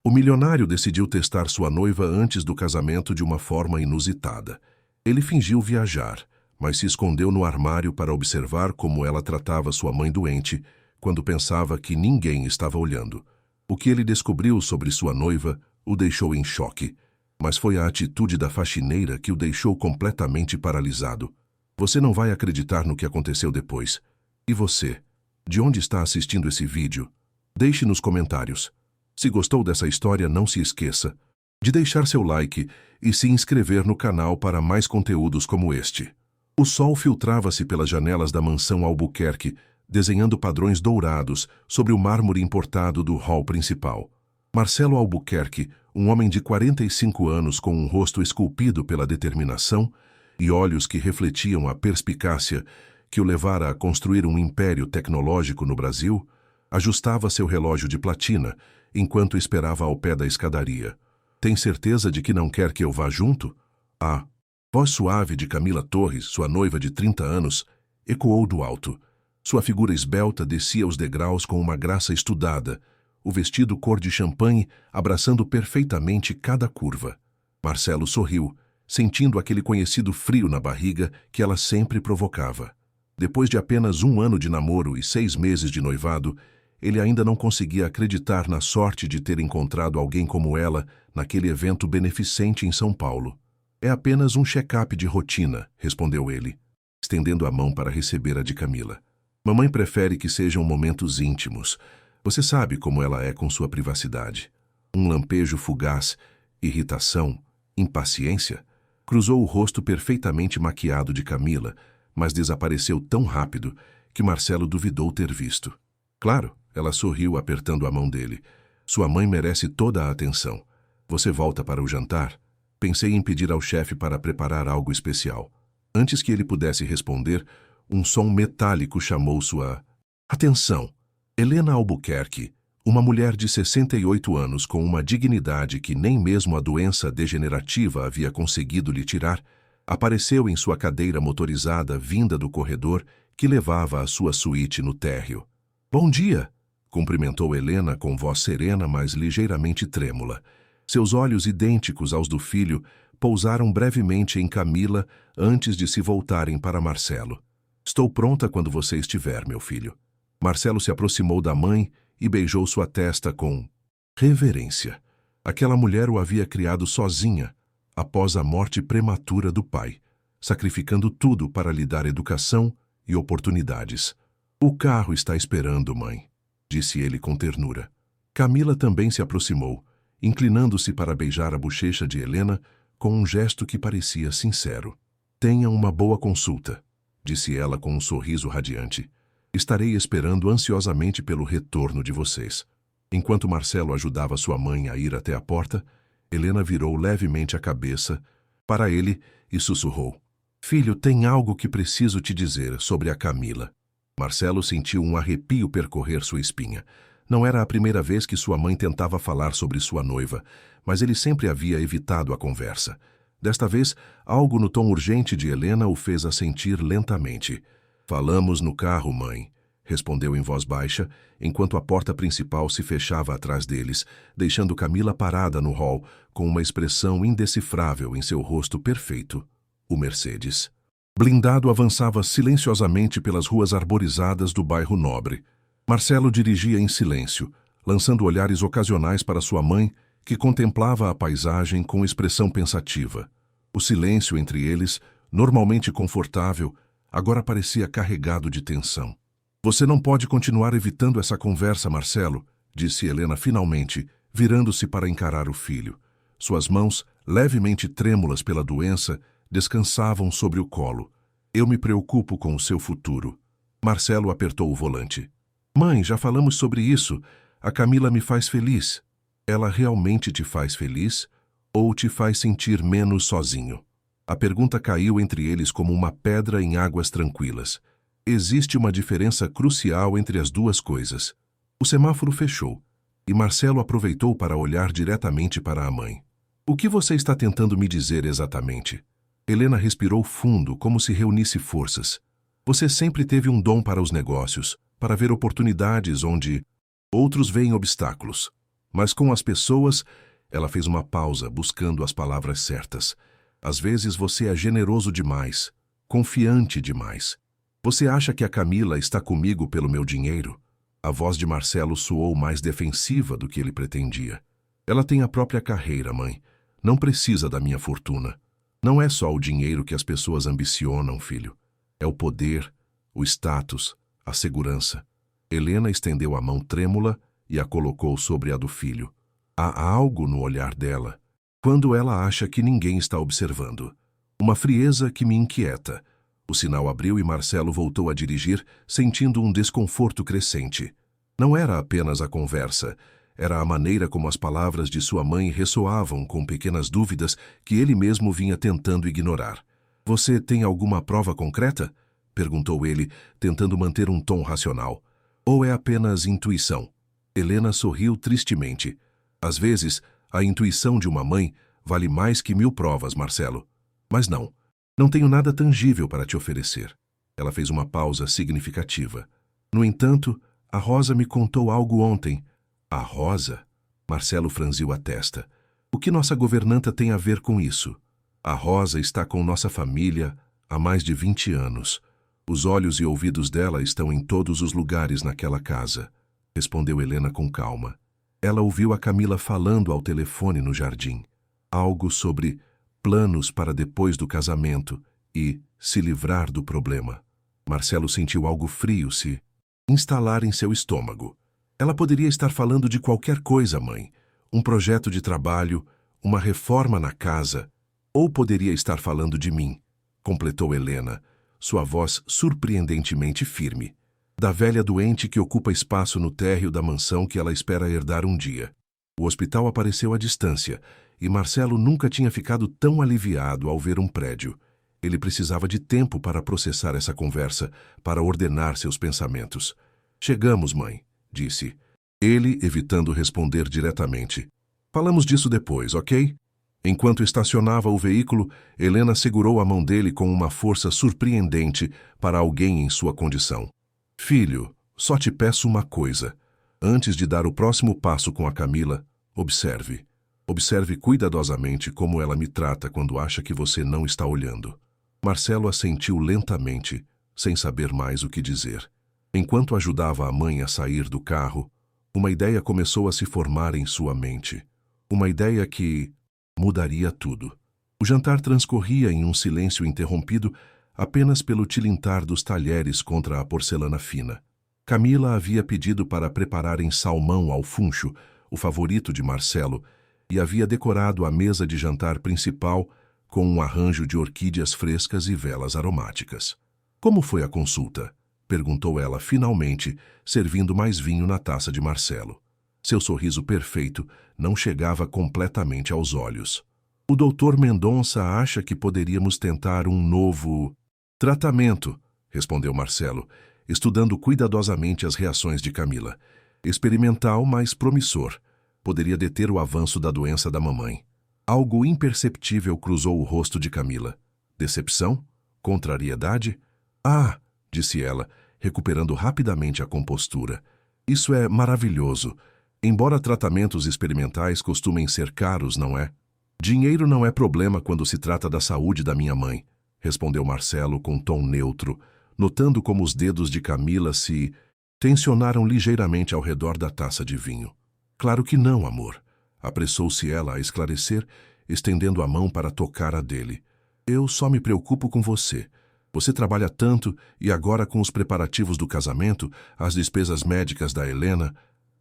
O milionário decidiu testar sua noiva antes do casamento de uma forma inusitada. Ele fingiu viajar, mas se escondeu no armário para observar como ela tratava sua mãe doente, quando pensava que ninguém estava olhando. O que ele descobriu sobre sua noiva o deixou em choque, mas foi a atitude da faxineira que o deixou completamente paralisado. Você não vai acreditar no que aconteceu depois. E você? De onde está assistindo esse vídeo? Deixe nos comentários. Se gostou dessa história, não se esqueça de deixar seu like e se inscrever no canal para mais conteúdos como este. O sol filtrava-se pelas janelas da mansão Albuquerque, desenhando padrões dourados sobre o mármore importado do hall principal. Marcelo Albuquerque, um homem de 45 anos com um rosto esculpido pela determinação e olhos que refletiam a perspicácia que o levara a construir um império tecnológico no Brasil, ajustava seu relógio de platina enquanto esperava ao pé da escadaria. Tem certeza de que não quer que eu vá junto? A voz suave de Camila Torres, sua noiva de 30 anos, ecoou do alto. Sua figura esbelta descia os degraus com uma graça estudada, o vestido cor de champanhe abraçando perfeitamente cada curva. Marcelo sorriu, sentindo aquele conhecido frio na barriga que ela sempre provocava. Depois de apenas 1 ano de namoro e 6 meses de noivado, ele ainda não conseguia acreditar na sorte de ter encontrado alguém como ela naquele evento beneficente em São Paulo. É apenas um check-up de rotina, respondeu ele, estendendo a mão para receber a de Camila. Mamãe prefere que sejam momentos íntimos. Você sabe como ela é com sua privacidade. Um lampejo fugaz, irritação, impaciência, cruzou o rosto perfeitamente maquiado de Camila, mas desapareceu tão rápido que Marcelo duvidou ter visto. Claro, ela sorriu apertando a mão dele. Sua mãe merece toda a atenção. Você volta para o jantar? Pensei em pedir ao chefe para preparar algo especial. Antes que ele pudesse responder, um som metálico chamou sua atenção. Helena Albuquerque, uma mulher de 68 anos com uma dignidade que nem mesmo a doença degenerativa havia conseguido lhe tirar, apareceu em sua cadeira motorizada vinda do corredor que levava à sua suíte no térreo. Bom dia! Cumprimentou Helena com voz serena, mas ligeiramente trêmula. Seus olhos idênticos aos do filho pousaram brevemente em Camila antes de se voltarem para Marcelo. Estou pronta quando você estiver, meu filho. Marcelo se aproximou da mãe e beijou sua testa com reverência. Aquela mulher o havia criado sozinha, após a morte prematura do pai, sacrificando tudo para lhe dar educação e oportunidades. O carro está esperando, mãe, disse ele com ternura. Camila também se aproximou, inclinando-se para beijar a bochecha de Helena com um gesto que parecia sincero. Tenha uma boa consulta, disse ela com um sorriso radiante. Estarei esperando ansiosamente pelo retorno de vocês. Enquanto Marcelo ajudava sua mãe a ir até a porta, Helena virou levemente a cabeça para ele e sussurrou. Filho, tem algo que preciso te dizer sobre a Camila. Marcelo sentiu um arrepio percorrer sua espinha. Não era a primeira vez que sua mãe tentava falar sobre sua noiva, mas ele sempre havia evitado a conversa. Desta vez, algo no tom urgente de Helena o fez assentir lentamente. Falamos no carro, mãe, respondeu em voz baixa, enquanto a porta principal se fechava atrás deles, deixando Camila parada no hall, com uma expressão indecifrável em seu rosto perfeito. O Mercedes blindado avançava silenciosamente pelas ruas arborizadas do bairro Nobre. Marcelo dirigia em silêncio, lançando olhares ocasionais para sua mãe, que contemplava a paisagem com expressão pensativa. O silêncio entre eles, normalmente confortável, agora parecia carregado de tensão. Você não pode continuar evitando essa conversa, Marcelo, disse Helena finalmente, virando-se para encarar o filho. Suas mãos, levemente trêmulas pela doença, descansavam sobre o colo. Eu me preocupo com o seu futuro. Marcelo apertou o volante. Mãe, já falamos sobre isso. A Camila me faz feliz. Ela realmente te faz feliz? Ou te faz sentir menos sozinho? A pergunta caiu entre eles como uma pedra em águas tranquilas. Existe uma diferença crucial entre as duas coisas. O semáforo fechou, e Marcelo aproveitou para olhar diretamente para a mãe. O que você está tentando me dizer exatamente? Helena respirou fundo, como se reunisse forças. Você sempre teve um dom para os negócios, para ver oportunidades onde outros veem obstáculos. Mas com as pessoas, ela fez uma pausa, buscando as palavras certas. Às vezes você é generoso demais, confiante demais. Você acha que a Camila está comigo pelo meu dinheiro? A voz de Marcelo soou mais defensiva do que ele pretendia. Ela tem a própria carreira, mãe. Não precisa da minha fortuna. Não é só o dinheiro que as pessoas ambicionam, filho. É o poder, o status, a segurança. Helena estendeu a mão trêmula e a colocou sobre a do filho. Há algo no olhar dela, quando ela acha que ninguém está observando. Uma frieza que me inquieta. O sinal abriu e Marcelo voltou a dirigir, sentindo um desconforto crescente. Não era apenas a conversa, era a maneira como as palavras de sua mãe ressoavam com pequenas dúvidas que ele mesmo vinha tentando ignorar. Você tem alguma prova concreta? Perguntou ele, tentando manter um tom racional. Ou é apenas intuição? Helena sorriu tristemente. Às vezes, a intuição de uma mãe vale mais que 1000 provas, Marcelo. Mas não tenho nada tangível para te oferecer. Ela fez uma pausa significativa. No entanto, a Rosa me contou algo ontem. A Rosa? Marcelo franziu a testa. O que nossa governanta tem a ver com isso? A Rosa está com nossa família há mais de 20 anos. Os olhos e ouvidos dela estão em todos os lugares naquela casa, respondeu Helena com calma. Ela ouviu a Camila falando ao telefone no jardim. Algo sobre planos para depois do casamento e se livrar do problema. Marcelo sentiu algo frio se instalar em seu estômago. Ela poderia estar falando de qualquer coisa, mãe. Um projeto de trabalho, uma reforma na casa. Ou poderia estar falando de mim, completou Helena, sua voz surpreendentemente firme. Da velha doente que ocupa espaço no térreo da mansão que ela espera herdar um dia. O hospital apareceu à distância, e Marcelo nunca tinha ficado tão aliviado ao ver um prédio. Ele precisava de tempo para processar essa conversa, para ordenar seus pensamentos. Chegamos, mãe, disse. Ele, evitando responder diretamente. Falamos disso depois, ok? Enquanto estacionava o veículo, Helena segurou a mão dele com uma força surpreendente para alguém em sua condição. Filho, só te peço uma coisa. Antes de dar o próximo passo com a Camila, observe. Observe cuidadosamente como ela me trata quando acha que você não está olhando. Marcelo assentiu lentamente, sem saber mais o que dizer. Enquanto ajudava a mãe a sair do carro, uma ideia começou a se formar em sua mente. Uma ideia que mudaria tudo. O jantar transcorria em um silêncio interrompido apenas pelo tilintar dos talheres contra a porcelana fina. Camila havia pedido para prepararem salmão ao funcho, o favorito de Marcelo, e havia decorado a mesa de jantar principal com um arranjo de orquídeas frescas e velas aromáticas. Como foi a consulta? Perguntou ela finalmente, servindo mais vinho na taça de Marcelo. Seu sorriso perfeito não chegava completamente aos olhos. O doutor Mendonça acha que poderíamos tentar um novo tratamento, respondeu Marcelo, estudando cuidadosamente as reações de Camila. Experimental, mas promissor. Poderia deter o avanço da doença da mamãe. Algo imperceptível cruzou o rosto de Camila. Decepção? Contrariedade? Ah, disse ela, recuperando rapidamente a compostura. Isso é maravilhoso. Embora tratamentos experimentais costumem ser caros, não é? Dinheiro não é problema quando se trata da saúde da minha mãe, respondeu Marcelo com tom neutro, notando como os dedos de Camila se tensionaram ligeiramente ao redor da taça de vinho. Claro que não, amor. Apressou-se ela a esclarecer, estendendo a mão para tocar a dele. Eu só me preocupo com você. Você trabalha tanto e agora com os preparativos do casamento, as despesas médicas da Helena...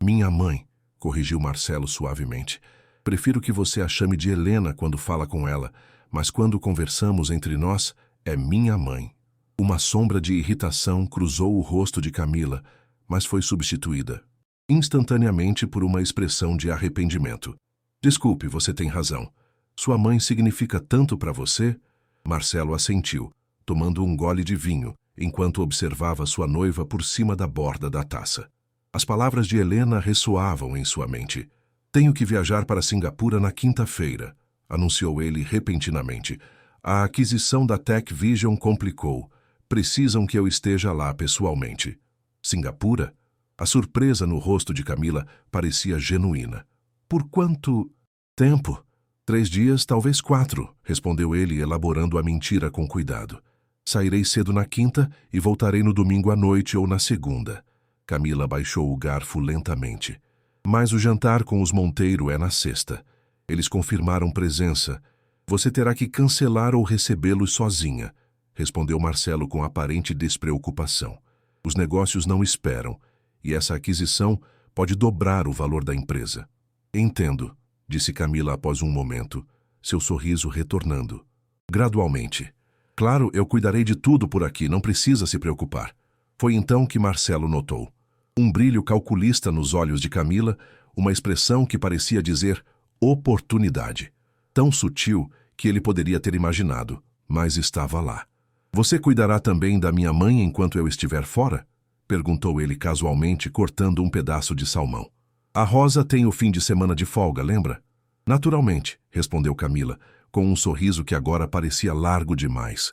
Minha mãe, corrigiu Marcelo suavemente. Prefiro que você a chame de Helena quando fala com ela, mas quando conversamos entre nós, é minha mãe. Uma sombra de irritação cruzou o rosto de Camila, mas foi substituída instantaneamente por uma expressão de arrependimento. Desculpe, você tem razão. Sua mãe significa tanto para você? Marcelo assentiu, tomando um gole de vinho, enquanto observava sua noiva por cima da borda da taça. As palavras de Helena ressoavam em sua mente. Tenho que viajar para Singapura na quinta-feira, anunciou ele repentinamente. A aquisição da Tech Vision complicou. Precisam que eu esteja lá pessoalmente. Singapura? A surpresa no rosto de Camila parecia genuína. Por quanto tempo? 3 dias, talvez 4, respondeu ele, elaborando a mentira com cuidado. Sairei cedo na quinta e voltarei no domingo à noite ou na segunda. Camila baixou o garfo lentamente. Mas o jantar com os Monteiro é na sexta. Eles confirmaram presença. Você terá que cancelar ou recebê-los sozinha, respondeu Marcelo com aparente despreocupação. Os negócios não esperam, e essa aquisição pode dobrar o valor da empresa. Entendo, disse Camila após um momento, seu sorriso retornando. Gradualmente. Claro, eu cuidarei de tudo por aqui, não precisa se preocupar. Foi então que Marcelo notou. Um brilho calculista nos olhos de Camila, uma expressão que parecia dizer oportunidade. Tão sutil que ele poderia ter imaginado, mas estava lá. Você cuidará também da minha mãe enquanto eu estiver fora? Perguntou ele casualmente, cortando um pedaço de salmão. A Rosa tem o fim de semana de folga, lembra? Naturalmente, respondeu Camila, com um sorriso que agora parecia largo demais.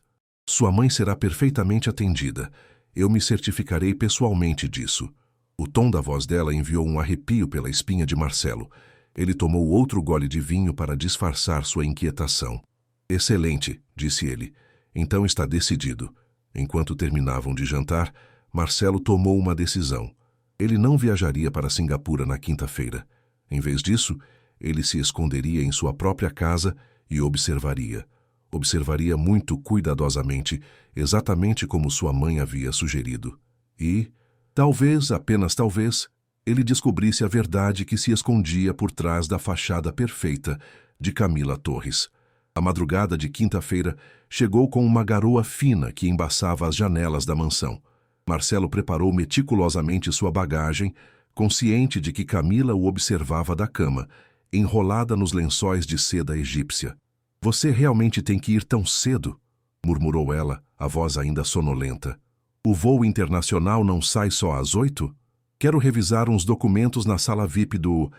Sua mãe será perfeitamente atendida. Eu me certificarei pessoalmente disso. O tom da voz dela enviou um arrepio pela espinha de Marcelo. Ele tomou outro gole de vinho para disfarçar sua inquietação. Excelente, disse ele. Então está decidido. Enquanto terminavam de jantar, Marcelo tomou uma decisão. Ele não viajaria para Singapura na quinta-feira. Em vez disso, ele se esconderia em sua própria casa e observaria. Observaria muito cuidadosamente, exatamente como sua mãe havia sugerido. E, talvez, apenas talvez, ele descobrisse a verdade que se escondia por trás da fachada perfeita de Camila Torres. A madrugada de quinta-feira chegou com uma garoa fina que embaçava as janelas da mansão. Marcelo preparou meticulosamente sua bagagem, consciente de que Camila o observava da cama, enrolada nos lençóis de seda egípcia. Você realmente tem que ir tão cedo? Murmurou ela, a voz ainda sonolenta. O voo internacional não sai só às 8? Quero revisar uns documentos na sala VIP do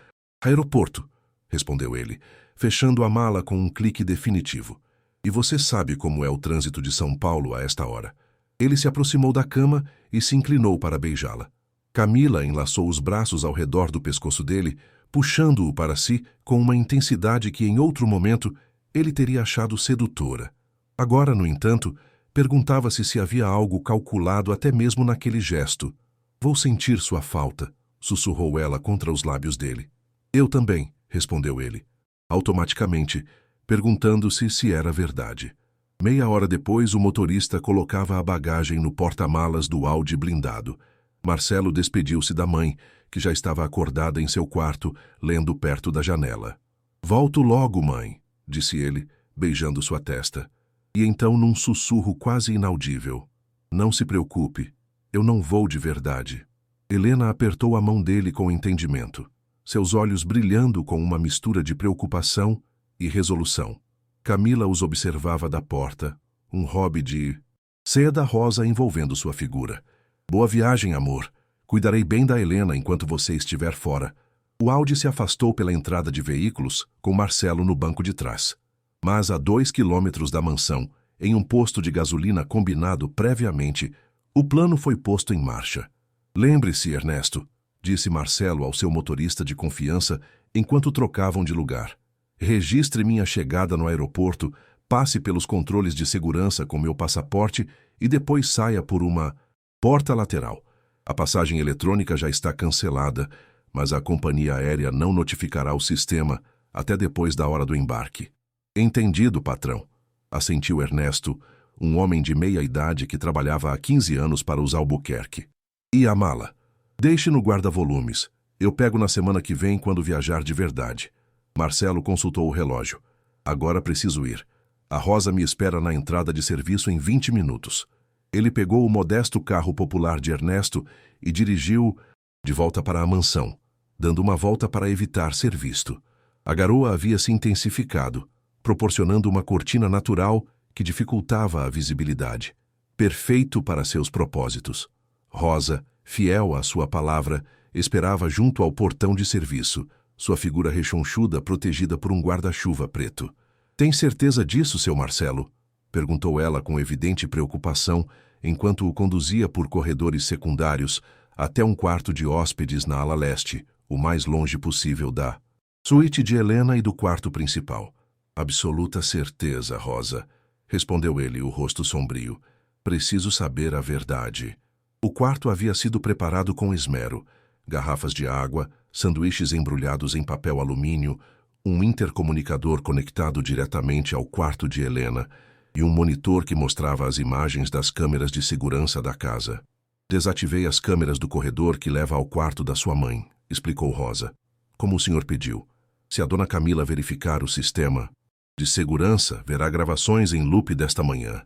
aeroporto, respondeu ele, fechando a mala com um clique definitivo. E você sabe como é o trânsito de São Paulo a esta hora. Ele se aproximou da cama e se inclinou para beijá-la. Camila enlaçou os braços ao redor do pescoço dele, puxando-o para si com uma intensidade que em outro momento ele teria achado sedutora. Agora, no entanto, perguntava-se se havia algo calculado até mesmo naquele gesto. Vou sentir sua falta, sussurrou ela contra os lábios dele. Eu também, respondeu ele, automaticamente, perguntando-se se era verdade. Meia hora depois, o motorista colocava a bagagem no porta-malas do Audi blindado. Marcelo despediu-se da mãe, que já estava acordada em seu quarto, lendo perto da janela. Volto logo, mãe, disse ele, beijando sua testa. E então, num sussurro quase inaudível. Não se preocupe, eu não vou de verdade. Helena apertou a mão dele com entendimento, seus olhos brilhando com uma mistura de preocupação e resolução. Camila os observava da porta, um hobby de seda rosa envolvendo sua figura. Boa viagem, amor. Cuidarei bem da Helena enquanto você estiver fora. O Audi se afastou pela entrada de veículos, com Marcelo no banco de trás. Mas a 2 quilômetros da mansão, em um posto de gasolina combinado previamente, o plano foi posto em marcha. Lembre-se, Ernesto, disse Marcelo ao seu motorista de confiança enquanto trocavam de lugar. Registre minha chegada no aeroporto, passe pelos controles de segurança com meu passaporte e depois saia por uma porta lateral. A passagem eletrônica já está cancelada, mas a companhia aérea não notificará o sistema até depois da hora do embarque. Entendido, patrão, assentiu Ernesto, um homem de meia idade que trabalhava há 15 anos para os Albuquerque. E a mala? Deixe no guarda-volumes. Eu pego na semana que vem quando viajar de verdade. Marcelo consultou o relógio. Agora preciso ir. A Rosa me espera na entrada de serviço em 20 minutos. Ele pegou o modesto carro popular de Ernesto e dirigiu de volta para a mansão, dando uma volta para evitar ser visto. A garoa havia se intensificado, proporcionando uma cortina natural que dificultava a visibilidade. Perfeito para seus propósitos. Rosa, fiel à sua palavra, esperava junto ao portão de serviço, sua figura rechonchuda protegida por um guarda-chuva preto. Tem certeza disso, seu Marcelo? Perguntou ela com evidente preocupação, enquanto o conduzia por corredores secundários até um quarto de hóspedes na ala leste, o mais longe possível da Suíte de Helena e do quarto principal. Absoluta certeza, Rosa, respondeu ele, o rosto sombrio. Preciso saber a verdade. O quarto havia sido preparado com esmero. Garrafas de água, sanduíches embrulhados em papel alumínio, um intercomunicador conectado diretamente ao quarto de Helena e um monitor que mostrava as imagens das câmeras de segurança da casa. Desativei as câmeras do corredor que leva ao quarto da sua mãe, explicou Rosa. Como o senhor pediu. Se a dona Camila verificar o sistema de segurança, verá gravações em loop desta manhã.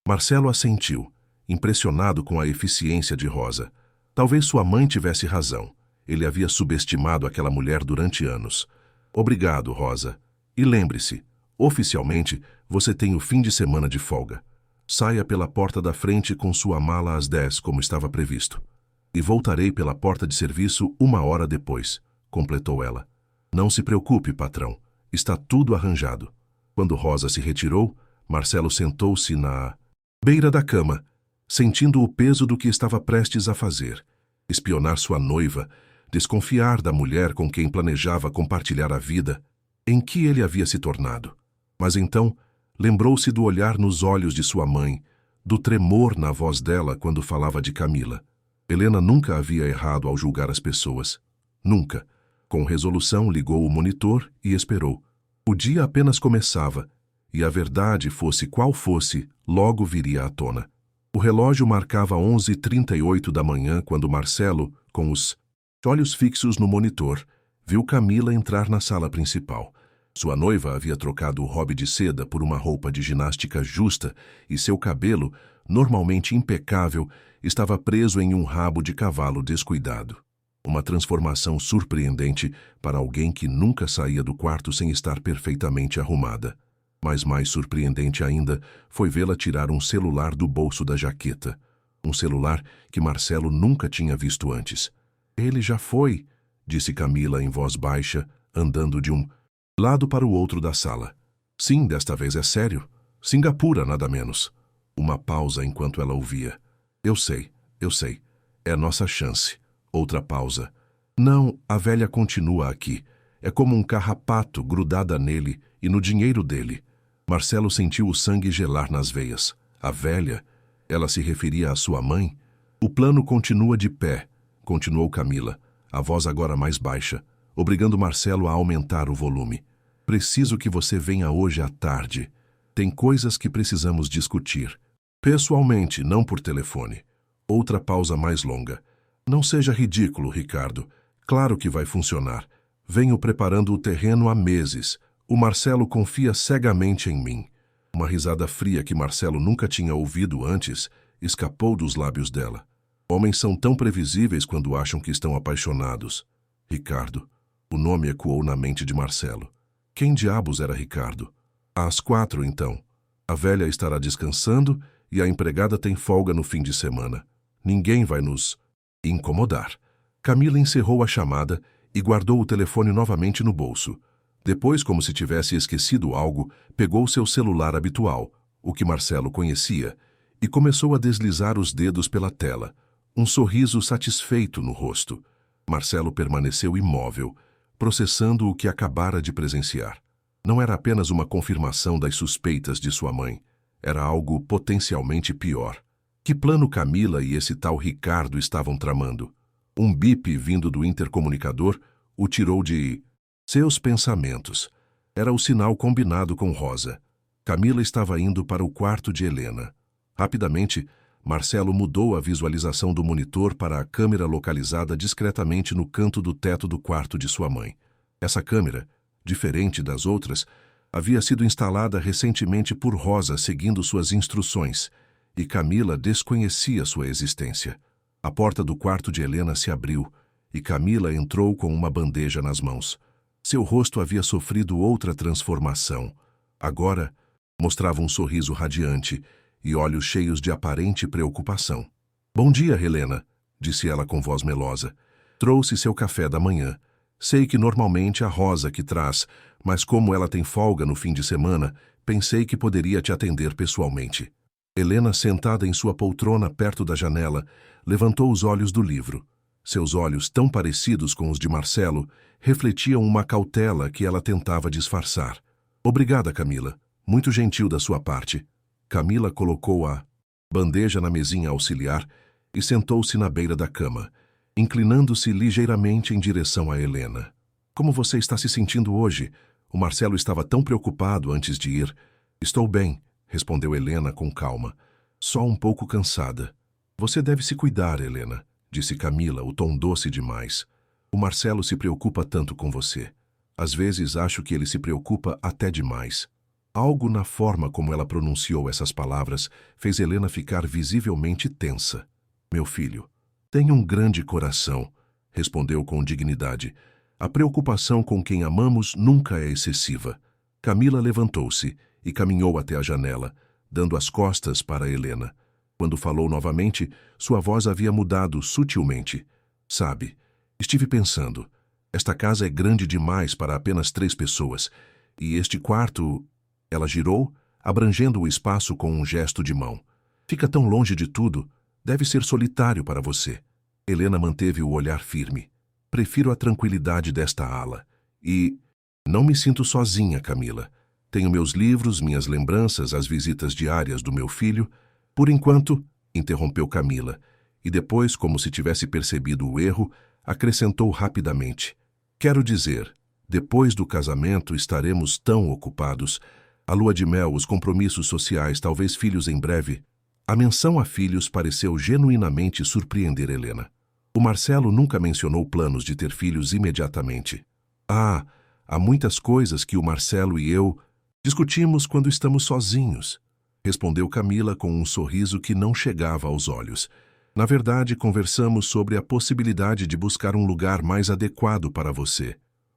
Marcelo assentiu, impressionado com a eficiência de Rosa. Talvez sua mãe tivesse razão. Ele havia subestimado aquela mulher durante anos. Obrigado, Rosa. E lembre-se, oficialmente, você tem o fim de semana de folga. Saia pela porta da frente com sua mala às 10, como estava previsto. E voltarei pela porta de serviço 1 hora depois, completou ela. Não se preocupe, patrão. Está tudo arranjado. Quando Rosa se retirou, Marcelo sentou-se na beira da cama, sentindo o peso do que estava prestes a fazer. Espionar sua noiva, desconfiar da mulher com quem planejava compartilhar a vida, em que ele havia se tornado. Mas então, lembrou-se do olhar nos olhos de sua mãe, do tremor na voz dela quando falava de Camila. Helena nunca havia errado ao julgar as pessoas. Nunca. Com resolução, ligou o monitor e esperou. O dia apenas começava, e a verdade, fosse qual fosse, logo viria à tona. O relógio marcava 11h38 da manhã quando Marcelo, com os olhos fixos no monitor, viu Camila entrar na sala principal. Sua noiva havia trocado o hobby de seda por uma roupa de ginástica justa e seu cabelo, normalmente impecável, estava preso em um rabo de cavalo descuidado. Uma transformação surpreendente para alguém que nunca saía do quarto sem estar perfeitamente arrumada. Mas mais surpreendente ainda foi vê-la tirar um celular do bolso da jaqueta. Um celular que Marcelo nunca tinha visto antes. Ele já foi, disse Camila em voz baixa, andando de um lado para o outro da sala. Sim, desta vez é sério. Singapura, nada menos. Uma pausa enquanto ela ouvia. Eu sei. É nossa chance. Outra pausa. Não, a velha continua aqui. É como um carrapato grudada nele e no dinheiro dele. Marcelo sentiu o sangue gelar nas veias. A velha? Ela se referia à sua mãe? O plano continua de pé, continuou Camila, a voz agora mais baixa, obrigando Marcelo a aumentar o volume. Preciso que você venha hoje à tarde. Tem coisas que precisamos discutir. Pessoalmente, não por telefone. Outra pausa mais longa. Não seja ridículo, Ricardo. Claro que vai funcionar. Venho preparando o terreno há meses. O Marcelo confia cegamente em mim. Uma risada fria que Marcelo nunca tinha ouvido antes escapou dos lábios dela. Homens são tão previsíveis quando acham que estão apaixonados. Ricardo. O nome ecoou na mente de Marcelo. Quem diabos era Ricardo? Às 4, então. A velha estará descansando e a empregada tem folga no fim de semana. Ninguém vai nos incomodar. Camila encerrou a chamada e guardou o telefone novamente no bolso. Depois, como se tivesse esquecido algo, pegou seu celular habitual, o que Marcelo conhecia, e começou a deslizar os dedos pela tela, um sorriso satisfeito no rosto. Marcelo permaneceu imóvel, processando o que acabara de presenciar. Não era apenas uma confirmação das suspeitas de sua mãe. Era algo potencialmente pior. Que plano Camila e esse tal Ricardo estavam tramando? Um bip vindo do intercomunicador o tirou de seus pensamentos. Era o sinal combinado com Rosa. Camila estava indo para o quarto de Helena. Rapidamente, Marcelo mudou a visualização do monitor para a câmera localizada discretamente no canto do teto do quarto de sua mãe. Essa câmera, diferente das outras, havia sido instalada recentemente por Rosa seguindo suas instruções, e Camila desconhecia sua existência. A porta do quarto de Helena se abriu, e Camila entrou com uma bandeja nas mãos. Seu rosto havia sofrido outra transformação. Agora, mostrava um sorriso radiante e olhos cheios de aparente preocupação. Bom dia, Helena, disse ela com voz melosa. Trouxe seu café da manhã. Sei que normalmente é a Rosa que traz, mas como ela tem folga no fim de semana, pensei que poderia te atender pessoalmente. Helena, sentada em sua poltrona perto da janela, levantou os olhos do livro. Seus olhos, tão parecidos com os de Marcelo, refletiam uma cautela que ela tentava disfarçar. Obrigada, Camila. Muito gentil da sua parte. Camila colocou a bandeja na mesinha auxiliar e sentou-se na beira da cama, inclinando-se ligeiramente em direção a Helena. Como você está se sentindo hoje? O Marcelo estava tão preocupado antes de ir. Estou bem, respondeu Helena com calma. Só um pouco cansada. Você deve se cuidar, Helena, disse Camila, o tom doce demais. O Marcelo se preocupa tanto com você. Às vezes acho que ele se preocupa até demais. Algo na forma como ela pronunciou essas palavras fez Helena ficar visivelmente tensa. Meu filho, tenha um grande coração, respondeu com dignidade. A preocupação com quem amamos nunca é excessiva. Camila levantou-se e caminhou até a janela, dando as costas para Helena. Quando falou novamente, sua voz havia mudado sutilmente. Sabe, estive pensando, esta casa é grande demais para apenas 3 pessoas, e este quarto... Ela girou, abrangendo o espaço com um gesto de mão. Fica tão longe de tudo, deve ser solitário para você. Helena manteve o olhar firme. Prefiro a tranquilidade desta ala. E não me sinto sozinha, Camila. Tenho meus livros, minhas lembranças, as visitas diárias do meu filho. Por enquanto, interrompeu Camila, e depois, como se tivesse percebido o erro, acrescentou rapidamente. Quero dizer, depois do casamento estaremos tão ocupados. A lua de mel, os compromissos sociais, talvez filhos em breve. A menção a filhos pareceu genuinamente surpreender Helena. O Marcelo nunca mencionou planos de ter filhos imediatamente. Há muitas coisas que o Marcelo e eu discutimos quando estamos sozinhos, respondeu Camila com um sorriso que não chegava aos olhos. Na verdade, conversamos sobre a possibilidade de buscar um lugar mais adequado para você.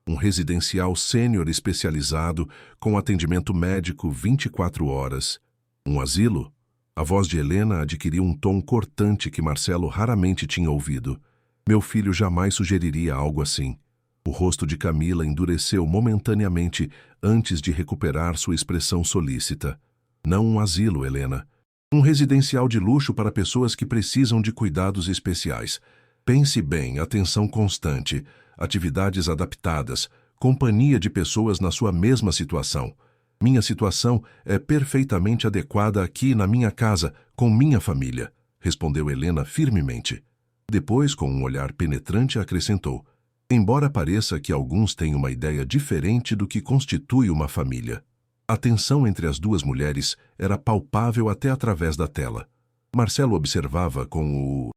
Um residencial sênior especializado, com atendimento médico 24 horas. Um asilo? A voz de Helena adquiriu um tom cortante que Marcelo raramente tinha ouvido. Meu filho jamais sugeriria algo assim. O rosto de Camila endureceu momentaneamente antes de recuperar sua expressão solícita. Não um asilo, Helena. Um residencial de luxo para pessoas que precisam de cuidados especiais. Pense bem, atenção constante, atividades adaptadas, companhia de pessoas na sua mesma situação. Minha situação é perfeitamente adequada aqui na minha casa, com minha família, respondeu Helena firmemente. Depois, com um olhar penetrante, acrescentou, embora pareça que alguns têm uma ideia diferente do que constitui uma família. A tensão entre as duas mulheres era palpável até através da tela. Marcelo observava com o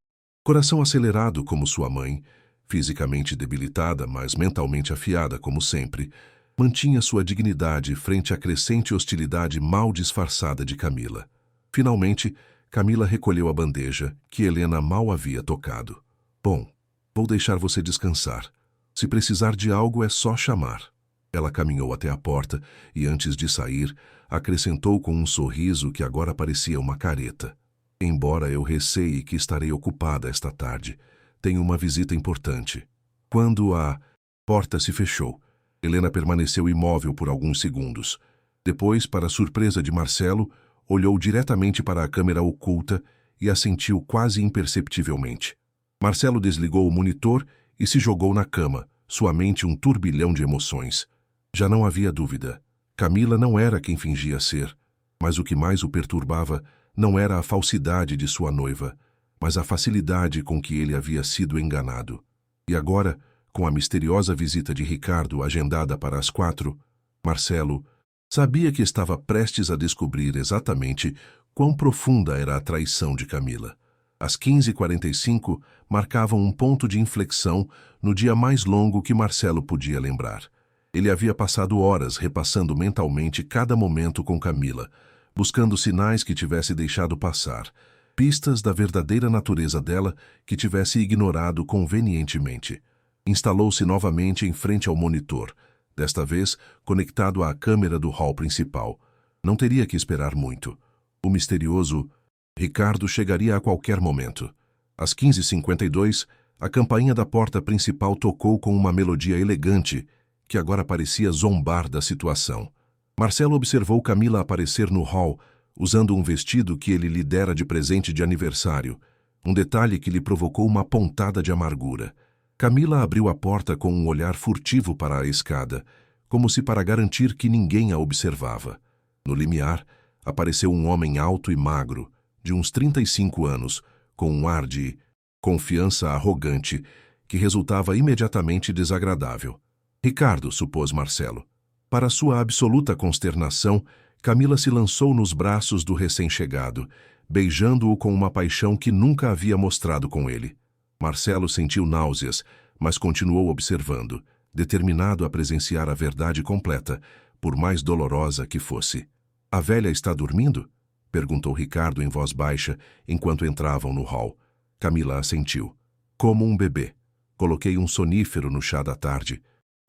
coração acelerado como sua mãe, fisicamente debilitada, mas mentalmente afiada como sempre, mantinha sua dignidade frente à crescente hostilidade mal disfarçada de Camila. Finalmente, Camila recolheu a bandeja, que Helena mal havia tocado. Bom, vou deixar você descansar. Se precisar de algo, é só chamar. Ela caminhou até a porta e, antes de sair, acrescentou com um sorriso que agora parecia uma careta. Embora eu receie que estarei ocupada esta tarde, tenho uma visita importante. Quando a porta se fechou, Helena permaneceu imóvel por alguns segundos. Depois, para surpresa de Marcelo, olhou diretamente para a câmera oculta e assentiu quase imperceptivelmente. Marcelo desligou o monitor e se jogou na cama, sua mente um turbilhão de emoções. Já não havia dúvida. Camila não era quem fingia ser, mas o que mais o perturbava não era a falsidade de sua noiva, mas a facilidade com que ele havia sido enganado. E agora, com a misteriosa visita de Ricardo agendada para as 4, Marcelo sabia que estava prestes a descobrir exatamente quão profunda era a traição de Camila. As 15h45 marcavam um ponto de inflexão no dia mais longo que Marcelo podia lembrar. Ele havia passado horas repassando mentalmente cada momento com Camila, buscando sinais que tivesse deixado passar, pistas da verdadeira natureza dela que tivesse ignorado convenientemente. Instalou-se novamente em frente ao monitor, desta vez conectado à câmera do hall principal. Não teria que esperar muito. O misterioso Ricardo chegaria a qualquer momento. Às 15h52, a campainha da porta principal tocou com uma melodia elegante, que agora parecia zombar da situação. Marcelo observou Camila aparecer no hall, usando um vestido que ele lhe dera de presente de aniversário, um detalhe que lhe provocou uma pontada de amargura. Camila abriu a porta com um olhar furtivo para a escada, como se para garantir que ninguém a observava. No limiar, apareceu um homem alto e magro, de uns 35 anos, com um ar de confiança arrogante, que resultava imediatamente desagradável. Ricardo, supôs Marcelo. Para sua absoluta consternação, Camila se lançou nos braços do recém-chegado, beijando-o com uma paixão que nunca havia mostrado com ele. Marcelo sentiu náuseas, mas continuou observando, determinado a presenciar a verdade completa, por mais dolorosa que fosse. "A velha está dormindo?" perguntou Ricardo em voz baixa, enquanto entravam no hall. Camila assentiu. "Como um bebê. Coloquei um sonífero no chá da tarde.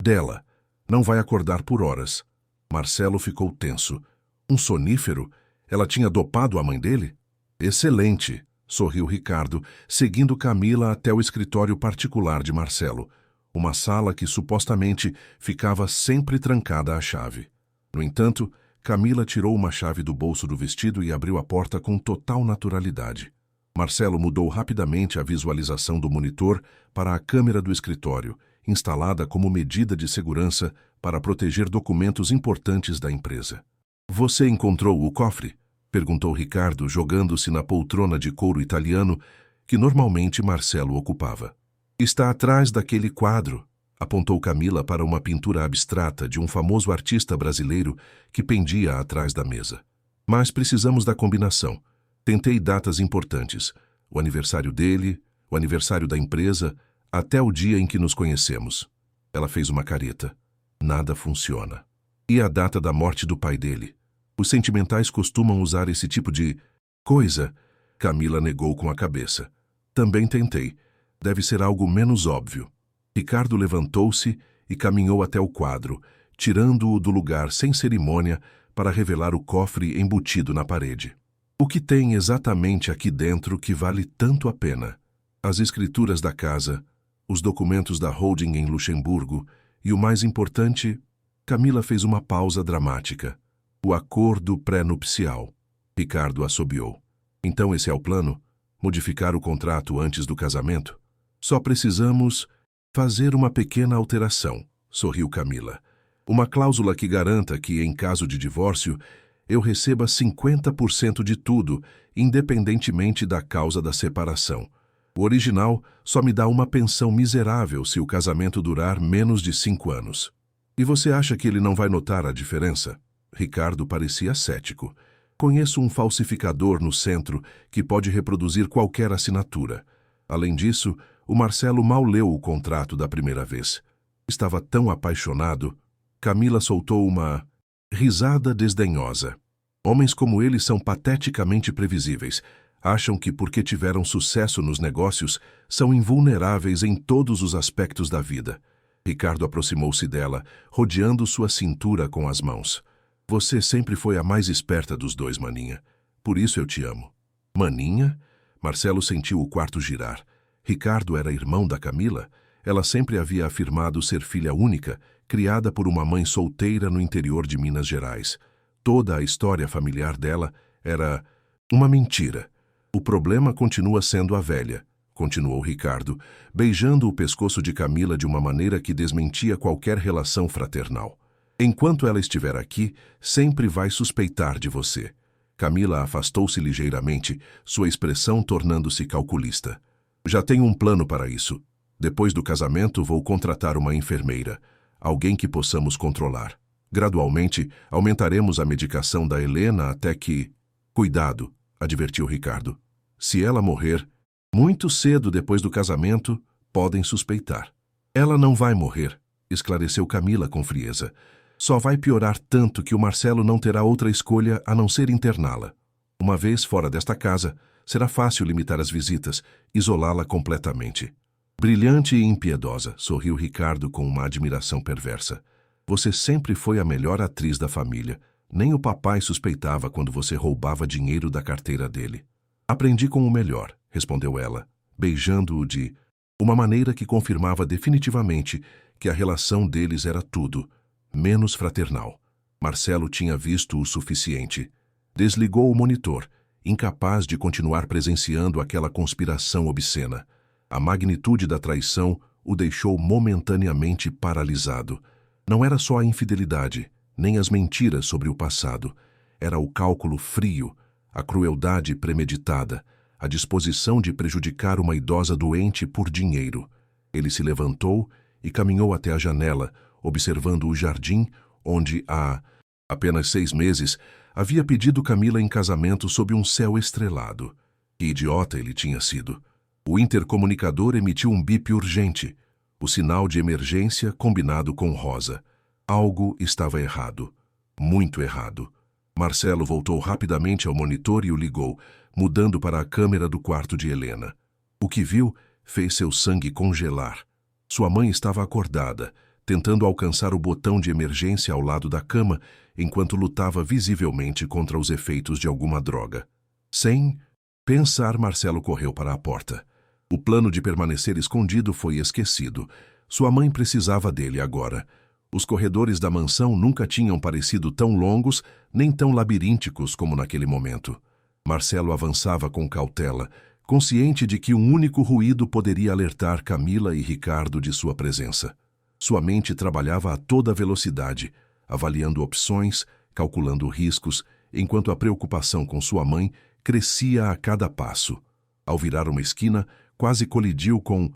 Dela. Não vai acordar por horas." Marcelo ficou tenso. Um sonífero? Ela tinha dopado a mãe dele? "Excelente", sorriu Ricardo, seguindo Camila até o escritório particular de Marcelo, uma sala que supostamente ficava sempre trancada à chave. No entanto, Camila tirou uma chave do bolso do vestido e abriu a porta com total naturalidade. Marcelo mudou rapidamente a visualização do monitor para a câmera do escritório, instalada como medida de segurança para proteger documentos importantes da empresa. "Você encontrou o cofre?" perguntou Ricardo, jogando-se na poltrona de couro italiano que normalmente Marcelo ocupava. "Está atrás daquele quadro", apontou Camila para uma pintura abstrata de um famoso artista brasileiro que pendia atrás da mesa. "Mas precisamos da combinação. Tentei datas importantes, o aniversário dele, o aniversário da empresa, até o dia em que nos conhecemos." Ela fez uma careta. "Nada funciona." "E a data da morte do pai dele?" "Os sentimentais costumam usar esse tipo de coisa." Camila negou com a cabeça. "Também tentei. Deve ser algo menos óbvio." Ricardo levantou-se e caminhou até o quadro, tirando-o do lugar sem cerimônia para revelar o cofre embutido na parede. "O que tem exatamente aqui dentro que vale tanto a pena?" "As escrituras da casa, os documentos da holding em Luxemburgo e o mais importante..." Camila fez uma pausa dramática. "O acordo pré-nupcial." Ricardo assobiou. "Então esse é o plano? Modificar o contrato antes do casamento?" "Só precisamos fazer uma pequena alteração", sorriu Camila. "Uma cláusula que garanta que, em caso de divórcio, eu receba 50% de tudo, independentemente da causa da separação. O original só me dá uma pensão miserável se o casamento durar menos de 5 anos. E você acha que ele não vai notar a diferença?" Ricardo parecia cético. "Conheço um falsificador no centro que pode reproduzir qualquer assinatura. Além disso, o Marcelo mal leu o contrato da primeira vez. Estava tão apaixonado." Camila soltou uma risada desdenhosa. "Homens como ele são pateticamente previsíveis. Acham que porque tiveram sucesso nos negócios, são invulneráveis em todos os aspectos da vida." Ricardo aproximou-se dela, rodeando sua cintura com as mãos. "Você sempre foi a mais esperta dos dois, maninha. Por isso eu te amo." "Maninha?" Marcelo sentiu o quarto girar. Ricardo era irmão da Camila? Ela sempre havia afirmado ser filha única, criada por uma mãe solteira no interior de Minas Gerais. Toda a história familiar dela era uma mentira. "O problema continua sendo a velha", continuou Ricardo, beijando o pescoço de Camila de uma maneira que desmentia qualquer relação fraternal. "Enquanto ela estiver aqui, sempre vai suspeitar de você." Camila afastou-se ligeiramente, sua expressão tornando-se calculista. "Já tenho um plano para isso. Depois do casamento, vou contratar uma enfermeira, alguém que possamos controlar. Gradualmente, aumentaremos a medicação da Helena até que..." "Cuidado", advertiu Ricardo. "Se ela morrer, muito cedo depois do casamento, podem suspeitar." "Ela não vai morrer", esclareceu Camila com frieza. "Só vai piorar tanto que o Marcelo não terá outra escolha a não ser interná-la. Uma vez fora desta casa, será fácil limitar as visitas, isolá-la completamente." "Brilhante e impiedosa", sorriu Ricardo com uma admiração perversa. "Você sempre foi a melhor atriz da família. Nem o papai suspeitava quando você roubava dinheiro da carteira dele." "Aprendi com o melhor", respondeu ela, beijando-o de uma maneira que confirmava definitivamente que a relação deles era tudo, menos fraternal. Marcelo tinha visto o suficiente. Desligou o monitor incapaz de continuar presenciando aquela conspiração obscena. A magnitude da traição o deixou momentaneamente paralisado. Não era só a infidelidade, nem as mentiras sobre o passado. Era o cálculo frio, a crueldade premeditada, a disposição de prejudicar uma idosa doente por dinheiro. Ele se levantou e caminhou até a janela, observando o jardim onde, há apenas 6 meses, havia pedido Camila em casamento sob um céu estrelado. Que idiota ele tinha sido! O intercomunicador emitiu um bip urgente, o sinal de emergência combinado com Rosa. Algo estava errado. Muito errado. Marcelo voltou rapidamente ao monitor e o ligou, mudando para a câmera do quarto de Helena. O que viu fez seu sangue congelar. Sua mãe estava acordada, tentando alcançar o botão de emergência ao lado da cama, enquanto lutava visivelmente contra os efeitos de alguma droga. Sem pensar, Marcelo correu para a porta. O plano de permanecer escondido foi esquecido. Sua mãe precisava dele agora. Os corredores da mansão nunca tinham parecido tão longos nem tão labirínticos como naquele momento. Marcelo avançava com cautela, consciente de que um único ruído poderia alertar Camila e Ricardo de sua presença. Sua mente trabalhava a toda velocidade, avaliando opções, calculando riscos, enquanto a preocupação com sua mãe crescia a cada passo. Ao virar uma esquina, quase colidiu com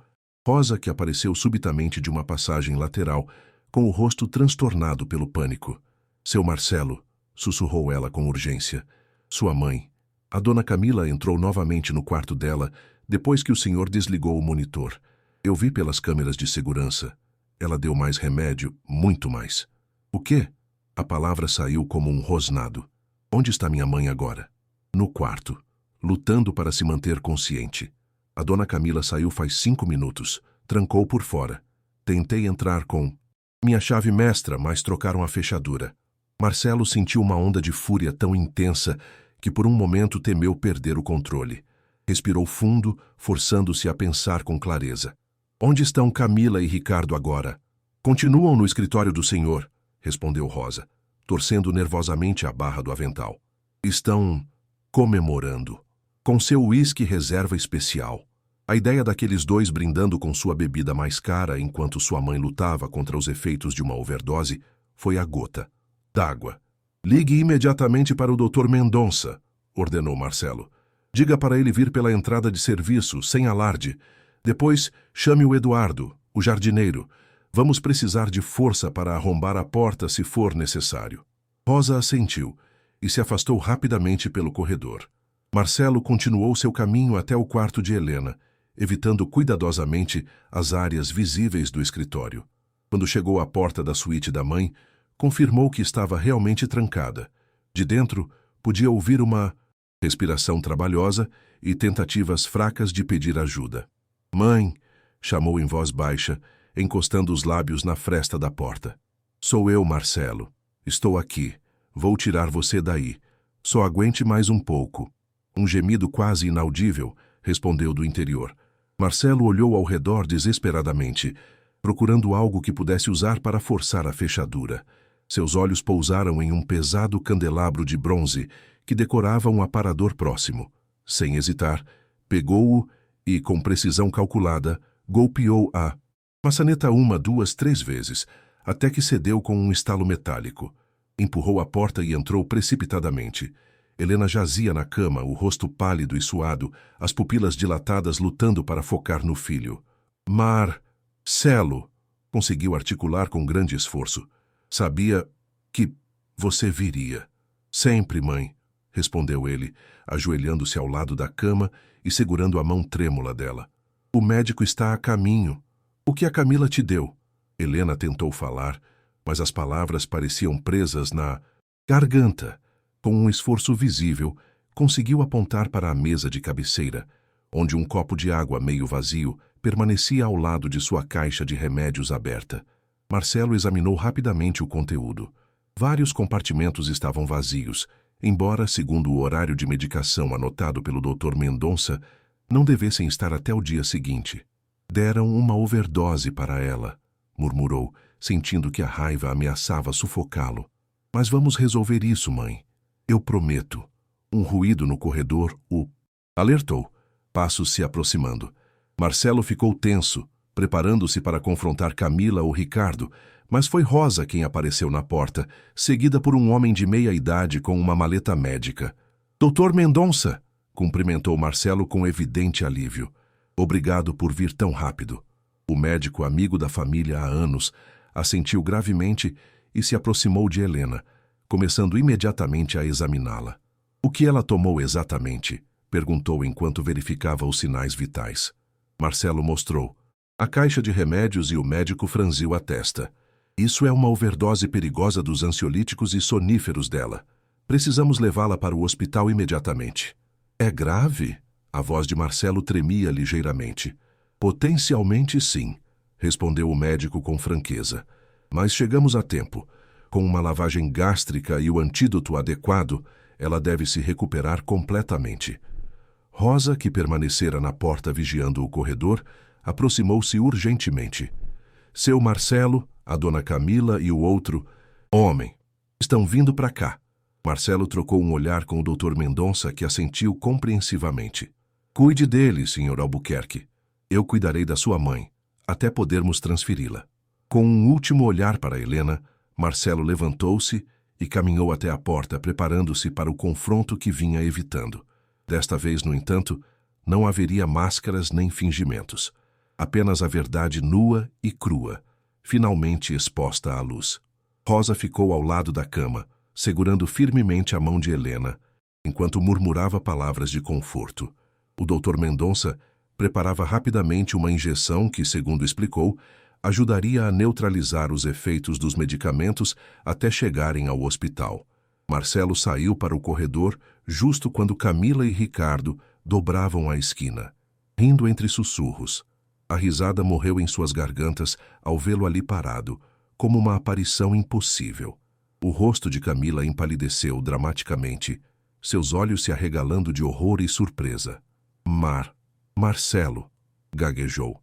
Rosa, que apareceu subitamente de uma passagem lateral, com o rosto transtornado pelo pânico. Seu Marcelo, sussurrou ela com urgência. Sua mãe. A dona Camila entrou novamente no quarto dela, depois que o senhor desligou o monitor. Eu vi pelas câmeras de segurança. Ela deu mais remédio, muito mais. O quê? A palavra saiu como um rosnado. Onde está minha mãe agora? No quarto, lutando para se manter consciente. A dona Camila saiu faz 5 minutos. Trancou por fora. Tentei entrar com minha chave mestra, mas trocaram a fechadura. Marcelo sentiu uma onda de fúria tão intensa que por um momento temeu perder o controle. Respirou fundo, forçando-se a pensar com clareza. Onde estão Camila e Ricardo agora? Continuam no escritório do senhor, respondeu Rosa, torcendo nervosamente a barra do avental. Estão comemorando, com seu uísque reserva especial. A ideia daqueles dois brindando com sua bebida mais cara enquanto sua mãe lutava contra os efeitos de uma overdose foi a gota d'água. Ligue imediatamente para o Dr. Mendonça, ordenou Marcelo. Diga para ele vir pela entrada de serviço, sem alarde. Depois, chame o Eduardo, o jardineiro. Vamos precisar de força para arrombar a porta se for necessário. Rosa assentiu e se afastou rapidamente pelo corredor. Marcelo continuou seu caminho até o quarto de Helena, evitando cuidadosamente as áreas visíveis do escritório. Quando chegou à porta da suíte da mãe, confirmou que estava realmente trancada. De dentro, podia ouvir uma respiração trabalhosa e tentativas fracas de pedir ajuda. Mãe, chamou em voz baixa, encostando os lábios na fresta da porta. Sou eu, Marcelo. Estou aqui. Vou tirar você daí. Só aguente mais um pouco. Um gemido quase inaudível respondeu do interior. Marcelo olhou ao redor desesperadamente, procurando algo que pudesse usar para forçar a fechadura. Seus olhos pousaram em um pesado candelabro de bronze que decorava um aparador próximo. Sem hesitar, pegou-o e, com precisão calculada, golpeou a maçaneta 1, 2, 3 vezes, até que cedeu com um estalo metálico. Empurrou a porta e entrou precipitadamente. Helena jazia na cama, o rosto pálido e suado, as pupilas dilatadas lutando para focar no filho. Marcelo, conseguiu articular com grande esforço. Sabia que você viria. Sempre, mãe, respondeu ele, ajoelhando-se ao lado da cama e segurando a mão trêmula dela. O médico está a caminho. O que a Camila te deu? Helena tentou falar, mas as palavras pareciam presas na garganta. Com um esforço visível, conseguiu apontar para a mesa de cabeceira, onde um copo de água meio vazio permanecia ao lado de sua caixa de remédios aberta. Marcelo examinou rapidamente o conteúdo. Vários compartimentos estavam vazios, embora, segundo o horário de medicação anotado pelo Dr. Mendonça, não devessem estar até o dia seguinte. Deram uma overdose para ela, murmurou, sentindo que a raiva ameaçava sufocá-lo. Mas vamos resolver isso, mãe. Eu prometo. Um ruído no corredor o alertou. Passos se aproximando. Marcelo ficou tenso, preparando-se para confrontar Camila ou Ricardo, mas foi Rosa quem apareceu na porta, seguida por um homem de meia idade com uma maleta médica. Doutor Mendonça, cumprimentou Marcelo com evidente alívio. Obrigado por vir tão rápido. O médico, amigo da família há anos, assentiu gravemente e se aproximou de Helena, começando imediatamente a examiná-la. O que ela tomou exatamente? Perguntou enquanto verificava os sinais vitais. Marcelo mostrou a caixa de remédios e o médico franziu a testa. Isso é uma overdose perigosa dos ansiolíticos e soníferos dela. Precisamos levá-la para o hospital imediatamente. É grave? A voz de Marcelo tremia ligeiramente. Potencialmente sim, respondeu o médico com franqueza. Mas chegamos a tempo. Com uma lavagem gástrica e o antídoto adequado, ela deve se recuperar completamente. Rosa, que permanecera na porta vigiando o corredor, aproximou-se urgentemente. Seu Marcelo, a dona Camila e o outro homem estão vindo para cá. Marcelo trocou um olhar com o Dr. Mendonça, que assentiu compreensivamente. Cuide dele, Sr. Albuquerque. Eu cuidarei da sua mãe, até podermos transferi-la. Com um último olhar para Helena, Marcelo levantou-se e caminhou até a porta, preparando-se para o confronto que vinha evitando. Desta vez, no entanto, não haveria máscaras nem fingimentos. Apenas a verdade nua e crua, finalmente exposta à luz. Rosa ficou ao lado da cama, segurando firmemente a mão de Helena, enquanto murmurava palavras de conforto. O Dr. Mendonça preparava rapidamente uma injeção que, segundo explicou, ajudaria a neutralizar os efeitos dos medicamentos até chegarem ao hospital. Marcelo saiu para o corredor justo quando Camila e Ricardo dobravam a esquina, rindo entre sussurros. A risada morreu em suas gargantas ao vê-lo ali parado, como uma aparição impossível. O rosto de Camila empalideceu dramaticamente, seus olhos se arregalando de horror e surpresa. Marcelo, gaguejou.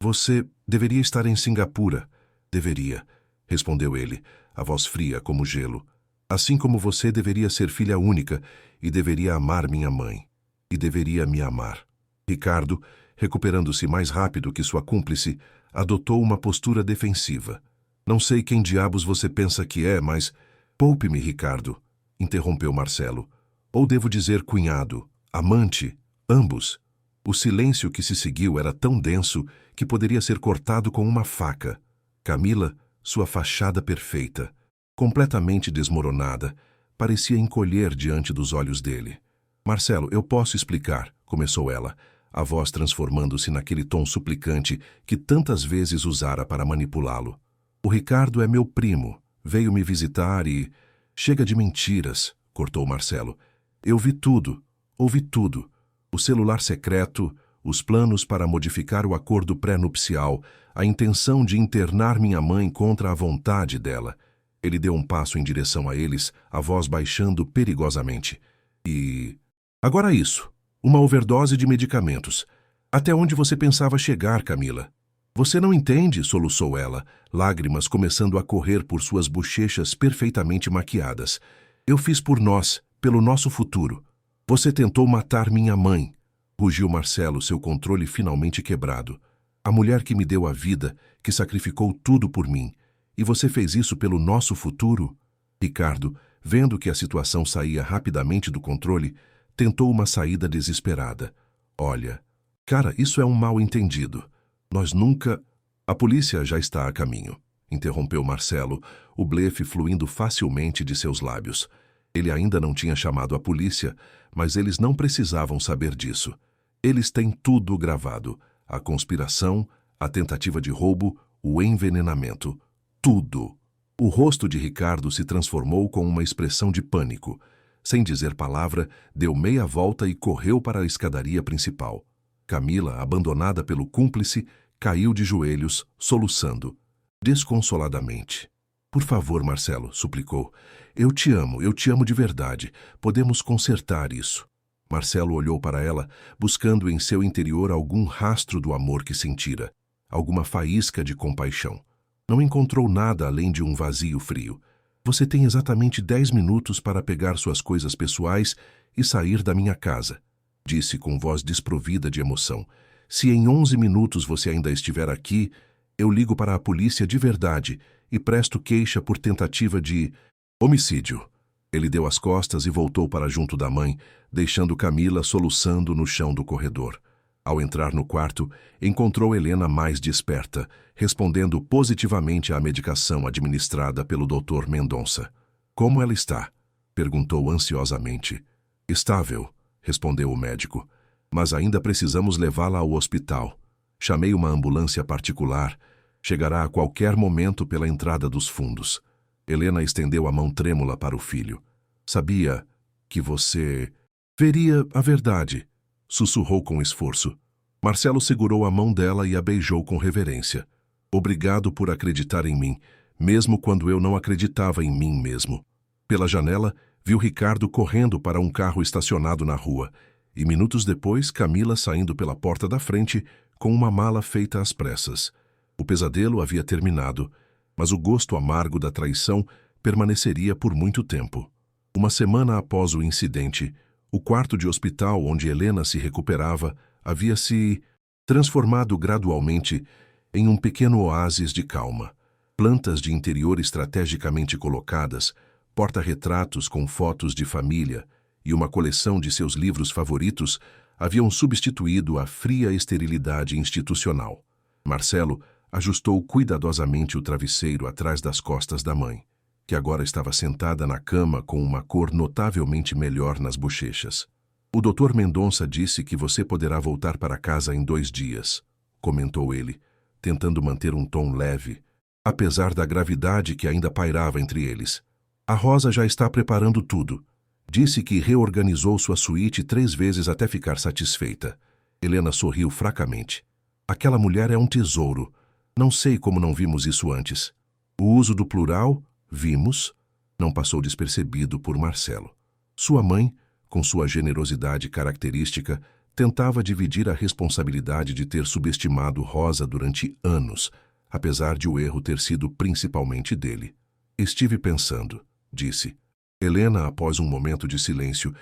Você deveria estar em Singapura. Deveria, respondeu ele, a voz fria como gelo. Assim como você deveria ser filha única e deveria amar minha mãe. E deveria me amar. Ricardo, recuperando-se mais rápido que sua cúmplice, adotou uma postura defensiva. Não sei quem diabos você pensa que é, mas... Poupe-me, Ricardo, interrompeu Marcelo. Ou devo dizer cunhado, amante, ambos. O silêncio que se seguiu era tão denso que poderia ser cortado com uma faca. Camila, sua fachada perfeita, completamente desmoronada, parecia encolher diante dos olhos dele. Marcelo, eu posso explicar, começou ela, a voz transformando-se naquele tom suplicante que tantas vezes usara para manipulá-lo. O Ricardo é meu primo, veio me visitar e... Chega de mentiras, cortou Marcelo. Eu vi tudo, ouvi tudo. O celular secreto, os planos para modificar o acordo pré-nupcial, a intenção de internar minha mãe contra a vontade dela. Ele deu um passo em direção a eles, a voz baixando perigosamente. E... Agora isso. Uma overdose de medicamentos. Até onde você pensava chegar, Camila? Você não entende, soluçou ela, lágrimas começando a correr por suas bochechas perfeitamente maquiadas. Eu fiz por nós, pelo nosso futuro. Você tentou matar minha mãe, rugiu Marcelo, seu controle finalmente quebrado. A mulher que me deu a vida, que sacrificou tudo por mim. E você fez isso pelo nosso futuro? Ricardo, vendo que a situação saía rapidamente do controle, tentou uma saída desesperada. Olha, cara, isso é um mal-entendido. Nós nunca... A polícia já está a caminho, interrompeu Marcelo, o blefe fluindo facilmente de seus lábios. Ele ainda não tinha chamado a polícia, mas eles não precisavam saber disso. Eles têm tudo gravado. A conspiração, a tentativa de roubo, o envenenamento. Tudo. O rosto de Ricardo se transformou com uma expressão de pânico. Sem dizer palavra, deu meia volta e correu para a escadaria principal. Camila, abandonada pelo cúmplice, caiu de joelhos, soluçando, desconsoladamente. Por favor, Marcelo, suplicou. Eu te amo de verdade. Podemos consertar isso. Marcelo olhou para ela, buscando em seu interior algum rastro do amor que sentira, alguma faísca de compaixão. Não encontrou nada além de um vazio frio. Você tem exatamente 10 minutos para pegar suas coisas pessoais e sair da minha casa, disse com voz desprovida de emoção. Se em 11 minutos você ainda estiver aqui, eu ligo para a polícia de verdade e presto queixa por tentativa de homicídio. Ele deu as costas e voltou para junto da mãe, deixando Camila soluçando no chão do corredor. Ao entrar no quarto, encontrou Helena mais desperta, respondendo positivamente à medicação administrada pelo Dr. Mendonça. Como ela está? Perguntou ansiosamente. Estável, respondeu o médico. Mas ainda precisamos levá-la ao hospital. Chamei uma ambulância particular. Chegará a qualquer momento pela entrada dos fundos. Helena estendeu a mão trêmula para o filho. Sabia que você veria a verdade, sussurrou com esforço. Marcelo segurou a mão dela e a beijou com reverência. Obrigado por acreditar em mim, mesmo quando eu não acreditava em mim mesmo. Pela janela, viu Ricardo correndo para um carro estacionado na rua, e minutos depois, Camila saindo pela porta da frente com uma mala feita às pressas. O pesadelo havia terminado, mas o gosto amargo da traição permaneceria por muito tempo. Uma semana após o incidente, o quarto de hospital onde Helena se recuperava havia se transformado gradualmente em um pequeno oásis de calma. Plantas de interior estrategicamente colocadas, porta-retratos com fotos de família e uma coleção de seus livros favoritos haviam substituído a fria esterilidade institucional. Marcelo ajustou cuidadosamente o travesseiro atrás das costas da mãe, que agora estava sentada na cama com uma cor notavelmente melhor nas bochechas. O Dr. Mendonça disse que você poderá voltar para casa em 2 dias, comentou ele, tentando manter um tom leve, apesar da gravidade que ainda pairava entre eles. A Rosa já está preparando tudo. Disse que reorganizou sua suíte 3 vezes até ficar satisfeita. Helena sorriu fracamente. Aquela mulher é um tesouro. Não sei como não vimos isso antes. O uso do plural, vimos, não passou despercebido por Marcelo. Sua mãe, com sua generosidade característica, tentava dividir a responsabilidade de ter subestimado Rosa durante anos, apesar de o erro ter sido principalmente dele. Estive pensando, disse. Helena, após um momento de silêncio,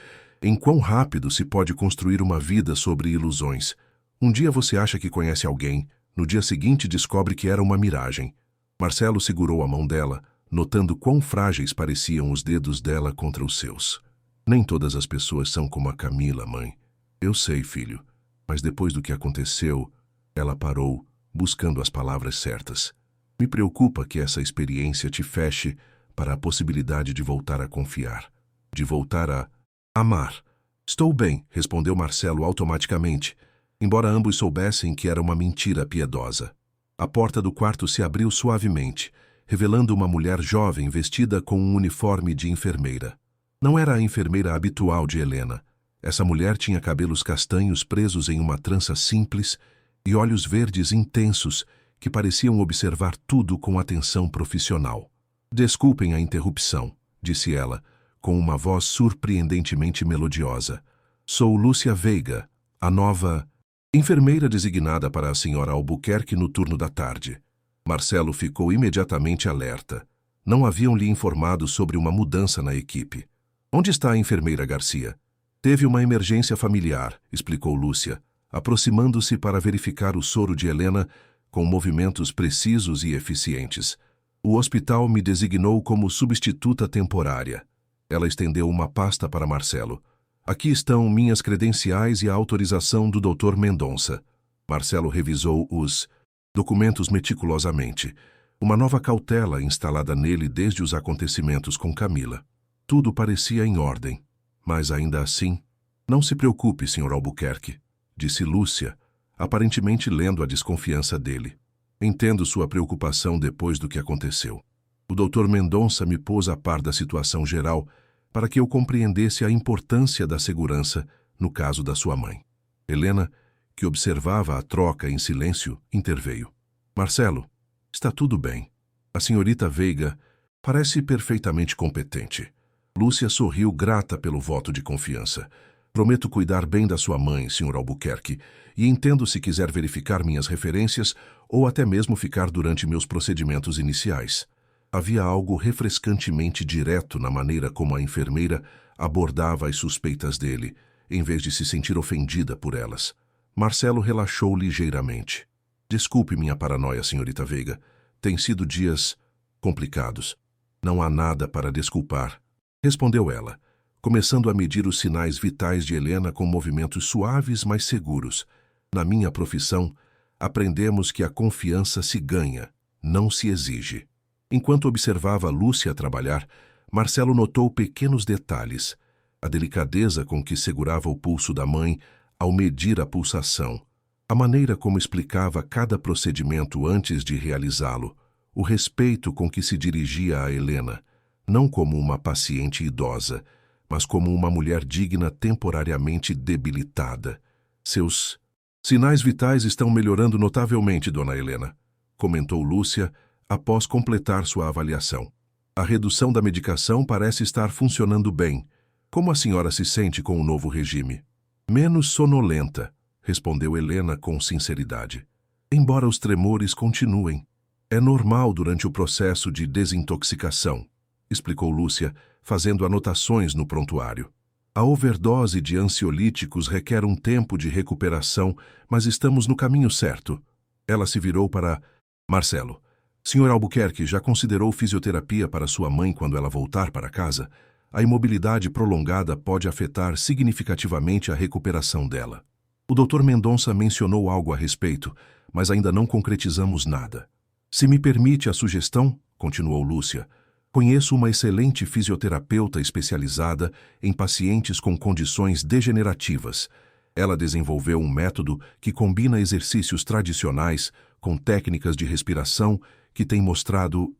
em quão rápido se pode construir uma vida sobre ilusões. Um dia você acha que conhece alguém, no dia seguinte descobre que era uma miragem. Marcelo segurou a mão dela, notando quão frágeis pareciam os dedos dela contra os seus. Nem todas as pessoas são como a Camila, mãe. Eu sei, filho, mas depois do que aconteceu, ela parou, buscando as palavras certas. Me preocupa que essa experiência te feche para a possibilidade de voltar a confiar, de voltar a amar. Estou bem, respondeu Marcelo automaticamente, embora ambos soubessem que era uma mentira piedosa. A porta do quarto se abriu suavemente, revelando uma mulher jovem vestida com um uniforme de enfermeira. Não era a enfermeira habitual de Helena. Essa mulher tinha cabelos castanhos presos em uma trança simples e olhos verdes intensos que pareciam observar tudo com atenção profissional. Desculpem a interrupção, disse ela, com uma voz surpreendentemente melodiosa. Sou Lúcia Veiga, a nova enfermeira designada para a senhora Albuquerque no turno da tarde. Marcelo ficou imediatamente alerta. Não haviam lhe informado sobre uma mudança na equipe. Onde está a enfermeira Garcia? Teve uma emergência familiar, explicou Lúcia, aproximando-se para verificar o soro de Helena com movimentos precisos e eficientes. O hospital me designou como substituta temporária. Ela estendeu uma pasta para Marcelo. Aqui estão minhas credenciais e a autorização do Dr. Mendonça. Marcelo revisou os documentos meticulosamente. Uma nova cautela instalada nele desde os acontecimentos com Camila. Tudo parecia em ordem, mas ainda assim... Não se preocupe, Sr. Albuquerque, disse Lúcia, aparentemente lendo a desconfiança dele. Entendo sua preocupação depois do que aconteceu. O Dr. Mendonça me pôs a par da situação geral para que eu compreendesse a importância da segurança no caso da sua mãe. Helena, que observava a troca em silêncio, interveio. Marcelo, está tudo bem. A senhorita Veiga parece perfeitamente competente. Lúcia sorriu grata pelo voto de confiança. Prometo cuidar bem da sua mãe, Sr. Albuquerque, e entendo se quiser verificar minhas referências ou até mesmo ficar durante meus procedimentos iniciais. Havia algo refrescantemente direto na maneira como a enfermeira abordava as suspeitas dele, em vez de se sentir ofendida por elas. Marcelo relaxou ligeiramente. Desculpe minha paranoia, senhorita Veiga. Tem sido dias complicados. Não há nada para desculpar, respondeu ela, começando a medir os sinais vitais de Helena com movimentos suaves, mas seguros. Na minha profissão, aprendemos que a confiança se ganha, não se exige. Enquanto observava Lúcia trabalhar, Marcelo notou pequenos detalhes, a delicadeza com que segurava o pulso da mãe ao medir a pulsação, a maneira como explicava cada procedimento antes de realizá-lo, o respeito com que se dirigia a Helena, não como uma paciente idosa, mas como uma mulher digna temporariamente debilitada. Seus sinais vitais estão melhorando notavelmente, dona Helena, comentou Lúcia após completar sua avaliação. A redução da medicação parece estar funcionando bem. Como a senhora se sente com o novo regime? Menos sonolenta, respondeu Helena com sinceridade. Embora os tremores continuem. É normal durante o processo de desintoxicação, explicou Lúcia, fazendo anotações no prontuário. A overdose de ansiolíticos requer um tempo de recuperação, mas estamos no caminho certo. Ela se virou para Marcelo. Sr. Albuquerque já considerou fisioterapia para sua mãe quando ela voltar para casa? A imobilidade prolongada pode afetar significativamente a recuperação dela. O Dr. Mendonça mencionou algo a respeito, mas ainda não concretizamos nada. Se me permite a sugestão, continuou Lúcia, conheço uma excelente fisioterapeuta especializada em pacientes com condições degenerativas. Ela desenvolveu um método que combina exercícios tradicionais com técnicas de respiração que tem mostrado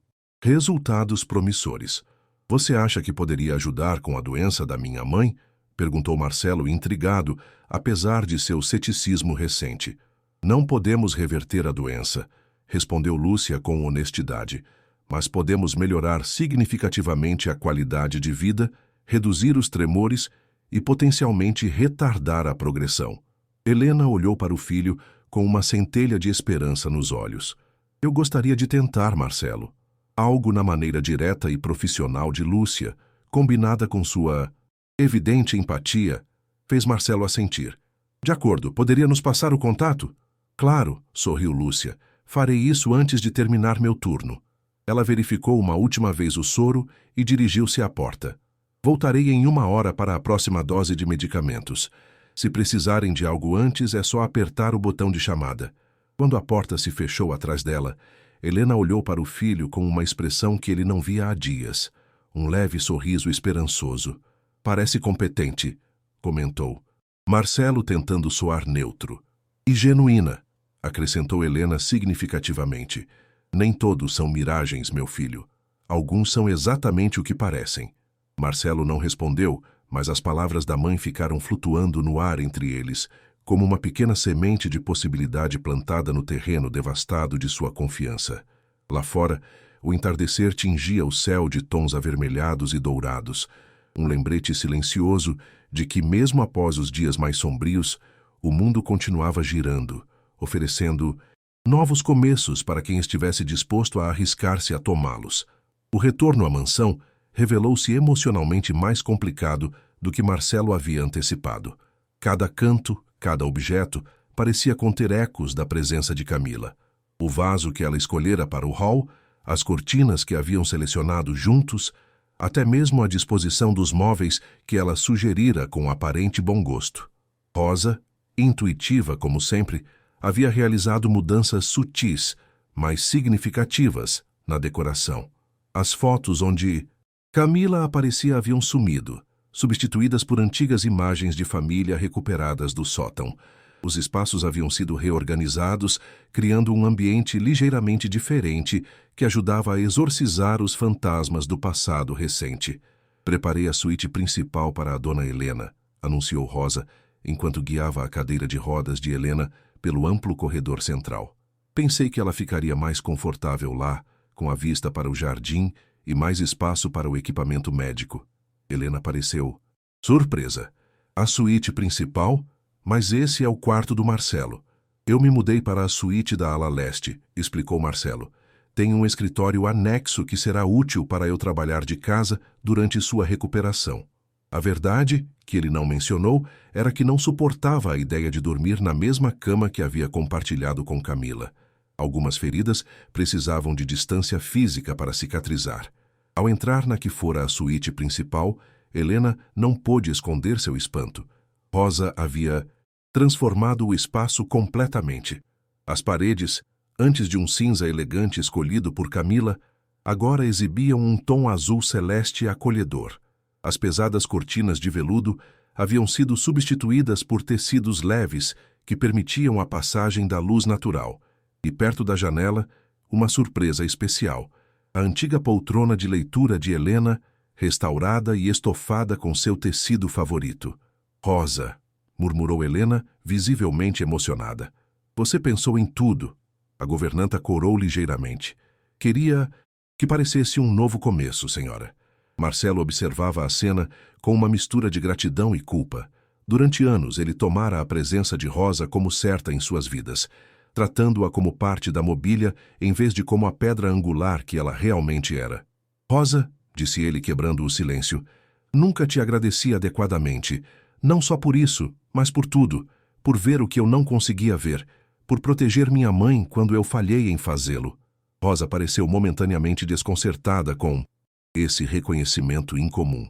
resultados promissores. Você acha que poderia ajudar com a doença da minha mãe? Perguntou Marcelo, intrigado, apesar de seu ceticismo recente. Não podemos reverter a doença, respondeu Lúcia com honestidade, mas podemos melhorar significativamente a qualidade de vida, reduzir os tremores e potencialmente retardar a progressão. Helena olhou para o filho com uma centelha de esperança nos olhos. Eu gostaria de tentar, Marcelo. Algo na maneira direta e profissional de Lúcia, combinada com sua evidente empatia, fez Marcelo assentir. De acordo, poderia nos passar o contato? Claro, sorriu Lúcia. Farei isso antes de terminar meu turno. Ela verificou uma última vez o soro e dirigiu-se à porta. Voltarei em 1 hora para a próxima dose de medicamentos. Se precisarem de algo antes, é só apertar o botão de chamada. Quando a porta se fechou atrás dela, Helena olhou para o filho com uma expressão que ele não via há dias. Um leve sorriso esperançoso. Parece competente, comentou. Marcelo tentando soar neutro. E genuína, acrescentou Helena significativamente. Nem todos são miragens, meu filho. Alguns são exatamente o que parecem. Marcelo não respondeu, mas as palavras da mãe ficaram flutuando no ar entre eles, como uma pequena semente de possibilidade plantada no terreno devastado de sua confiança. Lá fora, o entardecer tingia o céu de tons avermelhados e dourados, um lembrete silencioso de que, mesmo após os dias mais sombrios, o mundo continuava girando, oferecendo novos começos para quem estivesse disposto a arriscar-se a tomá-los. O retorno à mansão revelou-se emocionalmente mais complicado do que Marcelo havia antecipado. Cada canto, cada objeto, parecia conter ecos da presença de Camila. O vaso que ela escolhera para o hall, as cortinas que haviam selecionado juntos, até mesmo a disposição dos móveis que ela sugerira com aparente bom gosto. Rosa, intuitiva como sempre, havia realizado mudanças sutis, mas significativas, na decoração. As fotos onde Camila aparecia haviam sumido, substituídas por antigas imagens de família recuperadas do sótão. Os espaços haviam sido reorganizados, criando um ambiente ligeiramente diferente que ajudava a exorcizar os fantasmas do passado recente. Preparei a suíte principal para a dona Helena, anunciou Rosa, enquanto guiava a cadeira de rodas de Helena pelo amplo corredor central. Pensei que ela ficaria mais confortável lá, com a vista para o jardim e mais espaço para o equipamento médico. Helena pareceu surpresa. A suíte principal? Mas esse é o quarto do Marcelo. Eu me mudei para a suíte da ala leste, explicou Marcelo. Tenho um escritório anexo que será útil para eu trabalhar de casa durante sua recuperação. A verdade, que ele não mencionou, era que não suportava a ideia de dormir na mesma cama que havia compartilhado com Camila. Algumas feridas precisavam de distância física para cicatrizar. Ao entrar na que fora a suíte principal, Helena não pôde esconder seu espanto. Rosa havia transformado o espaço completamente. As paredes, antes de um cinza elegante escolhido por Camila, agora exibiam um tom azul celeste acolhedor. As pesadas cortinas de veludo haviam sido substituídas por tecidos leves que permitiam a passagem da luz natural. E perto da janela, uma surpresa especial. A antiga poltrona de leitura de Helena, restaurada e estofada com seu tecido favorito. Rosa, murmurou Helena, visivelmente emocionada. Você pensou em tudo. A governanta corou ligeiramente. Queria que parecesse um novo começo, senhora. Marcelo observava a cena com uma mistura de gratidão e culpa. Durante anos, ele tomara a presença de Rosa como certa em suas vidas, tratando-a como parte da mobília em vez de como a pedra angular que ela realmente era. Rosa, disse ele quebrando o silêncio, nunca te agradeci adequadamente, não só por isso, mas por tudo, por ver o que eu não conseguia ver, por proteger minha mãe quando eu falhei em fazê-lo. Rosa pareceu momentaneamente desconcertada com esse reconhecimento incomum.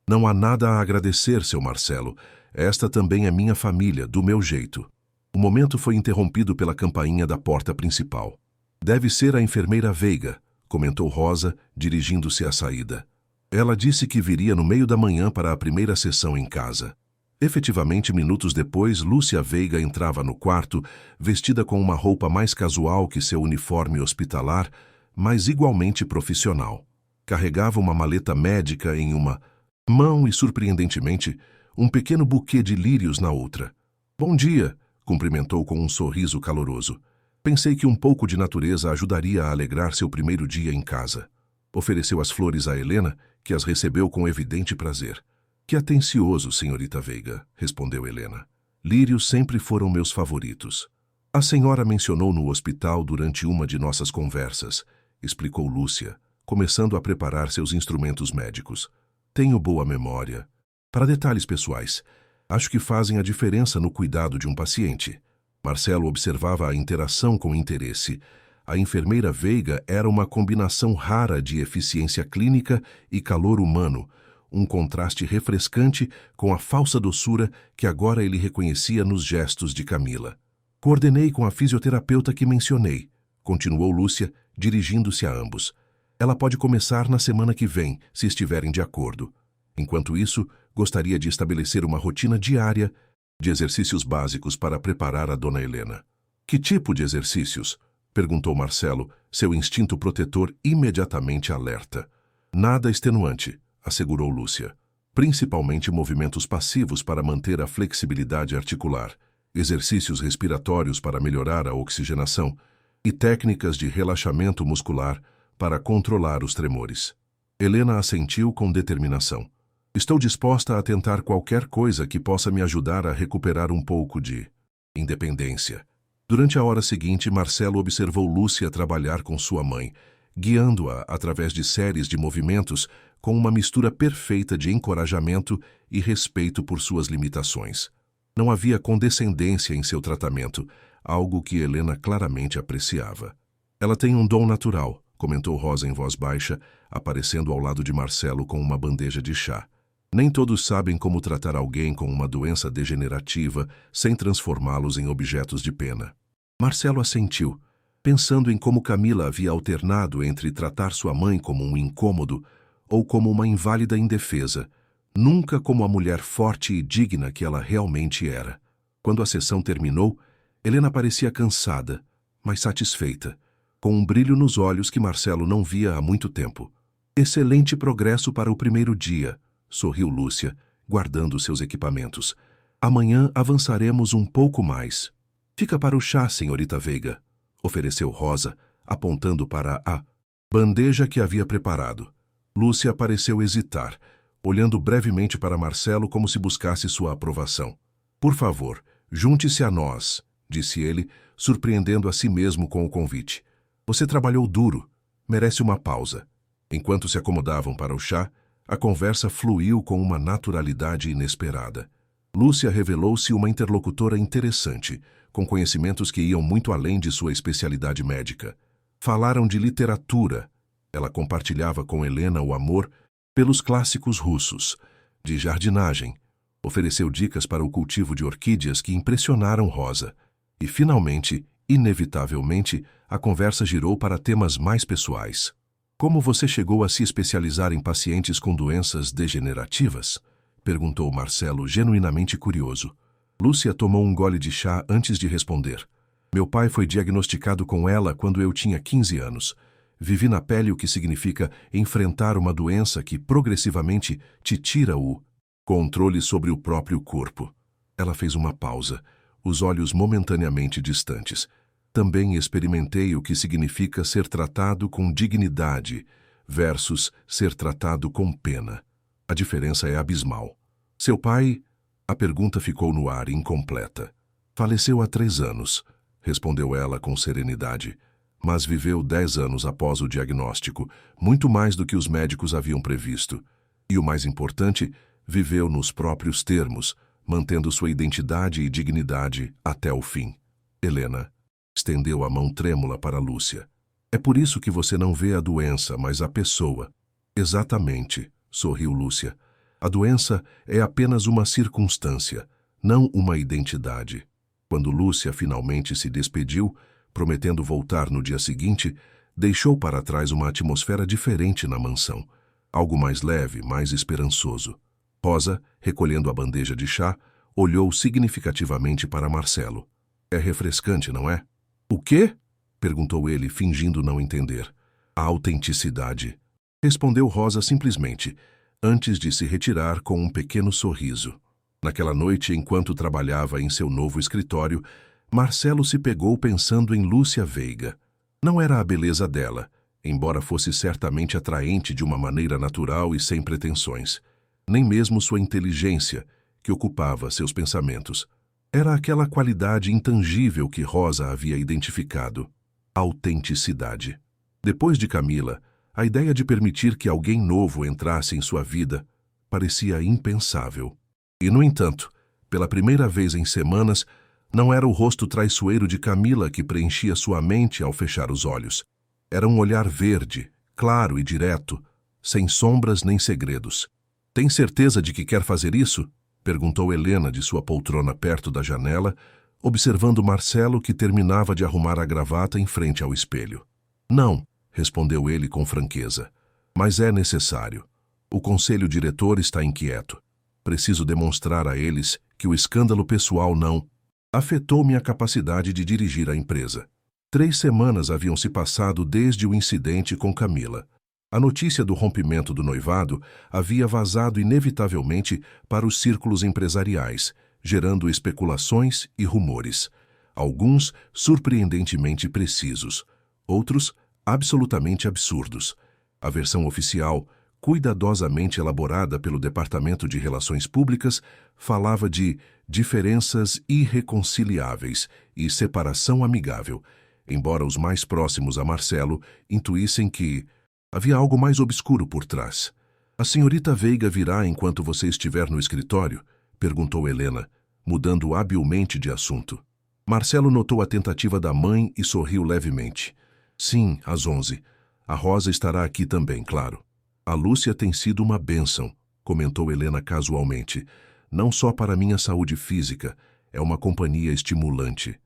Não há nada a agradecer, seu Marcelo. Esta também é minha família, do meu jeito. O momento foi interrompido pela campainha da porta principal. Deve ser a enfermeira Veiga, comentou Rosa, dirigindo-se à saída. Ela disse que viria no meio da manhã para a primeira sessão em casa. Efetivamente, minutos depois, Lúcia Veiga entrava no quarto, vestida com uma roupa mais casual que seu uniforme hospitalar, mas igualmente profissional. Carregava uma maleta médica em uma mão e, surpreendentemente, um pequeno buquê de lírios na outra. Bom dia, cumprimentou com um sorriso caloroso. Pensei que um pouco de natureza ajudaria a alegrar seu primeiro dia em casa. Ofereceu as flores a Helena, que as recebeu com evidente prazer. Que atencioso, senhorita Veiga, respondeu Helena. Lírios sempre foram meus favoritos. A senhora mencionou no hospital durante uma de nossas conversas, explicou Lúcia, começando a preparar seus instrumentos médicos. Tenho boa memória. Para detalhes pessoais, acho que fazem a diferença no cuidado de um paciente. Marcelo observava a interação com interesse. A enfermeira Veiga era uma combinação rara de eficiência clínica e calor humano, um contraste refrescante com a falsa doçura que agora ele reconhecia nos gestos de Camila. Coordenei com a fisioterapeuta que mencionei, continuou Lúcia, dirigindo-se a ambos. Ela pode começar na semana que vem, se estiverem de acordo. Enquanto isso, gostaria de estabelecer uma rotina diária de exercícios básicos para preparar a dona Helena. Que tipo de exercícios? Perguntou Marcelo, seu instinto protetor imediatamente alerta. Nada extenuante, assegurou Lúcia. Principalmente movimentos passivos para manter a flexibilidade articular, exercícios respiratórios para melhorar a oxigenação e técnicas de relaxamento muscular para controlar os tremores. Helena assentiu com determinação. Estou disposta a tentar qualquer coisa que possa me ajudar a recuperar um pouco de independência. Durante a hora seguinte, Marcelo observou Lúcia trabalhar com sua mãe, guiando-a através de séries de movimentos com uma mistura perfeita de encorajamento e respeito por suas limitações. Não havia condescendência em seu tratamento, algo que Helena claramente apreciava. Ela tem um dom natural, comentou Rosa em voz baixa, aparecendo ao lado de Marcelo com uma bandeja de chá. Nem todos sabem como tratar alguém com uma doença degenerativa sem transformá-los em objetos de pena. Marcelo assentiu, pensando em como Camila havia alternado entre tratar sua mãe como um incômodo ou como uma inválida indefesa, nunca como a mulher forte e digna que ela realmente era. Quando a sessão terminou, Helena parecia cansada, mas satisfeita, com um brilho nos olhos que Marcelo não via há muito tempo. Excelente progresso para o primeiro dia, sorriu Lúcia, guardando seus equipamentos. Amanhã avançaremos um pouco mais. Fica para o chá, senhorita Veiga, ofereceu Rosa, apontando para a bandeja que havia preparado. Lúcia pareceu hesitar, olhando brevemente para Marcelo como se buscasse sua aprovação. Por favor, junte-se a nós, disse ele, surpreendendo a si mesmo com o convite. Você trabalhou duro, Merece uma pausa. Enquanto se acomodavam para o chá, a conversa fluiu com uma naturalidade inesperada. Lúcia revelou-se uma interlocutora interessante, com conhecimentos que iam muito além de sua especialidade médica. Falaram de literatura. Ela compartilhava com Helena o amor pelos clássicos russos, de jardinagem. Ofereceu dicas para o cultivo de orquídeas que impressionaram Rosa. E, finalmente, inevitavelmente, a conversa girou para temas mais pessoais. Como você chegou a se especializar em pacientes com doenças degenerativas? Perguntou Marcelo, genuinamente curioso. Lúcia tomou um gole de chá antes de responder. Meu pai foi diagnosticado com ela quando eu tinha 15 anos. Vivi na pele o que significa enfrentar uma doença que progressivamente te tira o controle sobre o próprio corpo. Ela fez uma pausa, os olhos momentaneamente distantes. Também experimentei o que significa ser tratado com dignidade versus ser tratado com pena. A diferença é abismal. Seu pai... A pergunta ficou no ar, incompleta. Faleceu há 3 anos, respondeu ela com serenidade, mas viveu 10 anos após o diagnóstico, muito mais do que os médicos haviam previsto. E o mais importante, viveu nos próprios termos, mantendo sua identidade e dignidade até o fim. Helena estendeu a mão trêmula para Lúcia. É por isso que você não vê a doença, mas a pessoa. Exatamente, sorriu Lúcia. A doença é apenas uma circunstância, não uma identidade. Quando Lúcia finalmente se despediu, prometendo voltar no dia seguinte, deixou para trás uma atmosfera diferente na mansão. Algo mais leve, mais esperançoso. Rosa, recolhendo a bandeja de chá, olhou significativamente para Marcelo. É refrescante, não é? O quê? Perguntou ele, fingindo não entender. A autenticidade. Respondeu Rosa simplesmente, antes de se retirar com um pequeno sorriso. Naquela noite, enquanto trabalhava em seu novo escritório, Marcelo se pegou pensando em Lúcia Veiga. Não era a beleza dela, embora fosse certamente atraente de uma maneira natural e sem pretensões. Nem mesmo sua inteligência, que ocupava seus pensamentos. Era aquela qualidade intangível que Rosa havia identificado. Autenticidade. Depois de Camila, a ideia de permitir que alguém novo entrasse em sua vida parecia impensável. E, no entanto, pela primeira vez em semanas, não era o rosto traiçoeiro de Camila que preenchia sua mente ao fechar os olhos. Era um olhar verde, claro e direto, sem sombras nem segredos. Tem certeza de que quer fazer isso? Perguntou Helena de sua poltrona perto da janela, observando Marcelo que terminava de arrumar a gravata em frente ao espelho. Não, respondeu ele com franqueza. Mas é necessário. O conselho diretor está inquieto. Preciso demonstrar a eles que o escândalo pessoal não afetou minha capacidade de dirigir a empresa. 3 semanas haviam se passado desde o incidente com Camila. A notícia do rompimento do noivado havia vazado inevitavelmente para os círculos empresariais, gerando especulações e rumores. Alguns surpreendentemente precisos, outros absolutamente absurdos. A versão oficial, cuidadosamente elaborada pelo Departamento de Relações Públicas, falava de diferenças irreconciliáveis e separação amigável, embora os mais próximos a Marcelo intuíssem que havia algo mais obscuro por trás. A senhorita Veiga virá enquanto você estiver no escritório? Perguntou Helena, mudando habilmente de assunto. Marcelo notou a tentativa da mãe e sorriu levemente. Sim, às 11. A Rosa estará aqui também, claro. A Lúcia tem sido uma bênção, comentou Helena casualmente. Não só para minha saúde física, é uma companhia estimulante.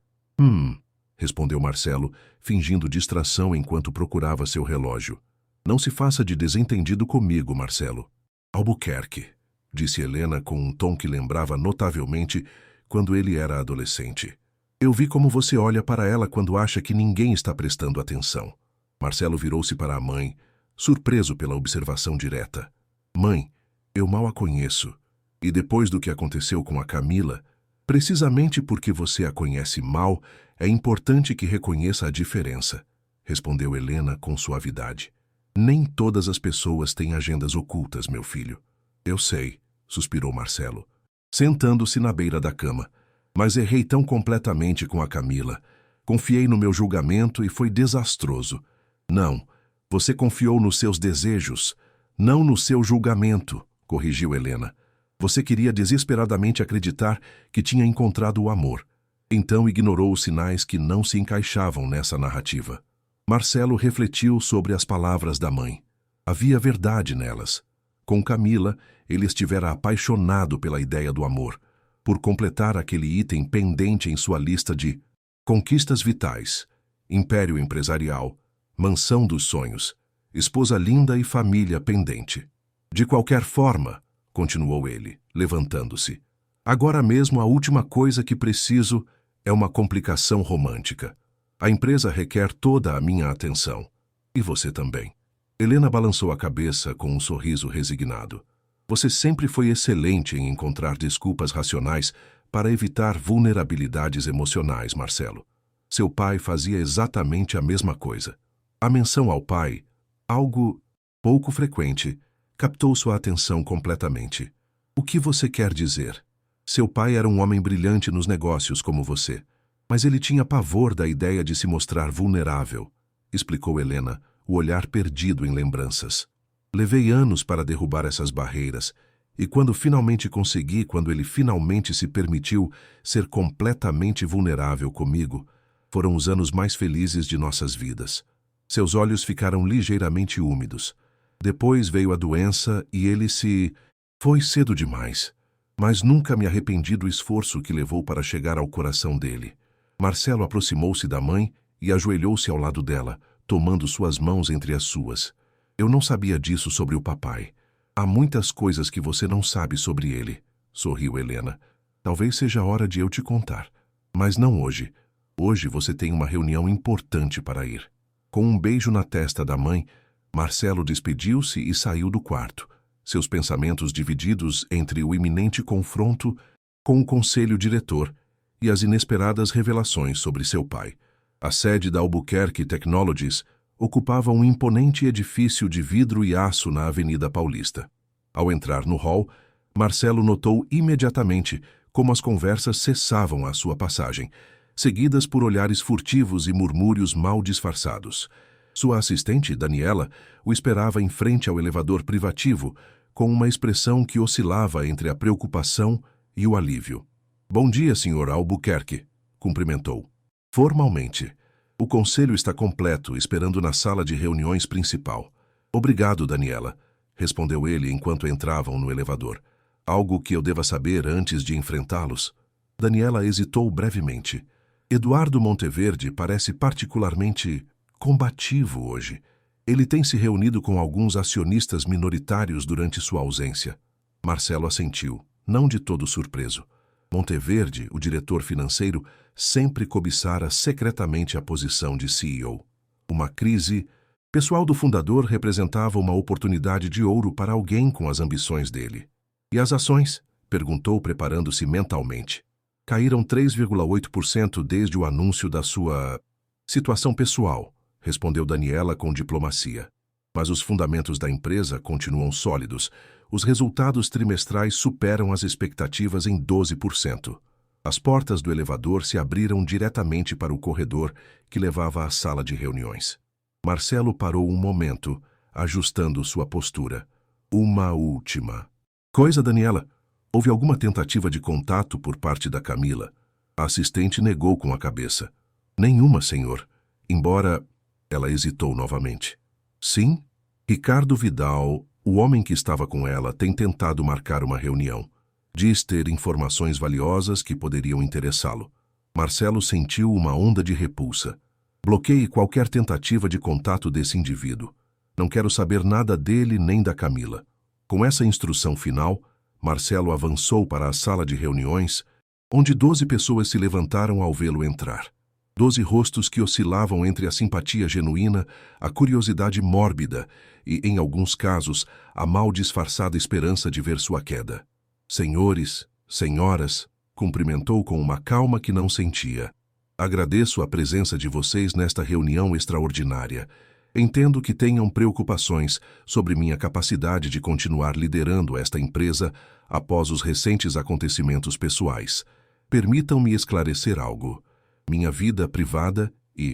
Respondeu Marcelo, fingindo distração enquanto procurava seu relógio. Não se faça de desentendido comigo, Marcelo. Albuquerque, disse Helena com um tom que lembrava notavelmente quando ele era adolescente. Eu vi como você olha para ela quando acha que ninguém está prestando atenção. Marcelo virou-se para a mãe, surpreso pela observação direta. Mãe, eu mal a conheço. E depois do que aconteceu com a Camila, precisamente porque você a conhece mal, é importante que reconheça a diferença, respondeu Helena com suavidade. Nem todas as pessoas têm agendas ocultas, meu filho. Eu sei, suspirou Marcelo, sentando-se na beira da cama. Mas errei tão completamente com a Camila. Confiei no meu julgamento e foi desastroso. Não, Você confiou nos seus desejos, não no seu julgamento, corrigiu Helena. Você queria desesperadamente acreditar que tinha encontrado o amor. Então ignorou os sinais que não se encaixavam nessa narrativa. Marcelo refletiu sobre as palavras da mãe. Havia verdade nelas. Com Camila, ele estivera apaixonado pela ideia do amor, por completar aquele item pendente em sua lista de conquistas vitais, império empresarial, mansão dos sonhos, esposa linda e família pendente. De qualquer forma, continuou ele, levantando-se, agora mesmo a última coisa que preciso é uma complicação romântica. A empresa requer toda a minha atenção. E você também. Helena balançou a cabeça com um sorriso resignado. Você sempre foi excelente em encontrar desculpas racionais para evitar vulnerabilidades emocionais, Marcelo. Seu pai fazia exatamente a mesma coisa. A menção ao pai, algo pouco frequente, captou sua atenção completamente. O que você quer dizer? Seu pai era um homem brilhante nos negócios como você, mas ele tinha pavor da ideia de se mostrar vulnerável, explicou Helena, o olhar perdido em lembranças. Levei anos para derrubar essas barreiras, e quando finalmente consegui, quando ele finalmente se permitiu ser completamente vulnerável comigo, foram os anos mais felizes de nossas vidas. Seus olhos ficaram ligeiramente úmidos. Depois veio a doença e ele se... Foi cedo demais, mas nunca me arrependi do esforço que levou para chegar ao coração dele. Marcelo aproximou-se da mãe e ajoelhou-se ao lado dela, tomando suas mãos entre as suas. Eu não sabia disso sobre o papai. Há muitas coisas que você não sabe sobre ele, sorriu Helena. Talvez seja a hora de eu te contar. Mas não hoje. Hoje você tem uma reunião importante para ir. Com um beijo na testa da mãe, Marcelo despediu-se e saiu do quarto, seus pensamentos divididos entre o iminente confronto com o conselho diretor e as inesperadas revelações sobre seu pai. A sede da Albuquerque Technologies ocupava um imponente edifício de vidro e aço na Avenida Paulista. Ao entrar no hall, Marcelo notou imediatamente como as conversas cessavam à sua passagem, seguidas por olhares furtivos e murmúrios mal disfarçados. Sua assistente, Daniela, o esperava em frente ao elevador privativo, com uma expressão que oscilava entre a preocupação e o alívio. Bom dia, Sr. Albuquerque, cumprimentou. Formalmente. O conselho está completo, esperando na sala de reuniões principal. Obrigado, Daniela, respondeu ele enquanto entravam no elevador. Algo que eu deva saber antes de enfrentá-los? Daniela hesitou brevemente. Eduardo Monteverde parece particularmente combativo hoje. Ele tem se reunido com alguns acionistas minoritários durante sua ausência. Marcelo assentiu, não de todo surpreso. Monteverde, o diretor financeiro, sempre cobiçara secretamente a posição de CEO. Uma crise pessoal do fundador representava uma oportunidade de ouro para alguém com as ambições dele. E as ações? Perguntou, preparando-se mentalmente. Caíram 3,8% desde o anúncio da sua situação pessoal, respondeu Daniela com diplomacia. Mas os fundamentos da empresa continuam sólidos. Os resultados trimestrais superam as expectativas em 12%. As portas do elevador se abriram diretamente para o corredor que levava à sala de reuniões. Marcelo parou um momento, ajustando sua postura. Uma última coisa, Daniela. Houve alguma tentativa de contato por parte da Camila? A assistente negou com a cabeça. Nenhuma, senhor. Embora... Ela hesitou novamente. Sim? Ricardo Vidal, o homem que estava com ela, tem tentado marcar uma reunião. Diz ter informações valiosas que poderiam interessá-lo. Marcelo sentiu uma onda de repulsa. Bloqueie qualquer tentativa de contato desse indivíduo. Não quero saber nada dele nem da Camila. Com essa instrução final, Marcelo avançou para a sala de reuniões, onde 12 pessoas se levantaram ao vê-lo entrar. 12 rostos que oscilavam entre a simpatia genuína, a curiosidade mórbida e, em alguns casos, a mal disfarçada esperança de ver sua queda. Senhores, senhoras, cumprimentou com uma calma que não sentia. Agradeço a presença de vocês nesta reunião extraordinária. Entendo que tenham preocupações sobre minha capacidade de continuar liderando esta empresa após os recentes acontecimentos pessoais. Permitam-me esclarecer algo. Minha vida privada e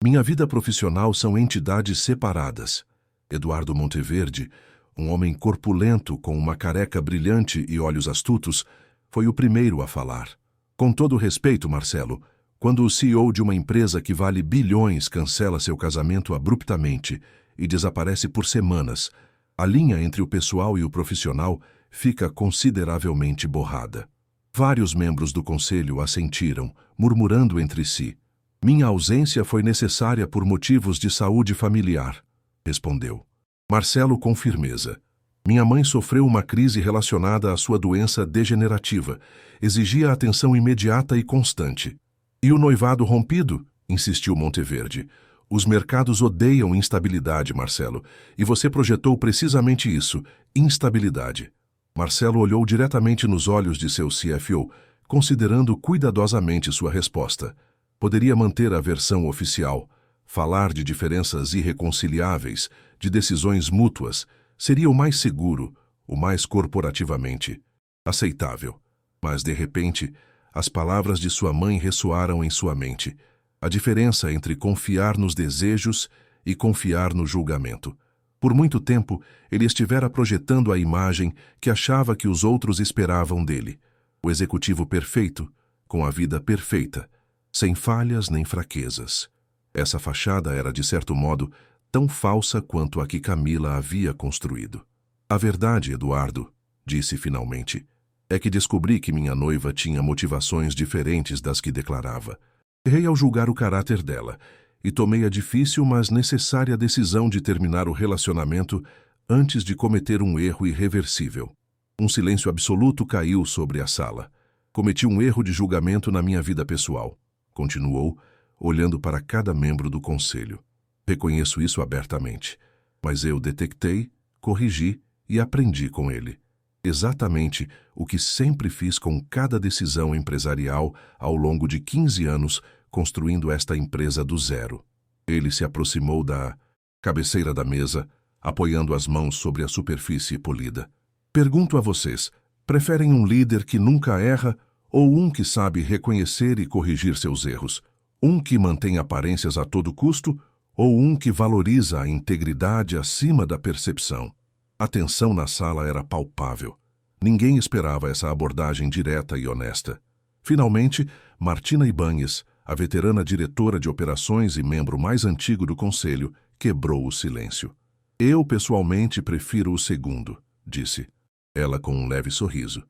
Minha vida profissional são entidades separadas. Eduardo Monteverde, um homem corpulento com uma careca brilhante e olhos astutos, foi o primeiro a falar. Com todo respeito, Marcelo, quando o CEO de uma empresa que vale bilhões cancela seu casamento abruptamente e desaparece por semanas, a linha entre o pessoal e o profissional fica consideravelmente borrada. Vários membros do conselho assentiram, murmurando entre si. Minha ausência foi necessária por motivos de saúde familiar, respondeu. Marcelo com firmeza. Minha mãe sofreu uma crise relacionada à sua doença degenerativa. Exigia atenção imediata e constante. E o noivado rompido? Insistiu Monteverde. Os mercados odeiam instabilidade, Marcelo, e você projetou precisamente isso, instabilidade. Marcelo olhou diretamente nos olhos de seu CFO, considerando cuidadosamente sua resposta. Poderia manter a versão oficial, falar de diferenças irreconciliáveis, de decisões mútuas, seria o mais seguro, o mais corporativamente aceitável. Mas, de repente, as palavras de sua mãe ressoaram em sua mente. A diferença entre confiar nos desejos e confiar no julgamento. Por muito tempo, ele estivera projetando a imagem que achava que os outros esperavam dele. O executivo perfeito, com a vida perfeita, sem falhas nem fraquezas. Essa fachada era, de certo modo, tão falsa quanto a que Camila havia construído. A verdade, Eduardo, disse finalmente, é que descobri que minha noiva tinha motivações diferentes das que declarava. Errei ao julgar o caráter dela e tomei a difícil, mas necessária decisão de terminar o relacionamento antes de cometer um erro irreversível. Um silêncio absoluto caiu sobre a sala. Cometi um erro de julgamento na minha vida pessoal, continuou, olhando para cada membro do conselho. Reconheço isso abertamente, mas eu detectei, corrigi e aprendi com ele. Exatamente o que sempre fiz com cada decisão empresarial ao longo de 15 anos construindo esta empresa do zero. Ele se aproximou da cabeceira da mesa, apoiando as mãos sobre a superfície polida. Pergunto a vocês, preferem um líder que nunca erra ou um que sabe reconhecer e corrigir seus erros? Um que mantém aparências a todo custo ou um que valoriza a integridade acima da percepção? A tensão na sala era palpável. Ninguém esperava essa abordagem direta e honesta. Finalmente, Martina Ibáñez, a veterana diretora de operações e membro mais antigo do conselho, quebrou o silêncio. Eu, pessoalmente, prefiro o segundo, disse, ela com um leve sorriso.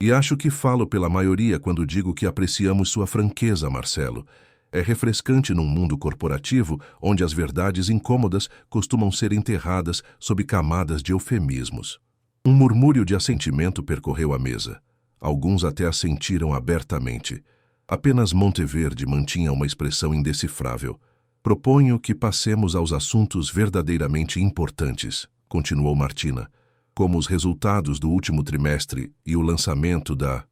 E acho que falo pela maioria quando digo que apreciamos sua franqueza, Marcelo. É refrescante num mundo corporativo onde as verdades incômodas costumam ser enterradas sob camadas de eufemismos. Um murmúrio de assentimento percorreu a mesa. Alguns até assentiram abertamente. Apenas Monteverde mantinha uma expressão indecifrável. Proponho que passemos aos assuntos verdadeiramente importantes, continuou Martina, como os resultados do último trimestre e o lançamento da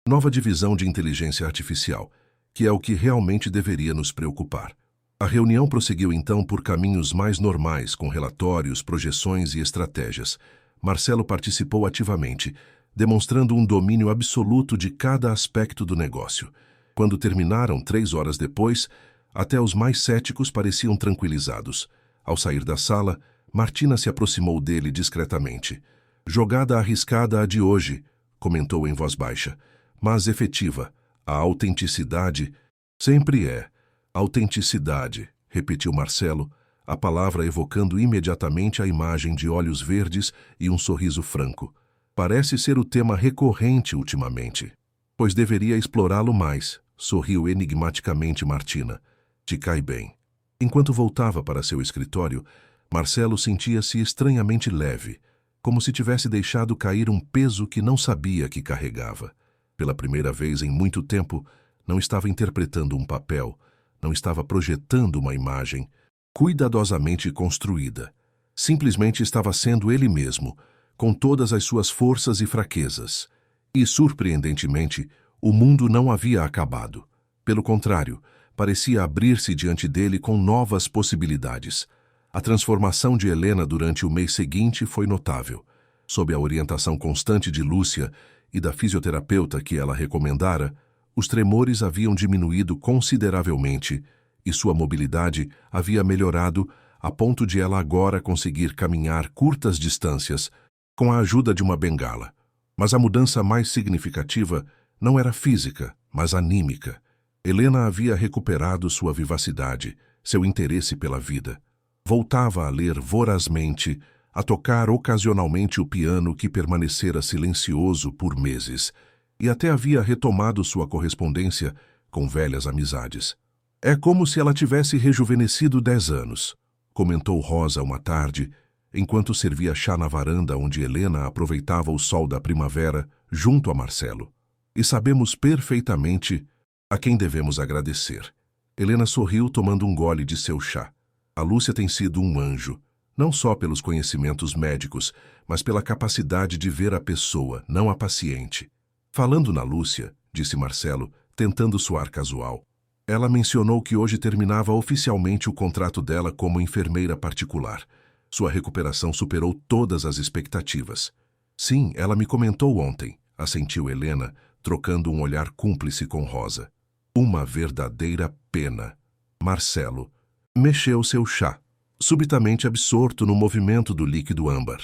nova divisão de inteligência artificial, que é o que realmente deveria nos preocupar. A reunião prosseguiu então por caminhos mais normais, com relatórios, projeções e estratégias. Marcelo participou ativamente, demonstrando um domínio absoluto de cada aspecto do negócio. Quando terminaram 3 horas depois, até os mais céticos pareciam tranquilizados. Ao sair da sala, Martina se aproximou dele discretamente. Jogada arriscada a de hoje, comentou em voz baixa, mas efetiva. A autenticidade sempre é. Autenticidade, repetiu Marcelo, a palavra evocando imediatamente a imagem de olhos verdes e um sorriso franco. Parece ser o tema recorrente ultimamente. Pois deveria explorá-lo mais, sorriu enigmaticamente Martina. Te cai bem. Enquanto voltava para seu escritório, Marcelo sentia-se estranhamente leve, como se tivesse deixado cair um peso que não sabia que carregava. Pela primeira vez em muito tempo, não estava interpretando um papel, não estava projetando uma imagem, cuidadosamente construída. Simplesmente estava sendo ele mesmo, com todas as suas forças e fraquezas. E, surpreendentemente, o mundo não havia acabado. Pelo contrário, parecia abrir-se diante dele com novas possibilidades. A transformação de Helena durante o mês seguinte foi notável. Sob a orientação constante de Lúcia e da fisioterapeuta que ela recomendara, os tremores haviam diminuído consideravelmente e sua mobilidade havia melhorado a ponto de ela agora conseguir caminhar curtas distâncias com a ajuda de uma bengala. Mas a mudança mais significativa não era física, mas anímica. Helena havia recuperado sua vivacidade, seu interesse pela vida. Voltava a ler vorazmente, a tocar ocasionalmente o piano que permanecera silencioso por meses, e até havia retomado sua correspondência com velhas amizades. É como se ela tivesse rejuvenescido 10 anos, comentou Rosa uma tarde, enquanto servia chá na varanda onde Helena aproveitava o sol da primavera junto a Marcelo. E sabemos perfeitamente a quem devemos agradecer. Helena sorriu tomando um gole de seu chá. A Lúcia tem sido um anjo, não só pelos conhecimentos médicos, mas pela capacidade de ver a pessoa, não a paciente. Falando na Lúcia, disse Marcelo, tentando soar casual. Ela mencionou que hoje terminava oficialmente o contrato dela como enfermeira particular. Sua recuperação superou todas as expectativas. Sim, ela me comentou ontem, assentiu Helena, trocando um olhar cúmplice com Rosa. Uma verdadeira pena. Marcelo mexeu seu chá, subitamente absorto no movimento do líquido âmbar.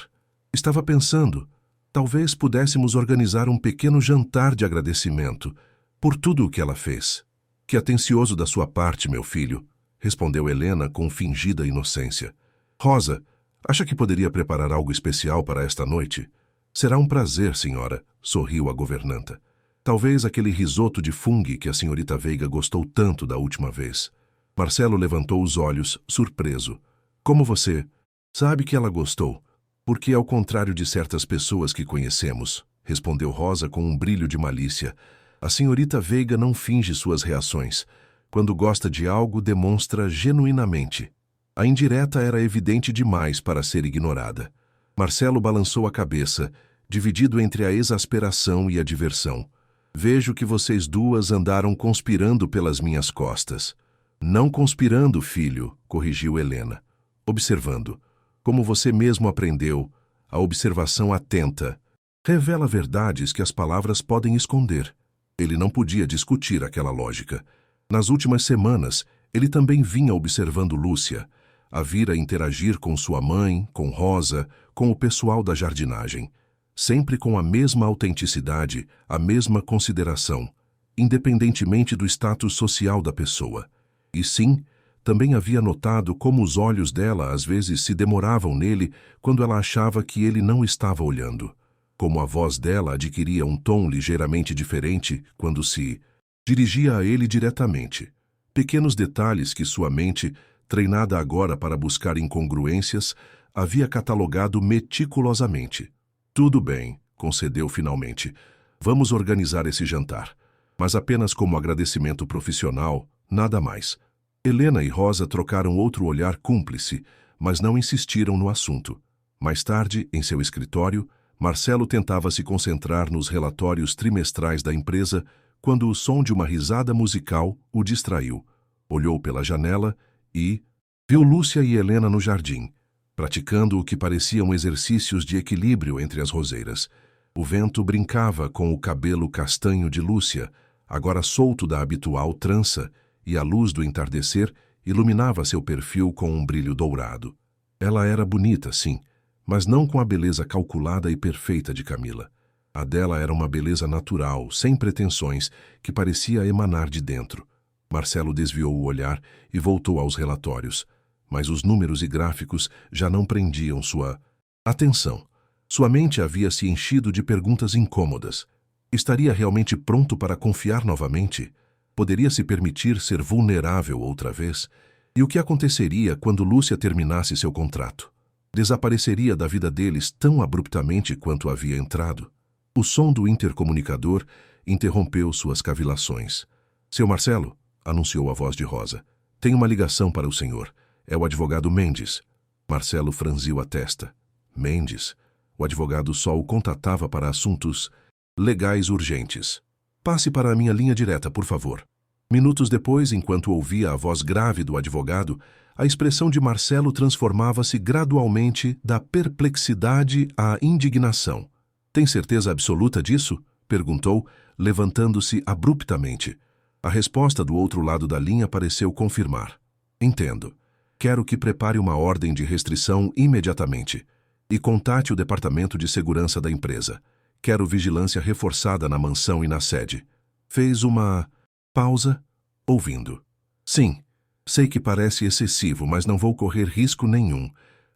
Estava pensando, talvez pudéssemos organizar um pequeno jantar de agradecimento por tudo o que ela fez. Que atencioso da sua parte, meu filho, respondeu Helena com fingida inocência. Rosa, acha que poderia preparar algo especial para esta noite? Será um prazer, senhora, sorriu a governanta. Talvez aquele risoto de fungo que a senhorita Veiga gostou tanto da última vez. Marcelo levantou os olhos, surpreso. Como você sabe que ela gostou? Porque, ao contrário de certas pessoas que conhecemos, respondeu Rosa com um brilho de malícia, a senhorita Veiga não finge suas reações. Quando gosta de algo, demonstra genuinamente. A indireta era evidente demais para ser ignorada. Marcelo balançou a cabeça, dividido entre a exasperação e a diversão. Vejo que vocês duas andaram conspirando pelas minhas costas. Não conspirando, filho, corrigiu Helena. Observando. Como você mesmo aprendeu, a observação atenta revela verdades que as palavras podem esconder. Ele não podia discutir aquela lógica. Nas últimas semanas, ele também vinha observando Lúcia, a vir a interagir com sua mãe, com Rosa, com o pessoal da jardinagem, sempre com a mesma autenticidade, a mesma consideração, independentemente do status social da pessoa. E sim, também havia notado como os olhos dela às vezes se demoravam nele quando ela achava que ele não estava olhando. Como a voz dela adquiria um tom ligeiramente diferente quando se dirigia a ele diretamente. Pequenos detalhes que sua mente, treinada agora para buscar incongruências, havia catalogado meticulosamente. Tudo bem, concedeu finalmente. Vamos organizar esse jantar. Mas apenas como agradecimento profissional, nada mais. Helena e Rosa trocaram outro olhar cúmplice, mas não insistiram no assunto. Mais tarde, em seu escritório, Marcelo tentava se concentrar nos relatórios trimestrais da empresa quando o som de uma risada musical o distraiu. Olhou pela janela e viu Lúcia e Helena no jardim, praticando o que pareciam exercícios de equilíbrio entre as roseiras. O vento brincava com o cabelo castanho de Lúcia, agora solto da habitual trança, e a luz do entardecer iluminava seu perfil com um brilho dourado. Ela era bonita, sim, mas não com a beleza calculada e perfeita de Camila. A dela era uma beleza natural, sem pretensões, que parecia emanar de dentro. Marcelo desviou o olhar e voltou aos relatórios, mas os números e gráficos já não prendiam sua atenção. Sua mente havia se enchido de perguntas incômodas. Estaria realmente pronto para confiar novamente? Poderia se permitir ser vulnerável outra vez? E o que aconteceria quando Lúcia terminasse seu contrato? Desapareceria da vida deles tão abruptamente quanto havia entrado? O som do intercomunicador interrompeu suas cavilações. Seu Marcelo, anunciou a voz de Rosa, tem uma ligação para o senhor. É o advogado Mendes. Marcelo franziu a testa. Mendes? O advogado só o contatava para assuntos legais urgentes. Passe para a minha linha direta, por favor. Minutos depois, enquanto ouvia a voz grave do advogado, a expressão de Marcelo transformava-se gradualmente da perplexidade à indignação. Tem certeza absoluta disso? Perguntou, levantando-se abruptamente. A resposta do outro lado da linha pareceu confirmar. Entendo. Quero que prepare uma ordem de restrição imediatamente e contate o Departamento de Segurança da empresa. Quero vigilância reforçada na mansão e na sede. Fez uma pausa, ouvindo. Sim, sei que parece excessivo, mas não vou correr risco nenhum.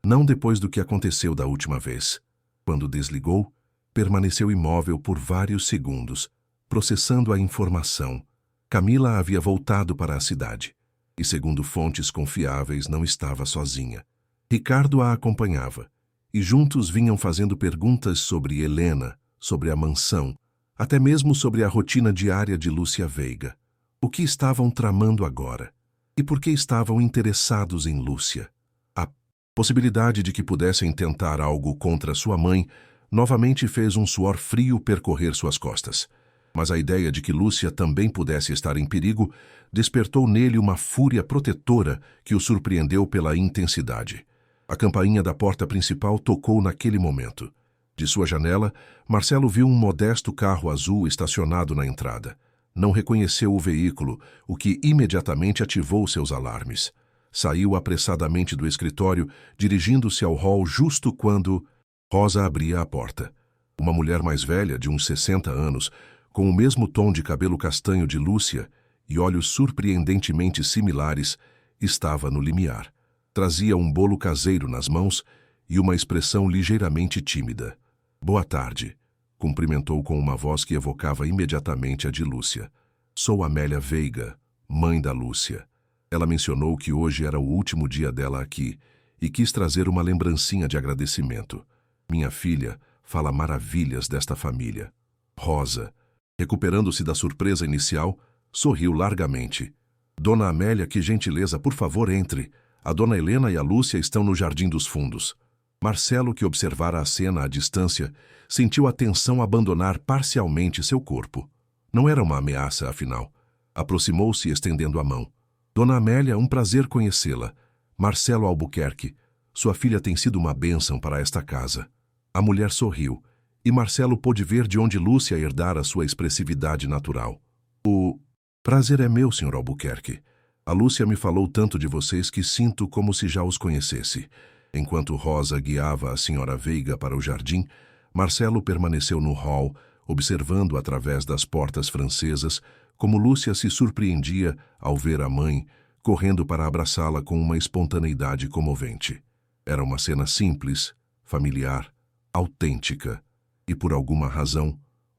Não depois do que aconteceu da última vez. Quando desligou, permaneceu imóvel por vários segundos, processando a informação. Camila havia voltado para a cidade e, segundo fontes confiáveis, não estava sozinha. Ricardo a acompanhava e juntos vinham fazendo perguntas sobre Helena, sobre a mansão, até mesmo sobre a rotina diária de Lúcia Veiga. O que estavam tramando agora? E por que estavam interessados em Lúcia? A possibilidade de que pudessem tentar algo contra sua mãe novamente fez um suor frio percorrer suas costas. Mas a ideia de que Lúcia também pudesse estar em perigo despertou nele uma fúria protetora que o surpreendeu pela intensidade. A campainha da porta principal tocou naquele momento. De sua janela, Marcelo viu um modesto carro azul estacionado na entrada. Não reconheceu o veículo, o que imediatamente ativou seus alarmes. Saiu apressadamente do escritório, dirigindo-se ao hall justo quando Rosa abria a porta. Uma mulher mais velha, de uns 60 anos, com o mesmo tom de cabelo castanho de Lúcia e olhos surpreendentemente similares, estava no limiar. Trazia um bolo caseiro nas mãos e uma expressão ligeiramente tímida. Boa tarde, cumprimentou com uma voz que evocava imediatamente a de Lúcia. Sou Amélia Veiga, mãe da Lúcia. Ela mencionou que hoje era o último dia dela aqui e quis trazer uma lembrancinha de agradecimento. Minha filha fala maravilhas desta família. Rosa, recuperando-se da surpresa inicial, sorriu largamente. Dona Amélia, que gentileza, por favor, entre. A Dona Helena e a Lúcia estão no Jardim dos Fundos. Marcelo, que observara a cena à distância, sentiu a tensão abandonar parcialmente seu corpo. Não era uma ameaça, afinal. Aproximou-se estendendo a mão. Dona Amélia, um prazer conhecê-la. Marcelo Albuquerque. Sua filha tem sido uma bênção para esta casa. A mulher sorriu, e Marcelo pôde ver de onde Lúcia herdara sua expressividade natural. O prazer é meu, Sr. Albuquerque. A Lúcia me falou tanto de vocês que sinto como se já os conhecesse. Enquanto Rosa guiava a Sra. Veiga para o jardim, Marcelo permaneceu no hall, observando através das portas francesas como Lúcia se surpreendia ao ver a mãe, correndo para abraçá-la com uma espontaneidade comovente. Era uma cena simples, familiar, autêntica, e por alguma razão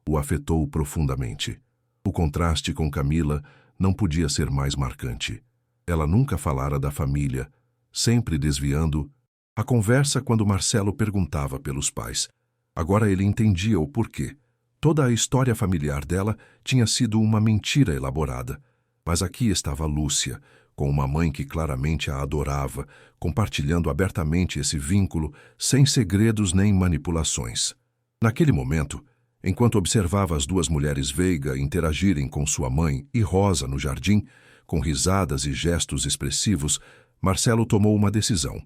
o afetou profundamente. O contraste com Camila não podia ser mais marcante. Ela nunca falara da família, sempre desviando a conversa quando Marcelo perguntava pelos pais. Agora ele entendia o porquê. Toda a história familiar dela tinha sido uma mentira elaborada. Mas aqui estava Lúcia, com uma mãe que claramente a adorava, compartilhando abertamente esse vínculo, sem segredos nem manipulações. Naquele momento, enquanto observava as duas mulheres Veiga interagirem com sua mãe e Rosa no jardim, com risadas e gestos expressivos, Marcelo tomou uma decisão.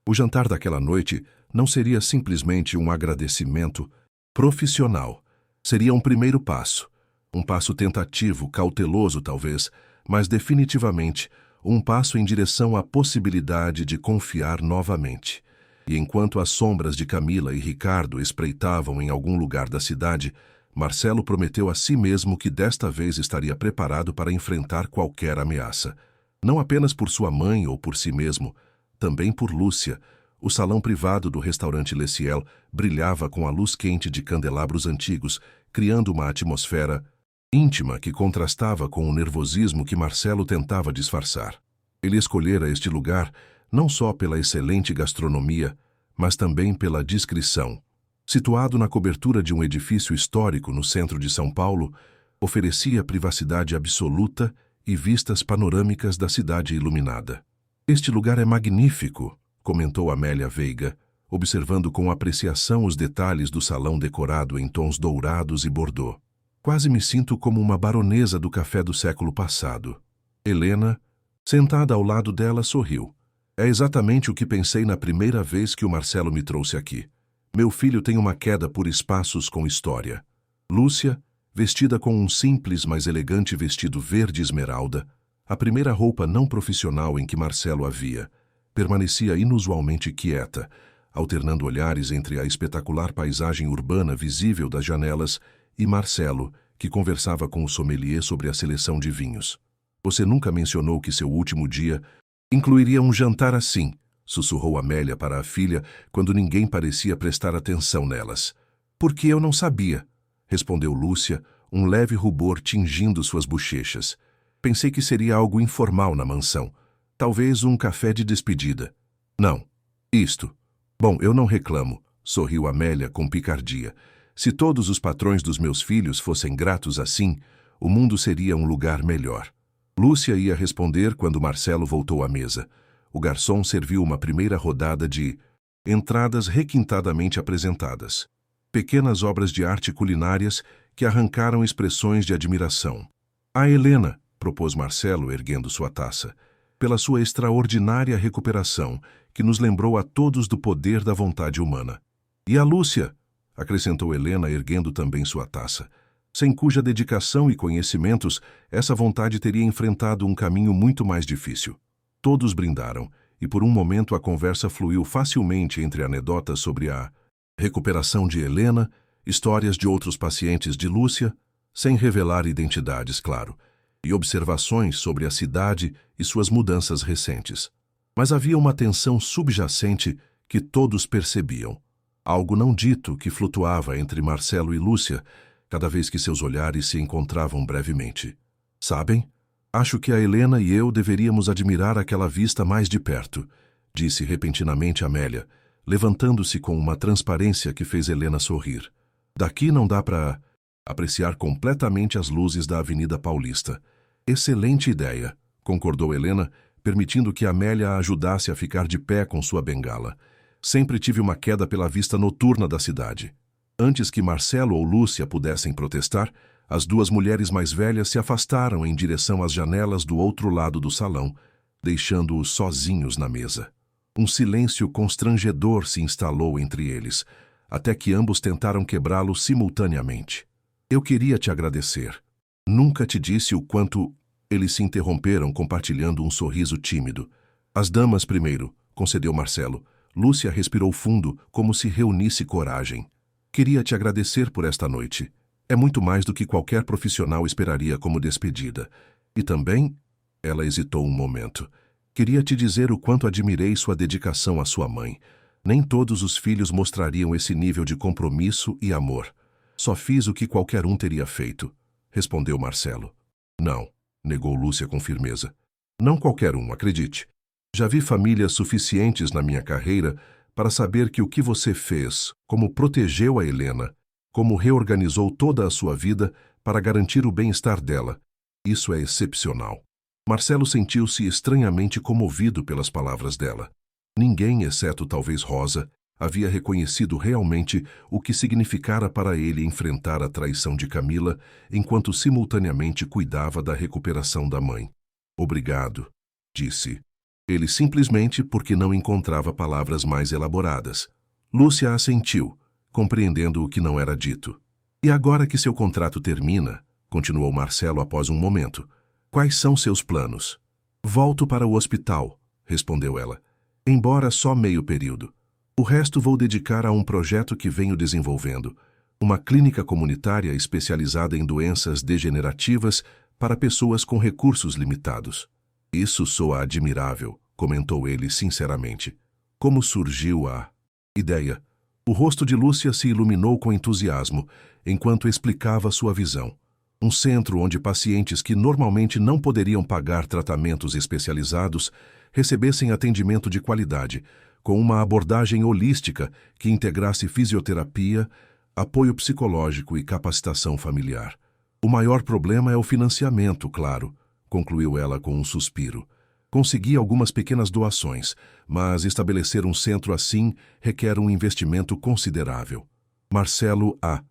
O jantar daquela noite não seria simplesmente um agradecimento profissional. Seria um primeiro passo. Um passo tentativo, cauteloso talvez, mas definitivamente um passo em direção à possibilidade de confiar novamente. E enquanto as sombras de Camila e Ricardo espreitavam em algum lugar da cidade, Marcelo prometeu a si mesmo que desta vez estaria preparado para enfrentar qualquer ameaça. Não apenas por sua mãe ou por si mesmo, também por Lúcia. O salão privado do restaurante Le Ciel brilhava com a luz quente de candelabros antigos, criando uma atmosfera íntima que contrastava com o nervosismo que Marcelo tentava disfarçar. Ele escolhera este lugar não só pela excelente gastronomia, mas também pela discrição. Situado na cobertura de um edifício histórico no centro de São Paulo, oferecia privacidade absoluta e vistas panorâmicas da cidade iluminada. Este lugar é magnífico, comentou Amélia Veiga, observando com apreciação os detalhes do salão decorado em tons dourados e bordô. Quase me sinto como uma baronesa do café do século passado. Helena, sentada ao lado dela, sorriu. É exatamente o que pensei na primeira vez que o Marcelo me trouxe aqui. Meu filho tem uma queda por espaços com história. Lúcia, vestida com um simples, mas elegante vestido verde esmeralda, a primeira roupa não profissional em que Marcelo a via. Permanecia inusualmente quieta, alternando olhares entre a espetacular paisagem urbana visível das janelas e Marcelo, que conversava com o sommelier sobre a seleção de vinhos. Você nunca mencionou que seu último dia incluiria um jantar assim, sussurrou Amélia para a filha quando ninguém parecia prestar atenção nelas. Porque eu não sabia, respondeu Lúcia, um leve rubor tingindo suas bochechas. Pensei que seria algo informal na mansão. Talvez um café de despedida. Não. Isto. Bom, eu não reclamo, sorriu Amélia com picardia. Se todos os patrões dos meus filhos fossem gratos assim, o mundo seria um lugar melhor. Lúcia ia responder quando Marcelo voltou à mesa. O garçom serviu uma primeira rodada de entradas requintadamente apresentadas. Pequenas obras de arte culinárias que arrancaram expressões de admiração. A Helena, propôs Marcelo, erguendo sua taça, pela sua extraordinária recuperação, que nos lembrou a todos do poder da vontade humana. E a Lúcia, acrescentou Helena, erguendo também sua taça, sem cuja dedicação e conhecimentos essa vontade teria enfrentado um caminho muito mais difícil. Todos brindaram, e por um momento a conversa fluiu facilmente entre anedotas sobre a recuperação de Helena, histórias de outros pacientes de Lúcia, sem revelar identidades, claro, e observações sobre a cidade e suas mudanças recentes. Mas havia uma tensão subjacente que todos percebiam. Algo não dito que flutuava entre Marcelo e Lúcia, cada vez que seus olhares se encontravam brevemente. Sabem? Acho que a Helena e eu deveríamos admirar aquela vista mais de perto, disse repentinamente Amélia, levantando-se com uma transparência que fez Helena sorrir. Daqui não dá para apreciar completamente as luzes da Avenida Paulista. Excelente ideia, concordou Helena, permitindo que Amélia a ajudasse a ficar de pé com sua bengala. Sempre tive uma queda pela vista noturna da cidade. Antes que Marcelo ou Lúcia pudessem protestar, as duas mulheres mais velhas se afastaram em direção às janelas do outro lado do salão, deixando-os sozinhos na mesa. Um silêncio constrangedor se instalou entre eles, até que ambos tentaram quebrá-lo simultaneamente. Eu queria te agradecer. Nunca te disse o quanto... Eles se interromperam, compartilhando um sorriso tímido. As damas primeiro, concedeu Marcelo. Lúcia respirou fundo, como se reunisse coragem. Queria te agradecer por esta noite. É muito mais do que qualquer profissional esperaria como despedida. E também... Ela hesitou um momento. Queria te dizer o quanto admirei sua dedicação à sua mãe. Nem todos os filhos mostrariam esse nível de compromisso e amor. Só fiz o que qualquer um teria feito, respondeu Marcelo. Não, negou Lúcia com firmeza. Não qualquer um, acredite. Já vi famílias suficientes na minha carreira para saber que o que você fez, como protegeu a Helena, como reorganizou toda a sua vida para garantir o bem-estar dela, isso é excepcional. Marcelo sentiu-se estranhamente comovido pelas palavras dela. Ninguém, exceto talvez Rosa, havia reconhecido realmente o que significara para ele enfrentar a traição de Camila, enquanto simultaneamente cuidava da recuperação da mãe. Obrigado, disse. Ele simplesmente porque não encontrava palavras mais elaboradas. Lúcia assentiu, compreendendo o que não era dito. E agora que seu contrato termina, continuou Marcelo após um momento, quais são seus planos? Volto para o hospital, respondeu ela, embora só meio período. O resto vou dedicar a um projeto que venho desenvolvendo, uma clínica comunitária especializada em doenças degenerativas para pessoas com recursos limitados. Isso soa admirável, comentou ele sinceramente. Como surgiu a ideia? O rosto de Lúcia se iluminou com entusiasmo, enquanto explicava sua visão. Um centro onde pacientes que normalmente não poderiam pagar tratamentos especializados recebessem atendimento de qualidade, com uma abordagem holística que integrasse fisioterapia, apoio psicológico e capacitação familiar. O maior problema é o financiamento, claro, concluiu ela com um suspiro. Consegui algumas pequenas doações, mas estabelecer um centro assim requer um investimento considerável. Marcelo A.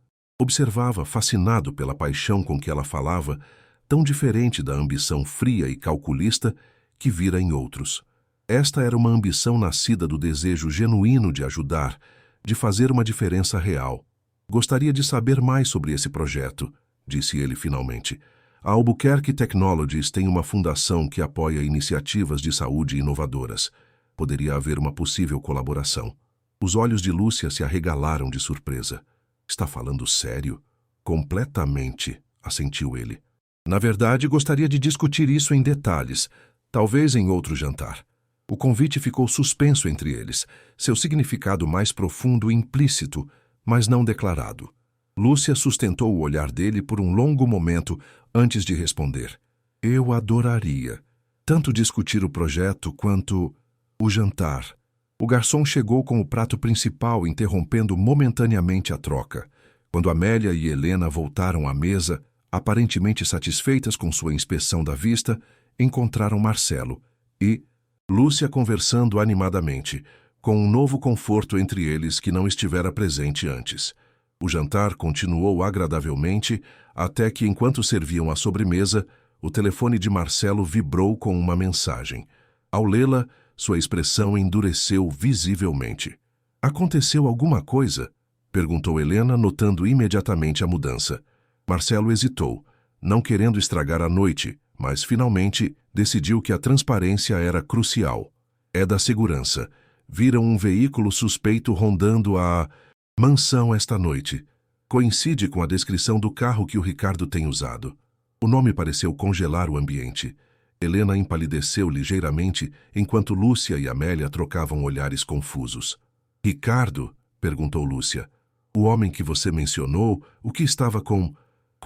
observava, fascinado pela paixão com que ela falava, tão diferente da ambição fria e calculista que vira em outros. Esta era uma ambição nascida do desejo genuíno de ajudar, de fazer uma diferença real. Gostaria de saber mais sobre esse projeto, disse ele finalmente. A Albuquerque Technologies tem uma fundação que apoia iniciativas de saúde inovadoras. Poderia haver uma possível colaboração. Os olhos de Lúcia se arregalaram de surpresa. Está falando sério? Completamente, assentiu ele. Na verdade, gostaria de discutir isso em detalhes, talvez em outro jantar. O convite ficou suspenso entre eles, seu significado mais profundo implícito, mas não declarado. Lúcia sustentou o olhar dele por um longo momento antes de responder. Eu adoraria tanto discutir o projeto quanto o jantar. O garçom chegou com o prato principal, interrompendo momentaneamente a troca. Quando Amélia e Helena voltaram à mesa, aparentemente satisfeitas com sua inspeção da vista, encontraram Marcelo e Lúcia conversando animadamente, com um novo conforto entre eles que não estivera presente antes. O jantar continuou agradavelmente, até que, enquanto serviam a sobremesa, o telefone de Marcelo vibrou com uma mensagem. Ao lê-la, sua expressão endureceu visivelmente. Aconteceu alguma coisa? Perguntou Helena, notando imediatamente a mudança. Marcelo hesitou, não querendo estragar a noite, mas finalmente decidiu que a transparência era crucial. É da segurança. Viram um veículo suspeito rondando a mansão esta noite. Coincide com a descrição do carro que o Ricardo tem usado. O nome pareceu congelar o ambiente. Helena empalideceu ligeiramente enquanto Lúcia e Amélia trocavam olhares confusos. Ricardo? Perguntou Lúcia. O homem que você mencionou, o que estava com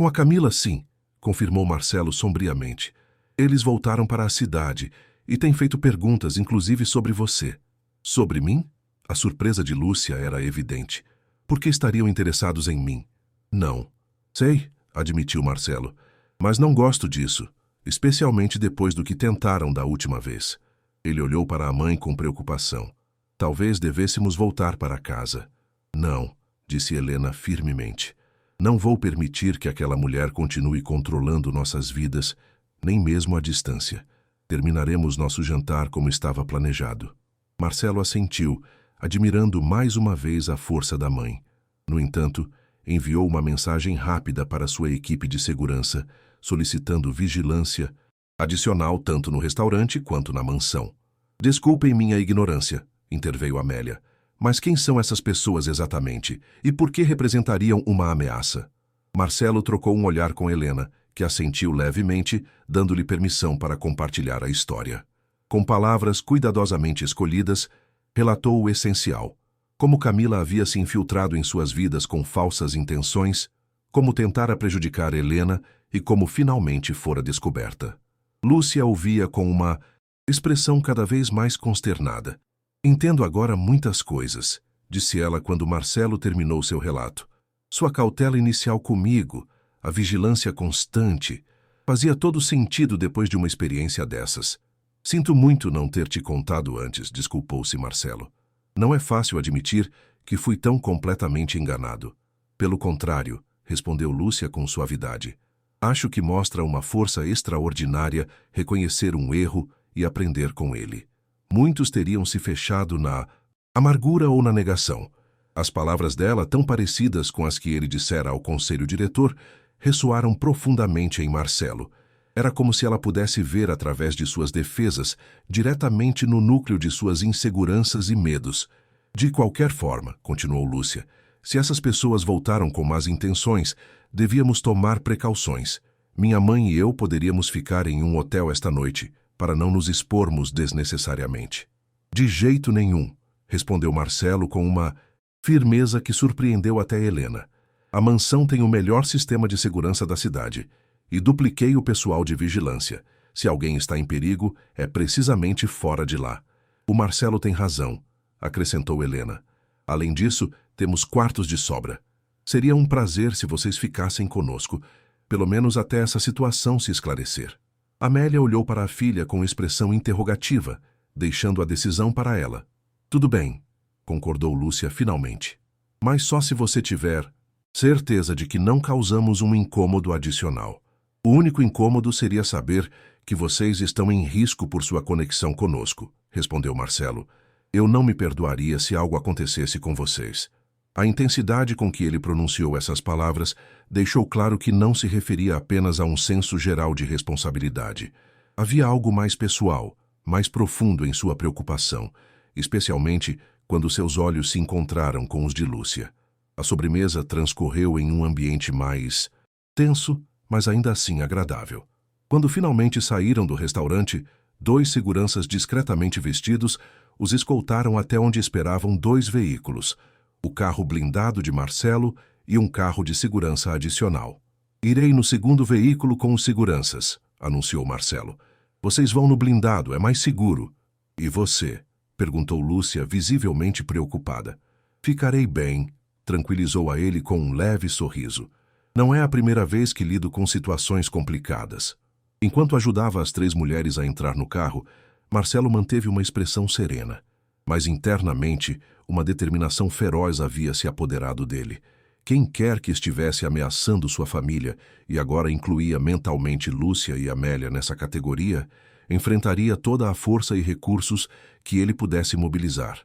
a Camila, sim, confirmou Marcelo sombriamente. Eles voltaram para a cidade e têm feito perguntas, inclusive sobre você. Sobre mim? A surpresa de Lúcia era evidente. Por que estariam interessados em mim? Não. Sei, admitiu Marcelo, mas não gosto disso, especialmente depois do que tentaram da última vez. Ele olhou para a mãe com preocupação. Talvez devêssemos voltar para casa. Não, disse Helena firmemente. Não vou permitir que aquela mulher continue controlando nossas vidas, nem mesmo à distância. Terminaremos nosso jantar como estava planejado. Marcelo assentiu, admirando mais uma vez a força da mãe. No entanto, enviou uma mensagem rápida para sua equipe de segurança, solicitando vigilância adicional tanto no restaurante quanto na mansão. Desculpem minha ignorância, interveio Amélia. Mas quem são essas pessoas exatamente? E por que representariam uma ameaça? Marcelo trocou um olhar com Helena, que assentiu levemente, dando-lhe permissão para compartilhar a história. Com palavras cuidadosamente escolhidas, relatou o essencial. Como Camila havia se infiltrado em suas vidas com falsas intenções, como tentara prejudicar Helena e como finalmente fora descoberta. Lúcia ouvia com uma expressão cada vez mais consternada. Entendo agora muitas coisas, disse ela quando Marcelo terminou seu relato. Sua cautela inicial comigo, a vigilância constante, fazia todo sentido depois de uma experiência dessas. Sinto muito não ter te contado antes, desculpou-se Marcelo. Não é fácil admitir que fui tão completamente enganado. Pelo contrário, respondeu Lúcia com suavidade. Acho que mostra uma força extraordinária reconhecer um erro e aprender com ele. Muitos teriam se fechado na amargura ou na negação. As palavras dela, tão parecidas com as que ele dissera ao conselho diretor, ressoaram profundamente em Marcelo. Era como se ela pudesse ver através de suas defesas, diretamente no núcleo de suas inseguranças e medos. De qualquer forma, continuou Lúcia, se essas pessoas voltaram com más intenções, devíamos tomar precauções. Minha mãe e eu poderíamos ficar em um hotel esta noite, para não nos expormos desnecessariamente. De jeito nenhum, respondeu Marcelo com uma firmeza que surpreendeu até Helena. A mansão tem o melhor sistema de segurança da cidade, e dupliquei o pessoal de vigilância. Se alguém está em perigo, é precisamente fora de lá. O Marcelo tem razão, acrescentou Helena. Além disso, temos quartos de sobra. Seria um prazer se vocês ficassem conosco, pelo menos até essa situação se esclarecer. Amélia olhou para a filha com expressão interrogativa, deixando a decisão para ela. Tudo bem, concordou Lúcia finalmente. Mas só se você tiver certeza de que não causamos um incômodo adicional. O único incômodo seria saber que vocês estão em risco por sua conexão conosco, respondeu Marcelo. Eu não me perdoaria se algo acontecesse com vocês. A intensidade com que ele pronunciou essas palavras deixou claro que não se referia apenas a um senso geral de responsabilidade. Havia algo mais pessoal, mais profundo em sua preocupação, especialmente quando seus olhos se encontraram com os de Lúcia. A sobremesa transcorreu em um ambiente mais tenso, mas ainda assim agradável. Quando finalmente saíram do restaurante, 2 seguranças discretamente vestidos os escoltaram até onde esperavam 2 veículos, o carro blindado de Marcelo e um carro de segurança adicional. "Irei no segundo veículo com os seguranças", anunciou Marcelo. "Vocês vão no blindado, é mais seguro." "E você?", perguntou Lúcia, visivelmente preocupada. "Ficarei bem", tranquilizou a ele com um leve sorriso. "Não é a primeira vez que lido com situações complicadas." Enquanto ajudava as 3 mulheres a entrar no carro, Marcelo manteve uma expressão serena. Mas internamente, uma determinação feroz havia se apoderado dele. Quem quer que estivesse ameaçando sua família, e agora incluía mentalmente Lúcia e Amélia nessa categoria, enfrentaria toda a força e recursos que ele pudesse mobilizar.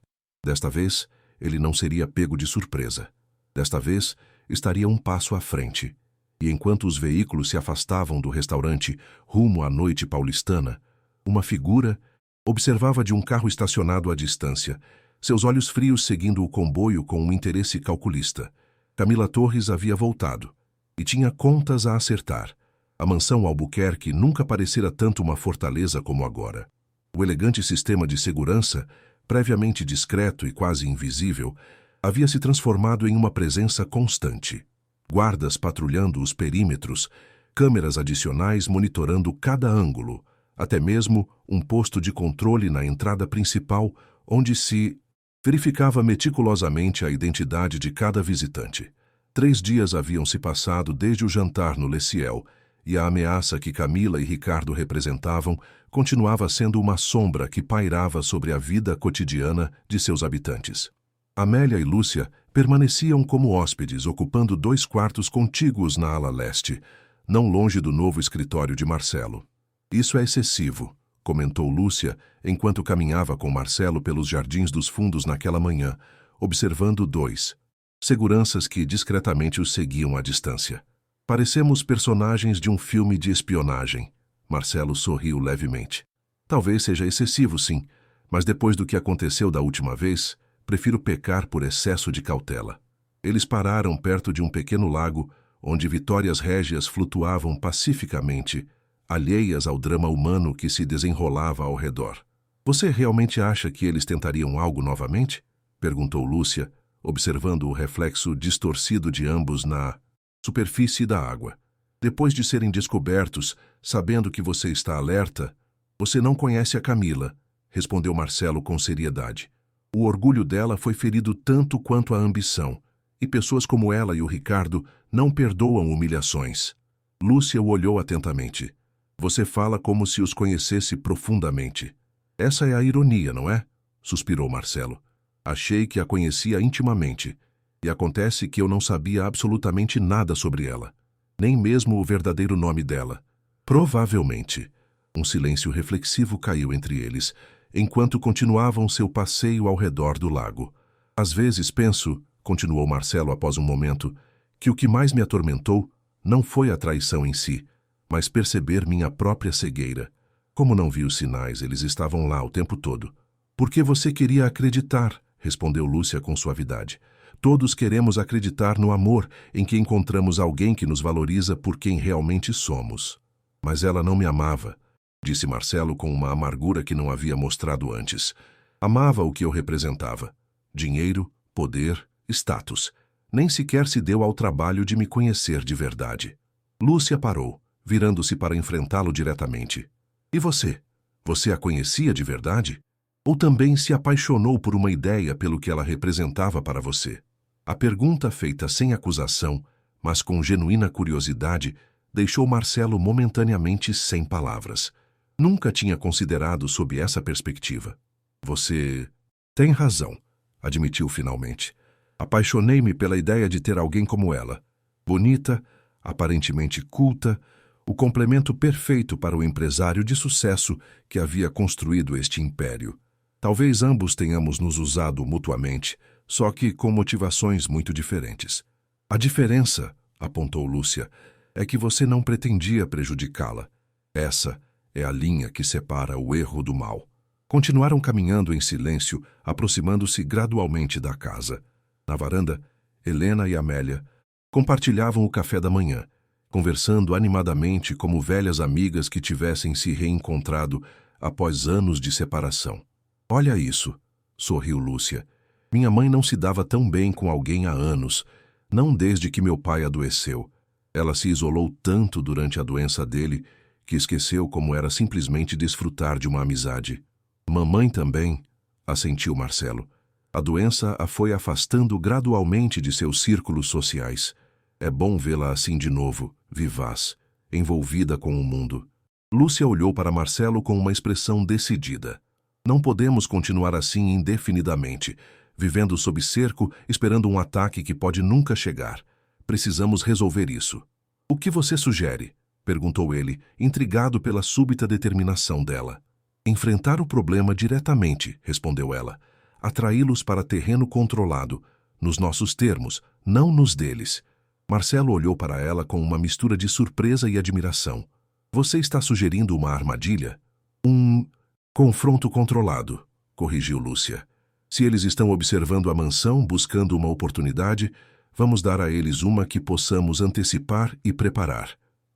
Desta vez, ele não seria pego de surpresa. Desta vez, estaria um passo à frente. E enquanto os veículos se afastavam do restaurante rumo à noite paulistana, uma figura observava de um carro estacionado à distância, seus olhos frios seguindo o comboio com um interesse calculista. Camila Torres havia voltado e tinha contas a acertar. A mansão Albuquerque nunca parecera tanto uma fortaleza como agora. O elegante sistema de segurança, previamente discreto e quase invisível, havia se transformado em uma presença constante. Guardas patrulhando os perímetros, câmeras adicionais monitorando cada ângulo, até mesmo um posto de controle na entrada principal, onde se verificava meticulosamente a identidade de cada visitante. 3 dias haviam se passado desde o jantar no Le Ciel, e a ameaça que Camila e Ricardo representavam continuava sendo uma sombra que pairava sobre a vida cotidiana de seus habitantes. Amélia e Lúcia permaneciam como hóspedes, ocupando 2 quartos contíguos na ala leste, não longe do novo escritório de Marcelo. "Isso é excessivo", comentou Lúcia, enquanto caminhava com Marcelo pelos jardins dos fundos naquela manhã, observando 2 seguranças que discretamente os seguiam à distância. "Parecemos personagens de um filme de espionagem." Marcelo sorriu levemente. "Talvez seja excessivo, sim, mas depois do que aconteceu da última vez, prefiro pecar por excesso de cautela." Eles pararam perto de um pequeno lago, onde vitórias régias flutuavam pacificamente, alheias ao drama humano que se desenrolava ao redor. "Você realmente acha que eles tentariam algo novamente?", perguntou Lúcia, observando o reflexo distorcido de ambos na superfície da água. "Depois de serem descobertos, sabendo que você está alerta, você não conhece a Camila", respondeu Marcelo com seriedade. "O orgulho dela foi ferido tanto quanto a ambição, e pessoas como ela e o Ricardo não perdoam humilhações." Lúcia o olhou atentamente. "Você fala como se os conhecesse profundamente." "Essa é a ironia, não é?", suspirou Marcelo. "Achei que a conhecia intimamente, e acontece que eu não sabia absolutamente nada sobre ela, nem mesmo o verdadeiro nome dela." "Provavelmente." Um silêncio reflexivo caiu entre eles, enquanto continuavam seu passeio ao redor do lago. "Às vezes penso", continuou Marcelo após um momento, "que o que mais me atormentou não foi a traição em si, mas perceber minha própria cegueira. Como não vi os sinais, eles estavam lá o tempo todo." "Porque você queria acreditar", respondeu Lúcia com suavidade. "Todos queremos acreditar no amor, em que encontramos alguém que nos valoriza por quem realmente somos." "Mas ela não me amava", disse Marcelo com uma amargura que não havia mostrado antes. "Amava o que eu representava: dinheiro, poder, status. Nem sequer se deu ao trabalho de me conhecer de verdade." Lúcia parou, virando-se para enfrentá-lo diretamente. "E você? Você a conhecia de verdade? Ou também se apaixonou por uma ideia pelo que ela representava para você?" A pergunta, feita sem acusação, mas com genuína curiosidade, deixou Marcelo momentaneamente sem palavras. Nunca tinha considerado sob essa perspectiva. "Você tem razão", admitiu finalmente. "Apaixonei-me pela ideia de ter alguém como ela. Bonita, aparentemente culta, o complemento perfeito para o empresário de sucesso que havia construído este império. Talvez ambos tenhamos nos usado mutuamente, só que com motivações muito diferentes. A diferença, apontou Lúcia, é que você não pretendia prejudicá-la. Essa é a linha que separa o erro do mal. Continuaram caminhando em silêncio, aproximando-se gradualmente da casa. Na varanda, Helena e Amélia compartilhavam o café da manhã, conversando animadamente como velhas amigas que tivessem se reencontrado após anos de separação. Olha isso, sorriu Lúcia. Minha mãe não se dava tão bem com alguém há anos, não desde que meu pai adoeceu. Ela se isolou tanto durante a doença dele que esqueceu como era simplesmente desfrutar de uma amizade. Mamãe também, assentiu Marcelo. A doença a foi afastando gradualmente de seus círculos sociais. É bom vê-la assim de novo, vivaz, envolvida com o mundo. Lúcia olhou para Marcelo com uma expressão decidida. Não podemos continuar assim indefinidamente, vivendo sob cerco, esperando um ataque que pode nunca chegar. Precisamos resolver isso. O que você sugere? Perguntou ele, intrigado pela súbita determinação dela. Enfrentar o problema diretamente, respondeu ela. Atraí-los para terreno controlado, nos nossos termos, não nos deles. Marcelo olhou para ela com uma mistura de surpresa e admiração. Você está sugerindo uma armadilha? Um confronto controlado, corrigiu Lúcia. Se eles estão observando a mansão, buscando uma oportunidade, vamos dar a eles uma que possamos antecipar e preparar.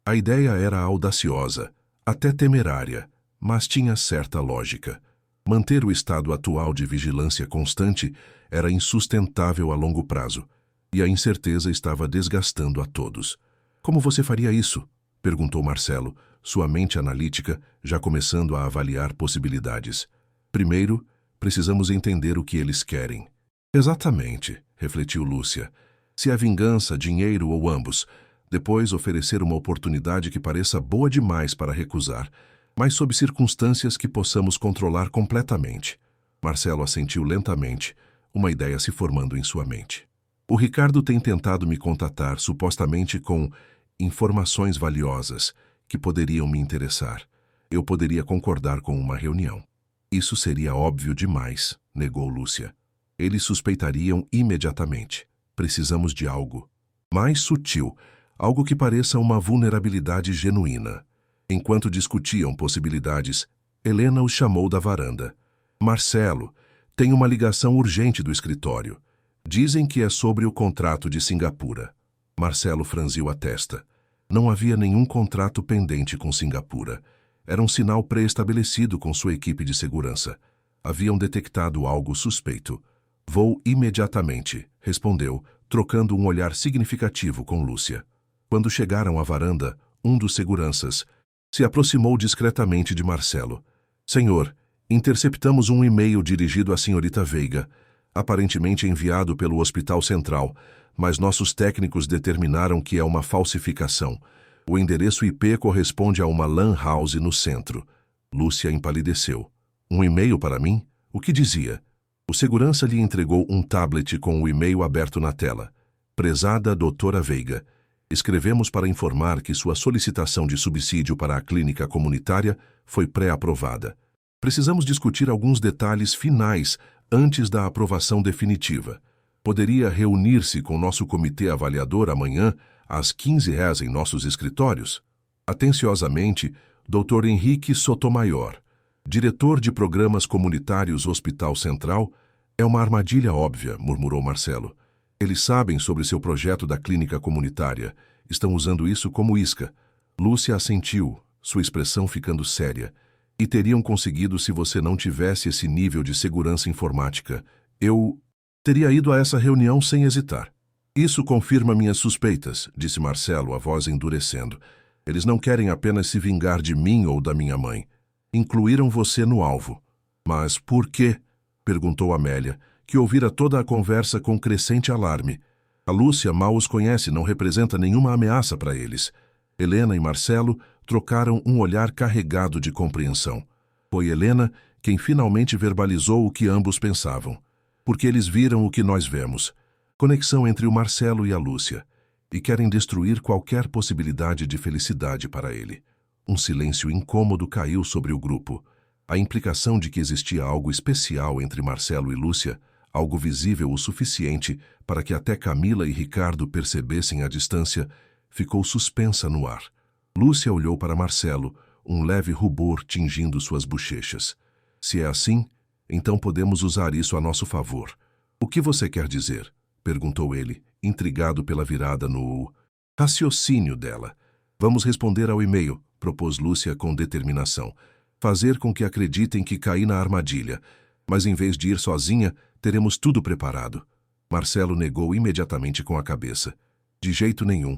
A ideia era audaciosa, até temerária, mas tinha certa lógica. Manter o estado atual de vigilância constante era insustentável a longo prazo, e a incerteza estava desgastando a todos. Como você faria isso? Perguntou Marcelo, sua mente analítica já começando a avaliar possibilidades. Primeiro, precisamos entender o que eles querem. Exatamente, refletiu Lúcia. Se é vingança, dinheiro ou ambos, depois oferecer uma oportunidade que pareça boa demais para recusar, mas sob circunstâncias que possamos controlar completamente. Marcelo assentiu lentamente, uma ideia se formando em sua mente. O Ricardo tem tentado me contatar, supostamente com informações valiosas que poderiam me interessar. Eu poderia concordar com uma reunião. Isso seria óbvio demais, negou Lúcia. Eles suspeitariam imediatamente. Precisamos de algo mais sutil, algo que pareça uma vulnerabilidade genuína. Enquanto discutiam possibilidades, Helena os chamou da varanda. Marcelo, tem uma ligação urgente do escritório. Dizem que é sobre o contrato de Singapura. Marcelo franziu a testa. Não havia nenhum contrato pendente com Singapura. Era um sinal pré-estabelecido com sua equipe de segurança. Haviam detectado algo suspeito. Vou imediatamente, respondeu, trocando um olhar significativo com Lúcia. Quando chegaram à varanda, um dos seguranças se aproximou discretamente de Marcelo. Senhor, interceptamos um e-mail dirigido à senhorita Veiga, aparentemente enviado pelo Hospital Central, mas nossos técnicos determinaram que é uma falsificação. O endereço IP corresponde a uma lan house no centro. Lúcia empalideceu. Um e-mail para mim? O que dizia? O segurança lhe entregou um tablet com o e-mail aberto na tela. Prezada doutora Veiga, escrevemos para informar que sua solicitação de subsídio para a clínica comunitária foi pré-aprovada. Precisamos discutir alguns detalhes finais antes da aprovação definitiva. Poderia reunir-se com nosso comitê avaliador amanhã às 15h em nossos escritórios? Atenciosamente, Dr. Henrique Sotomayor, diretor de programas comunitários Hospital Central. É uma armadilha óbvia, murmurou Marcelo. Eles sabem sobre seu projeto da clínica comunitária. Estão usando isso como isca. Lúcia assentiu, sua expressão ficando séria. E teriam conseguido se você não tivesse esse nível de segurança informática. Eu teria ido a essa reunião sem hesitar. Isso confirma minhas suspeitas, disse Marcelo, a voz endurecendo. Eles não querem apenas se vingar de mim ou da minha mãe. Incluíram você no alvo. Mas por quê? Perguntou Amélia, que ouvira toda a conversa com crescente alarme. A Lúcia mal os conhece, não representa nenhuma ameaça para eles. Helena e Marcelo trocaram um olhar carregado de compreensão. Foi Helena quem finalmente verbalizou o que ambos pensavam. Porque eles viram o que nós vemos. Conexão entre o Marcelo e a Lúcia. E querem destruir qualquer possibilidade de felicidade para ele. Um silêncio incômodo caiu sobre o grupo. A implicação de que existia algo especial entre Marcelo e Lúcia algo visível o suficiente para que até Camila e Ricardo percebessem a distância, ficou suspensa no ar. Lúcia olhou para Marcelo, um leve rubor tingindo suas bochechas. Se é assim, então podemos usar isso a nosso favor. O que você quer dizer? Perguntou ele, intrigado pela virada no raciocínio dela. Vamos responder ao e-mail, propôs Lúcia com determinação. Fazer com que acreditem que caí na armadilha, mas em vez de ir sozinha, teremos tudo preparado. Marcelo negou imediatamente com a cabeça. De jeito nenhum.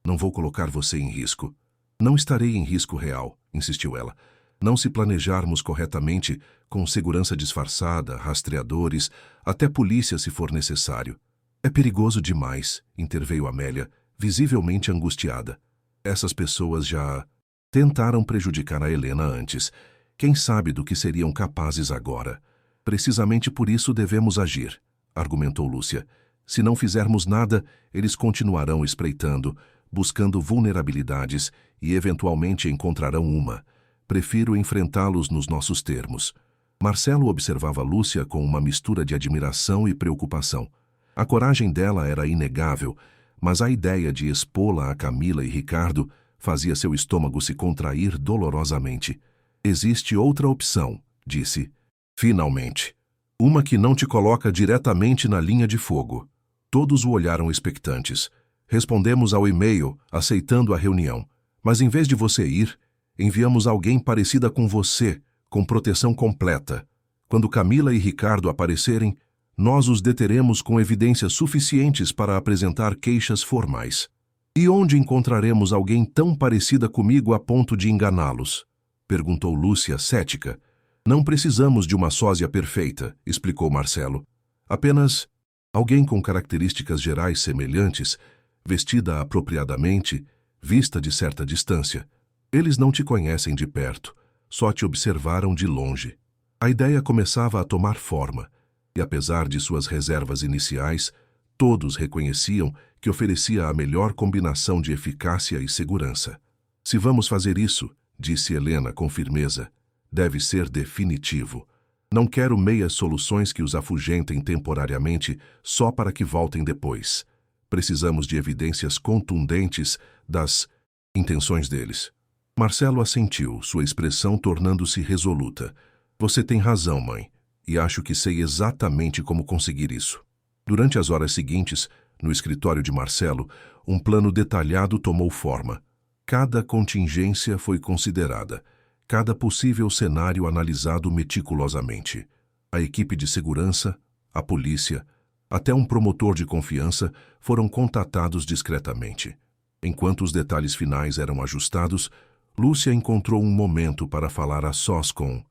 Não vou colocar você em risco. Não estarei em risco real, insistiu ela. Não se planejarmos corretamente, com segurança disfarçada, rastreadores, até polícia se for necessário. É perigoso demais, interveio Amélia, visivelmente angustiada. Essas pessoas já tentaram prejudicar a Helena antes. Quem sabe do que seriam capazes agora? Precisamente por isso devemos agir, argumentou Lúcia. Se não fizermos nada, eles continuarão espreitando, buscando vulnerabilidades e eventualmente encontrarão uma. Prefiro enfrentá-los nos nossos termos. Marcelo observava Lúcia com uma mistura de admiração e preocupação. A coragem dela era inegável, mas a ideia de expô-la a Camila e Ricardo fazia seu estômago se contrair dolorosamente. Existe outra opção, disse. Finalmente. Uma que não te coloca diretamente na linha de fogo. Todos o olharam expectantes. Respondemos ao e-mail, aceitando a reunião. Mas em vez de você ir, enviamos alguém parecida com você, com proteção completa. Quando Camila e Ricardo aparecerem, nós os deteremos com evidências suficientes para apresentar queixas formais. E onde encontraremos alguém tão parecida comigo a ponto de enganá-los? Perguntou Lúcia, cética. Não precisamos de uma sósia perfeita, explicou Marcelo. Apenas alguém com características gerais semelhantes, vestida apropriadamente, vista de certa distância. Eles não te conhecem de perto, só te observaram de longe. A ideia começava a tomar forma, e apesar de suas reservas iniciais, todos reconheciam que oferecia a melhor combinação de eficácia e segurança. Se vamos fazer isso, disse Helena com firmeza, deve ser definitivo. Não quero meias soluções que os afugentem temporariamente só para que voltem depois. Precisamos de evidências contundentes das intenções deles. Marcelo assentiu, sua expressão tornando-se resoluta. Você tem razão, mãe, e acho que sei exatamente como conseguir isso. Durante as horas seguintes, no escritório de Marcelo, um plano detalhado tomou forma. Cada contingência foi considerada, cada possível cenário analisado meticulosamente. A equipe de segurança, a polícia, até um promotor de confiança foram contatados discretamente. Enquanto os detalhes finais eram ajustados, Lúcia encontrou um momento para falar a sós com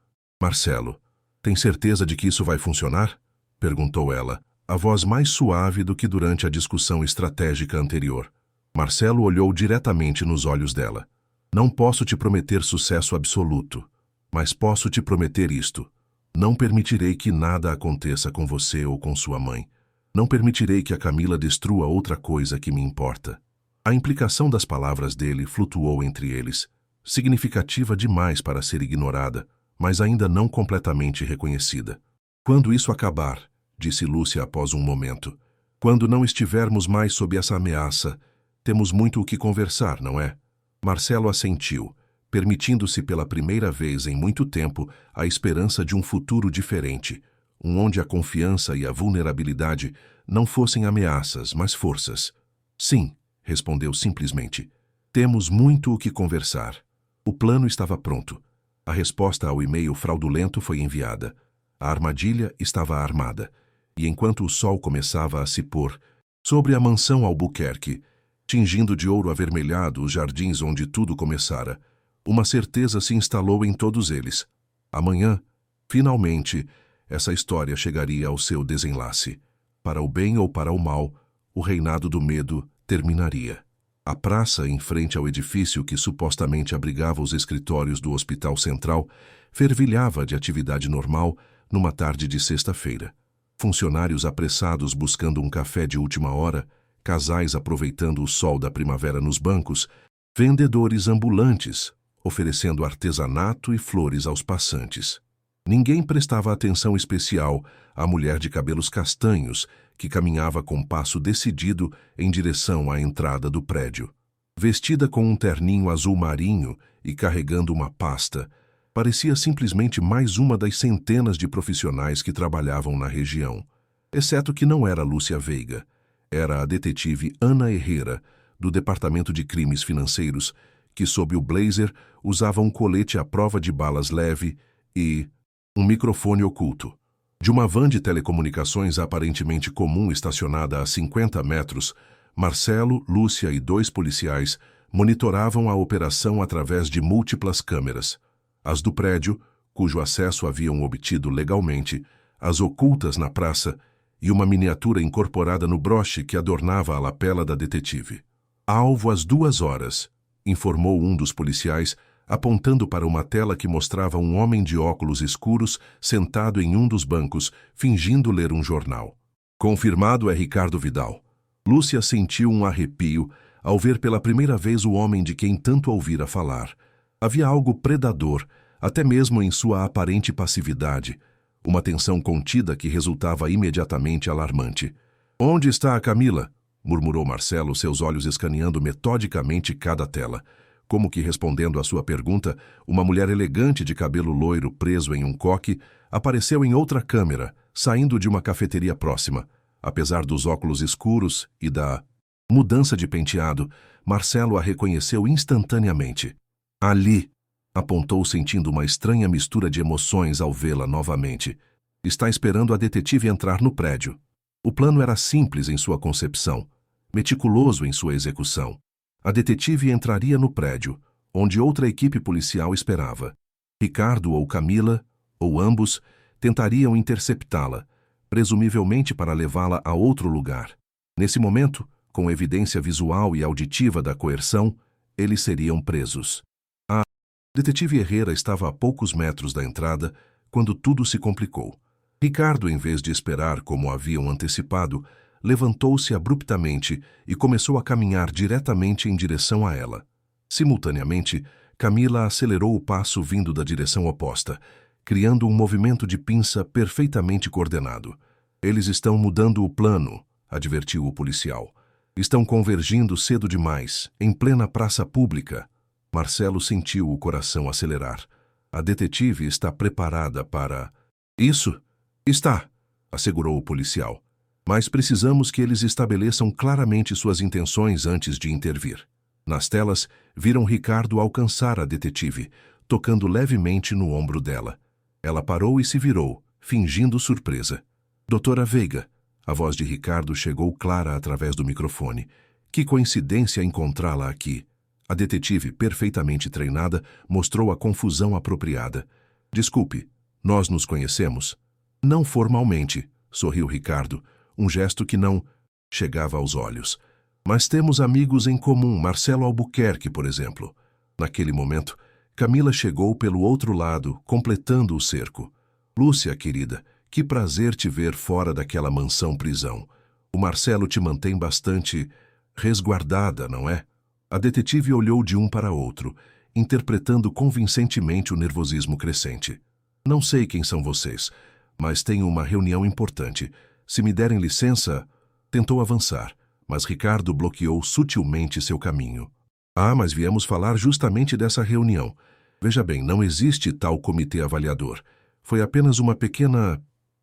Marcelo. Tem certeza de que isso vai funcionar? Perguntou ela, a voz mais suave do que durante a discussão estratégica anterior. Marcelo olhou diretamente nos olhos dela. Não posso te prometer sucesso absoluto, mas posso te prometer isto. Não permitirei que nada aconteça com você ou com sua mãe. Não permitirei que a Camila destrua outra coisa que me importa. A implicação das palavras dele flutuou entre eles, significativa demais para ser ignorada, mas ainda não completamente reconhecida. Quando isso acabar, disse Lúcia após um momento, quando não estivermos mais sob essa ameaça, temos muito o que conversar, não é? Marcelo assentiu, permitindo-se pela primeira vez em muito tempo a esperança de um futuro diferente, onde a confiança e a vulnerabilidade não fossem ameaças, mas forças. Sim, respondeu simplesmente. Temos muito o que conversar. O plano estava pronto. A resposta ao e-mail fraudulento foi enviada. A armadilha estava armada. E enquanto o sol começava a se pôr sobre a mansão Albuquerque, tingindo de ouro avermelhado os jardins onde tudo começara, uma certeza se instalou em todos eles. Amanhã, finalmente, essa história chegaria ao seu desenlace. Para o bem ou para o mal, o reinado do medo terminaria. A praça em frente ao edifício que supostamente abrigava os escritórios do Hospital Central fervilhava de atividade normal numa tarde de sexta-feira. Funcionários apressados buscando um café de última hora, casais aproveitando o sol da primavera nos bancos, vendedores ambulantes oferecendo artesanato e flores aos passantes. Ninguém prestava atenção especial à mulher de cabelos castanhos que caminhava com passo decidido em direção à entrada do prédio. Vestida com um terninho azul marinho e carregando uma pasta, parecia simplesmente mais uma das centenas de profissionais que trabalhavam na região. Exceto que não era Lúcia Veiga. Era a detetive Ana Herrera, do Departamento de Crimes Financeiros, que sob o blazer usava um colete à prova de balas leve e um microfone oculto. De uma van de telecomunicações aparentemente comum estacionada a 50 metros, Marcelo, Lúcia e 2 policiais monitoravam a operação através de múltiplas câmeras. As do prédio, cujo acesso haviam obtido legalmente, as ocultas na praça e uma miniatura incorporada no broche que adornava a lapela da detetive. Alvo às 2 horas, informou um dos policiais, apontando para uma tela que mostrava um homem de óculos escuros sentado em um dos bancos, fingindo ler um jornal. Confirmado é Ricardo Vidal. Lúcia sentiu um arrepio ao ver pela primeira vez o homem de quem tanto ouvira falar. Havia algo predador, até mesmo em sua aparente passividade, uma tensão contida que resultava imediatamente alarmante. "Onde está a Camila?" murmurou Marcelo, seus olhos escaneando metodicamente cada tela. Como que respondendo à sua pergunta, uma mulher elegante de cabelo loiro preso em um coque apareceu em outra câmera, saindo de uma cafeteria próxima. Apesar dos óculos escuros e da mudança de penteado, Marcelo a reconheceu instantaneamente. "Ali!" apontou, sentindo uma estranha mistura de emoções ao vê-la novamente. Está esperando a detetive entrar no prédio. O plano era simples em sua concepção, meticuloso em sua execução. A detetive entraria no prédio, onde outra equipe policial esperava. Ricardo ou Camila, ou ambos, tentariam interceptá-la, presumivelmente para levá-la a outro lugar. Nesse momento, com evidência visual e auditiva da coerção, eles seriam presos. A detetive Herrera estava a poucos metros da entrada quando tudo se complicou. Ricardo, em vez de esperar como haviam antecipado, levantou-se abruptamente e começou a caminhar diretamente em direção a ela. Simultaneamente, Camila acelerou o passo vindo da direção oposta, criando um movimento de pinça perfeitamente coordenado. "Eles estão mudando o plano", advertiu o policial. "Estão convergindo cedo demais, em plena praça pública." Marcelo sentiu o coração acelerar. A detetive está preparada para... "Isso? Está", assegurou o policial. "Mas precisamos que eles estabeleçam claramente suas intenções antes de intervir." Nas telas, viram Ricardo alcançar a detetive, tocando levemente no ombro dela. Ela parou e se virou, fingindo surpresa. "Doutora Veiga." A voz de Ricardo chegou clara através do microfone. "Que coincidência encontrá-la aqui." A detetive, perfeitamente treinada, mostrou a confusão apropriada. "Desculpe, nós nos conhecemos?" "Não formalmente", sorriu Ricardo, um gesto que não chegava aos olhos. "Mas temos amigos em comum, Marcelo Albuquerque, por exemplo." Naquele momento, Camila chegou pelo outro lado, completando o cerco. "Lúcia, querida, que prazer te ver fora daquela mansão-prisão. O Marcelo te mantém bastante resguardada, não é?" A detetive olhou de um para outro, interpretando convincentemente o nervosismo crescente. "Não sei quem são vocês, mas tenho uma reunião importante. Se me derem licença..." Tentou avançar, mas Ricardo bloqueou sutilmente seu caminho. "Ah, mas viemos falar justamente dessa reunião. Veja bem, não existe tal comitê avaliador. Foi apenas uma pequena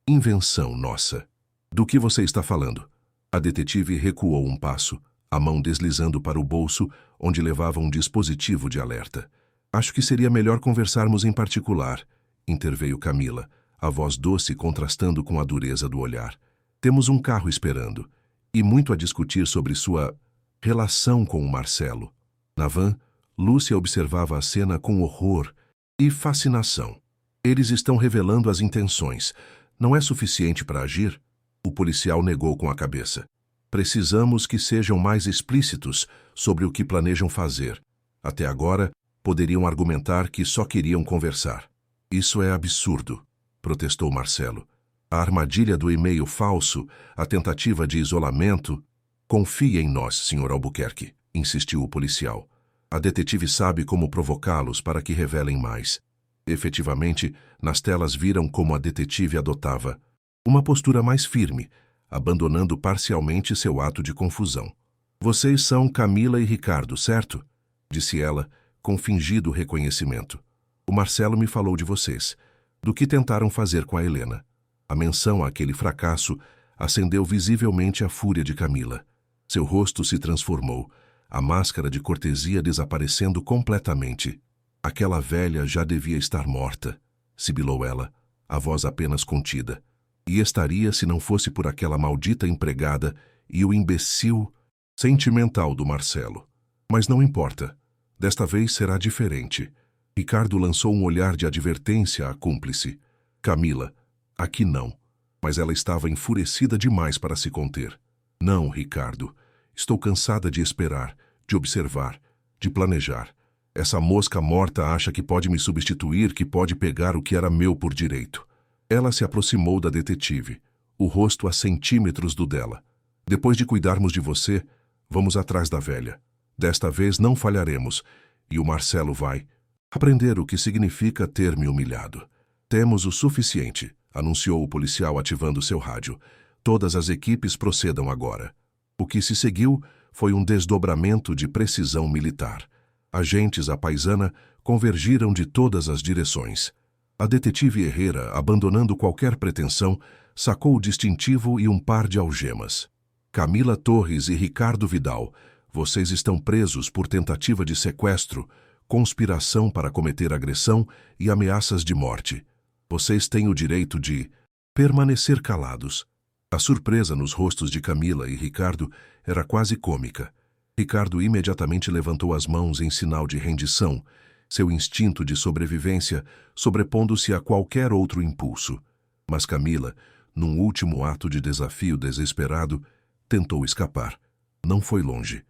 invenção nossa." "Do que você está falando?" A detetive recuou um passo, a mão deslizando para o bolso, onde levava um dispositivo de alerta. "Acho que seria melhor conversarmos em particular", interveio Camila, a voz doce contrastando com a dureza do olhar. "Temos um carro esperando, e muito a discutir sobre sua relação com o Marcelo." Na van, Lúcia observava a cena com horror e fascinação. "Eles estão revelando as intenções. Não é suficiente para agir?" O policial negou com a cabeça. "Precisamos que sejam mais explícitos sobre o que planejam fazer. Até agora, poderiam argumentar que só queriam conversar." "Isso é absurdo", protestou Marcelo. "A armadilha do e-mail falso, a tentativa de isolamento..." "Confie em nós, Sr. Albuquerque", insistiu o policial. "A detetive sabe como provocá-los para que revelem mais." Efetivamente, nas telas viram como a detetive adotava uma postura mais firme, abandonando parcialmente seu ato de confusão. Vocês são Camila e Ricardo, certo? Disse ela, com fingido reconhecimento. O Marcelo me falou de vocês, do que tentaram fazer com a Helena. A menção àquele fracasso acendeu visivelmente a fúria de Camila. Seu rosto se transformou, a máscara de cortesia desaparecendo completamente. Aquela velha já devia estar morta, sibilou ela, a voz apenas contida. E estaria se não fosse por aquela maldita empregada e o imbecil sentimental do Marcelo. Mas não importa. Desta vez será diferente. Ricardo lançou um olhar de advertência à cúmplice. Camila, aqui não. Mas ela estava enfurecida demais para se conter. Não, Ricardo. Estou cansada de esperar, de observar, de planejar. Essa mosca morta acha que pode me substituir, que pode pegar o que era meu por direito. Ela se aproximou da detetive, o rosto a centímetros do dela. Depois de cuidarmos de você, vamos atrás da velha. Desta vez não falharemos, e o Marcelo vai aprender o que significa ter me humilhado. Temos o suficiente, anunciou o policial ativando seu rádio. Todas as equipes procedam agora. O que se seguiu foi um desdobramento de precisão militar. Agentes à paisana convergiram de todas as direções. A detetive Herrera, abandonando qualquer pretensão, sacou o distintivo e um par de algemas. Camila Torres e Ricardo Vidal, vocês estão presos por tentativa de sequestro, conspiração para cometer agressão e ameaças de morte. Vocês têm o direito de permanecer calados. A surpresa nos rostos de Camila e Ricardo era quase cômica. Ricardo imediatamente levantou as mãos em sinal de rendição, seu instinto de sobrevivência sobrepondo-se a qualquer outro impulso. Mas Camila, num último ato de desafio desesperado, tentou escapar. Não foi longe.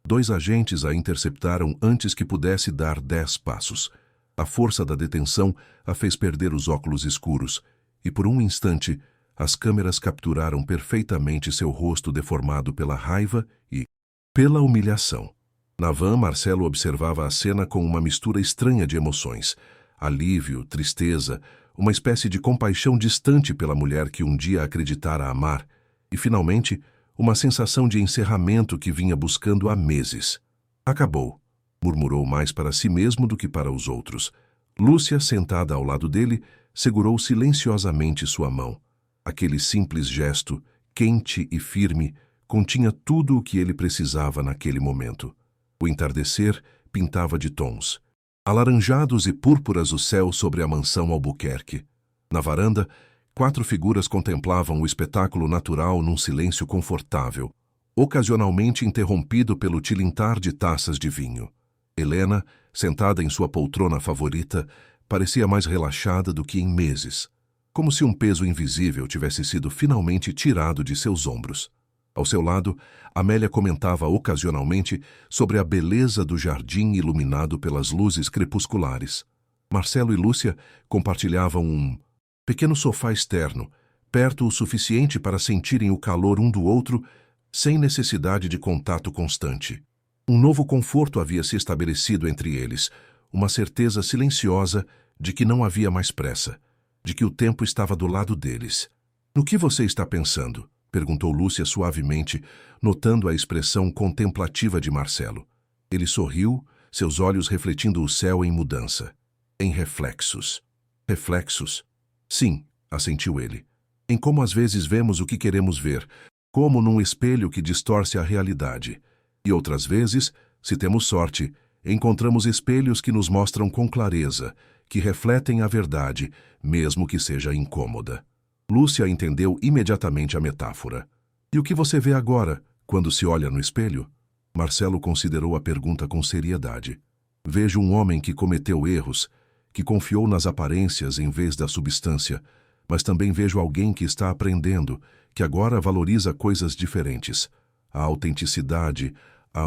2 agentes a interceptaram antes que pudesse dar 10 passos. A força da detenção a fez perder os óculos escuros, e por um instante, as câmeras capturaram perfeitamente seu rosto deformado pela raiva e pela humilhação. Na van, Marcelo observava a cena com uma mistura estranha de emoções. Alívio, tristeza, uma espécie de compaixão distante pela mulher que um dia acreditara amar, e, finalmente, uma sensação de encerramento que vinha buscando há meses. Acabou, murmurou mais para si mesmo do que para os outros. Lúcia, sentada ao lado dele, segurou silenciosamente sua mão. Aquele simples gesto, quente e firme, continha tudo o que ele precisava naquele momento. O entardecer pintava de tons. Alaranjados e púrpuras o céu sobre a mansão Albuquerque. Na varanda, 4 figuras contemplavam o espetáculo natural num silêncio confortável, ocasionalmente interrompido pelo tilintar de taças de vinho. Helena, sentada em sua poltrona favorita, parecia mais relaxada do que em meses, como se um peso invisível tivesse sido finalmente tirado de seus ombros. Ao seu lado, Amélia comentava ocasionalmente sobre a beleza do jardim iluminado pelas luzes crepusculares. Marcelo e Lúcia compartilhavam um pequeno sofá externo, perto o suficiente para sentirem o calor um do outro, sem necessidade de contato constante. Um novo conforto havia se estabelecido entre eles, uma certeza silenciosa de que não havia mais pressa, de que o tempo estava do lado deles. "No que você está pensando?" perguntou Lúcia suavemente, notando a expressão contemplativa de Marcelo. Ele sorriu, seus olhos refletindo o céu em mudança. "Em reflexos." "Reflexos?" "Sim", assentiu ele. "Em como às vezes vemos o que queremos ver, como num espelho que distorce a realidade. E outras vezes, se temos sorte, encontramos espelhos que nos mostram com clareza, que refletem a verdade, mesmo que seja incômoda." Lúcia entendeu imediatamente a metáfora. "E o que você vê agora, quando se olha no espelho?" Marcelo considerou a pergunta com seriedade. "Vejo um homem que cometeu erros, que confiou nas aparências em vez da substância, mas também vejo alguém que está aprendendo, que agora valoriza coisas diferentes. A autenticidade, a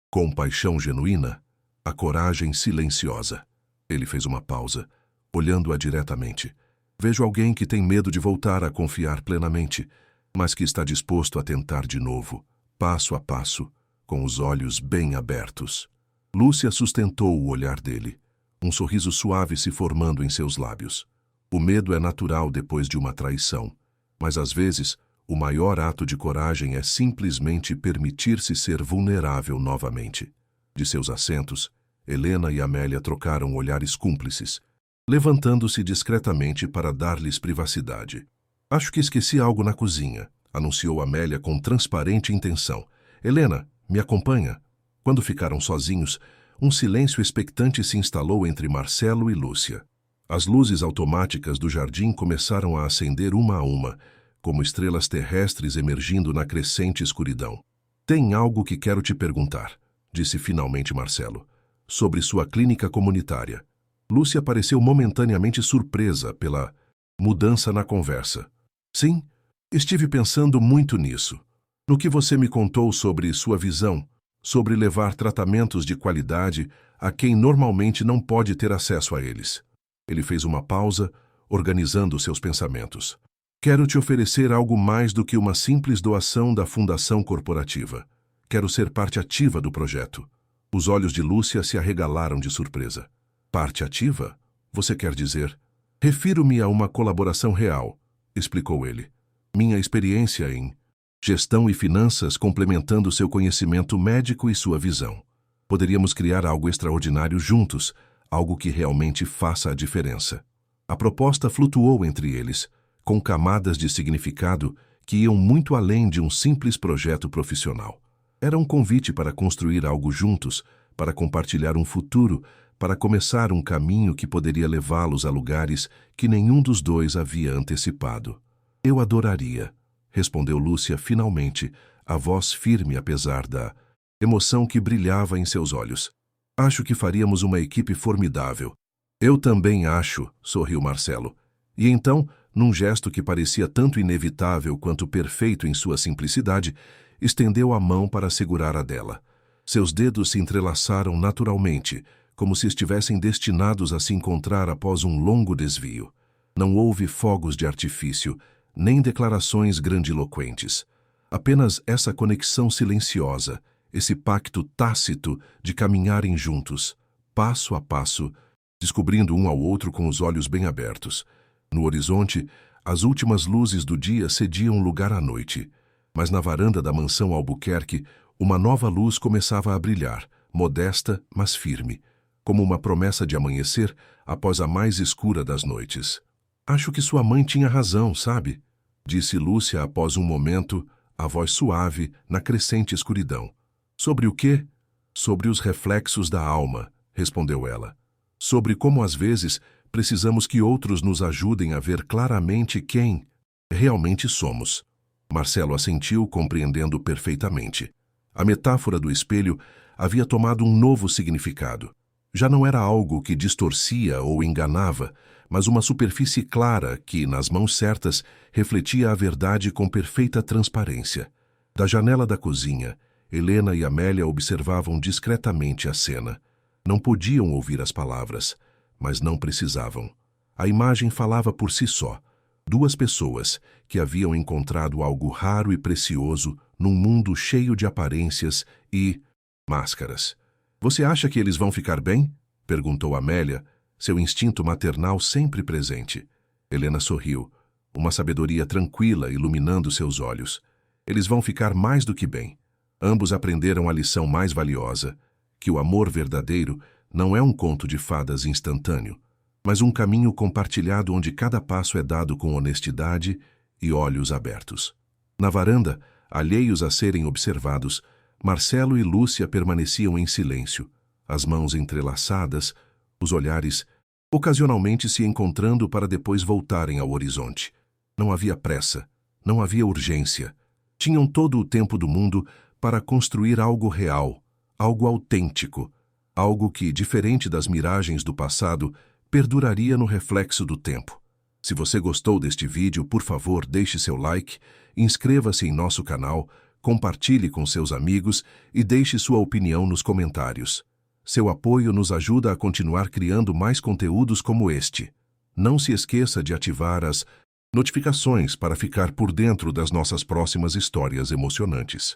compaixão genuína, a coragem silenciosa." Ele fez uma pausa, olhando-a diretamente. "Vejo alguém que tem medo de voltar a confiar plenamente, mas que está disposto a tentar de novo, passo a passo, com os olhos bem abertos." Lúcia sustentou o olhar dele. um sorriso suave se formando em seus lábios. O medo é natural depois de uma traição, mas às vezes o maior ato de coragem é simplesmente permitir-se ser vulnerável novamente. De seus assentos, Helena e Amélia trocaram olhares cúmplices, levantando-se discretamente para dar-lhes privacidade. Acho que esqueci algo na cozinha, anunciou Amélia com transparente intenção. Helena, me acompanha. Quando ficaram sozinhos, um silêncio expectante se instalou entre Marcelo e Lúcia. As luzes automáticas do jardim começaram a acender uma a uma, como estrelas terrestres emergindo na crescente escuridão. Tem algo que quero te perguntar, disse finalmente Marcelo, sobre sua clínica comunitária. Lúcia pareceu momentaneamente surpresa pela mudança na conversa. Sim, estive pensando muito nisso. No que você me contou sobre sua visão, sobre levar tratamentos de qualidade a quem normalmente não pode ter acesso a eles. Ele fez uma pausa, organizando seus pensamentos. Quero te oferecer algo mais do que uma simples doação da fundação corporativa. Quero ser parte ativa do projeto. Os olhos de Lúcia se arregalaram de surpresa. Parte ativa? Você quer dizer? Refiro-me a uma colaboração real, explicou ele. Minha experiência em gestão e finanças complementando seu conhecimento médico e sua visão. Poderíamos criar algo extraordinário juntos, algo que realmente faça a diferença. A proposta flutuou entre eles, com camadas de significado que iam muito além de um simples projeto profissional. Era um convite para construir algo juntos, para compartilhar um futuro, para começar um caminho que poderia levá-los a lugares que nenhum dos dois havia antecipado. Eu adoraria, respondeu Lúcia finalmente, a voz firme apesar da emoção que brilhava em seus olhos. Acho que faríamos uma equipe formidável. Eu também acho, sorriu Marcelo. E então, num gesto que parecia tanto inevitável quanto perfeito em sua simplicidade, estendeu a mão para segurar a dela. Seus dedos se entrelaçaram naturalmente, como se estivessem destinados a se encontrar após um longo desvio. Não houve fogos de artifício, nem declarações grandiloquentes. Apenas essa conexão silenciosa, esse pacto tácito de caminharem juntos, passo a passo, descobrindo um ao outro com os olhos bem abertos. No horizonte, as últimas luzes do dia cediam lugar à noite, mas na varanda da mansão Albuquerque, uma nova luz começava a brilhar, modesta, mas firme, como uma promessa de amanhecer após a mais escura das noites. Acho que sua mãe tinha razão, sabe? Disse Lúcia após um momento, a voz suave, na crescente escuridão. Sobre o quê? Sobre os reflexos da alma, respondeu ela. Sobre como às vezes precisamos que outros nos ajudem a ver claramente quem realmente somos. Marcelo assentiu, compreendendo perfeitamente. A metáfora do espelho havia tomado um novo significado. Já não era algo que distorcia ou enganava, mas uma superfície clara que, nas mãos certas, refletia a verdade com perfeita transparência. Da janela da cozinha, Helena e Amélia observavam discretamente a cena. Não podiam ouvir as palavras, mas não precisavam. A imagem falava por si só. Duas pessoas que haviam encontrado algo raro e precioso num mundo cheio de aparências e máscaras. Você acha que eles vão ficar bem? Perguntou Amélia, seu instinto maternal sempre presente. Helena sorriu, uma sabedoria tranquila iluminando seus olhos. Eles vão ficar mais do que bem. Ambos aprenderam a lição mais valiosa, que o amor verdadeiro não é um conto de fadas instantâneo, mas um caminho compartilhado onde cada passo é dado com honestidade e olhos abertos. Na varanda, alheios a serem observados, Marcelo e Lúcia permaneciam em silêncio, as mãos entrelaçadas, os olhares ocasionalmente se encontrando para depois voltarem ao horizonte. Não havia pressa, não havia urgência. Tinham todo o tempo do mundo para construir algo real, algo autêntico, algo que, diferente das miragens do passado, perduraria no reflexo do tempo. Se você gostou deste vídeo, por favor, deixe seu like, inscreva-se em nosso canal, compartilhe com seus amigos e deixe sua opinião nos comentários. Seu apoio nos ajuda a continuar criando mais conteúdos como este. Não se esqueça de ativar as notificações para ficar por dentro das nossas próximas histórias emocionantes.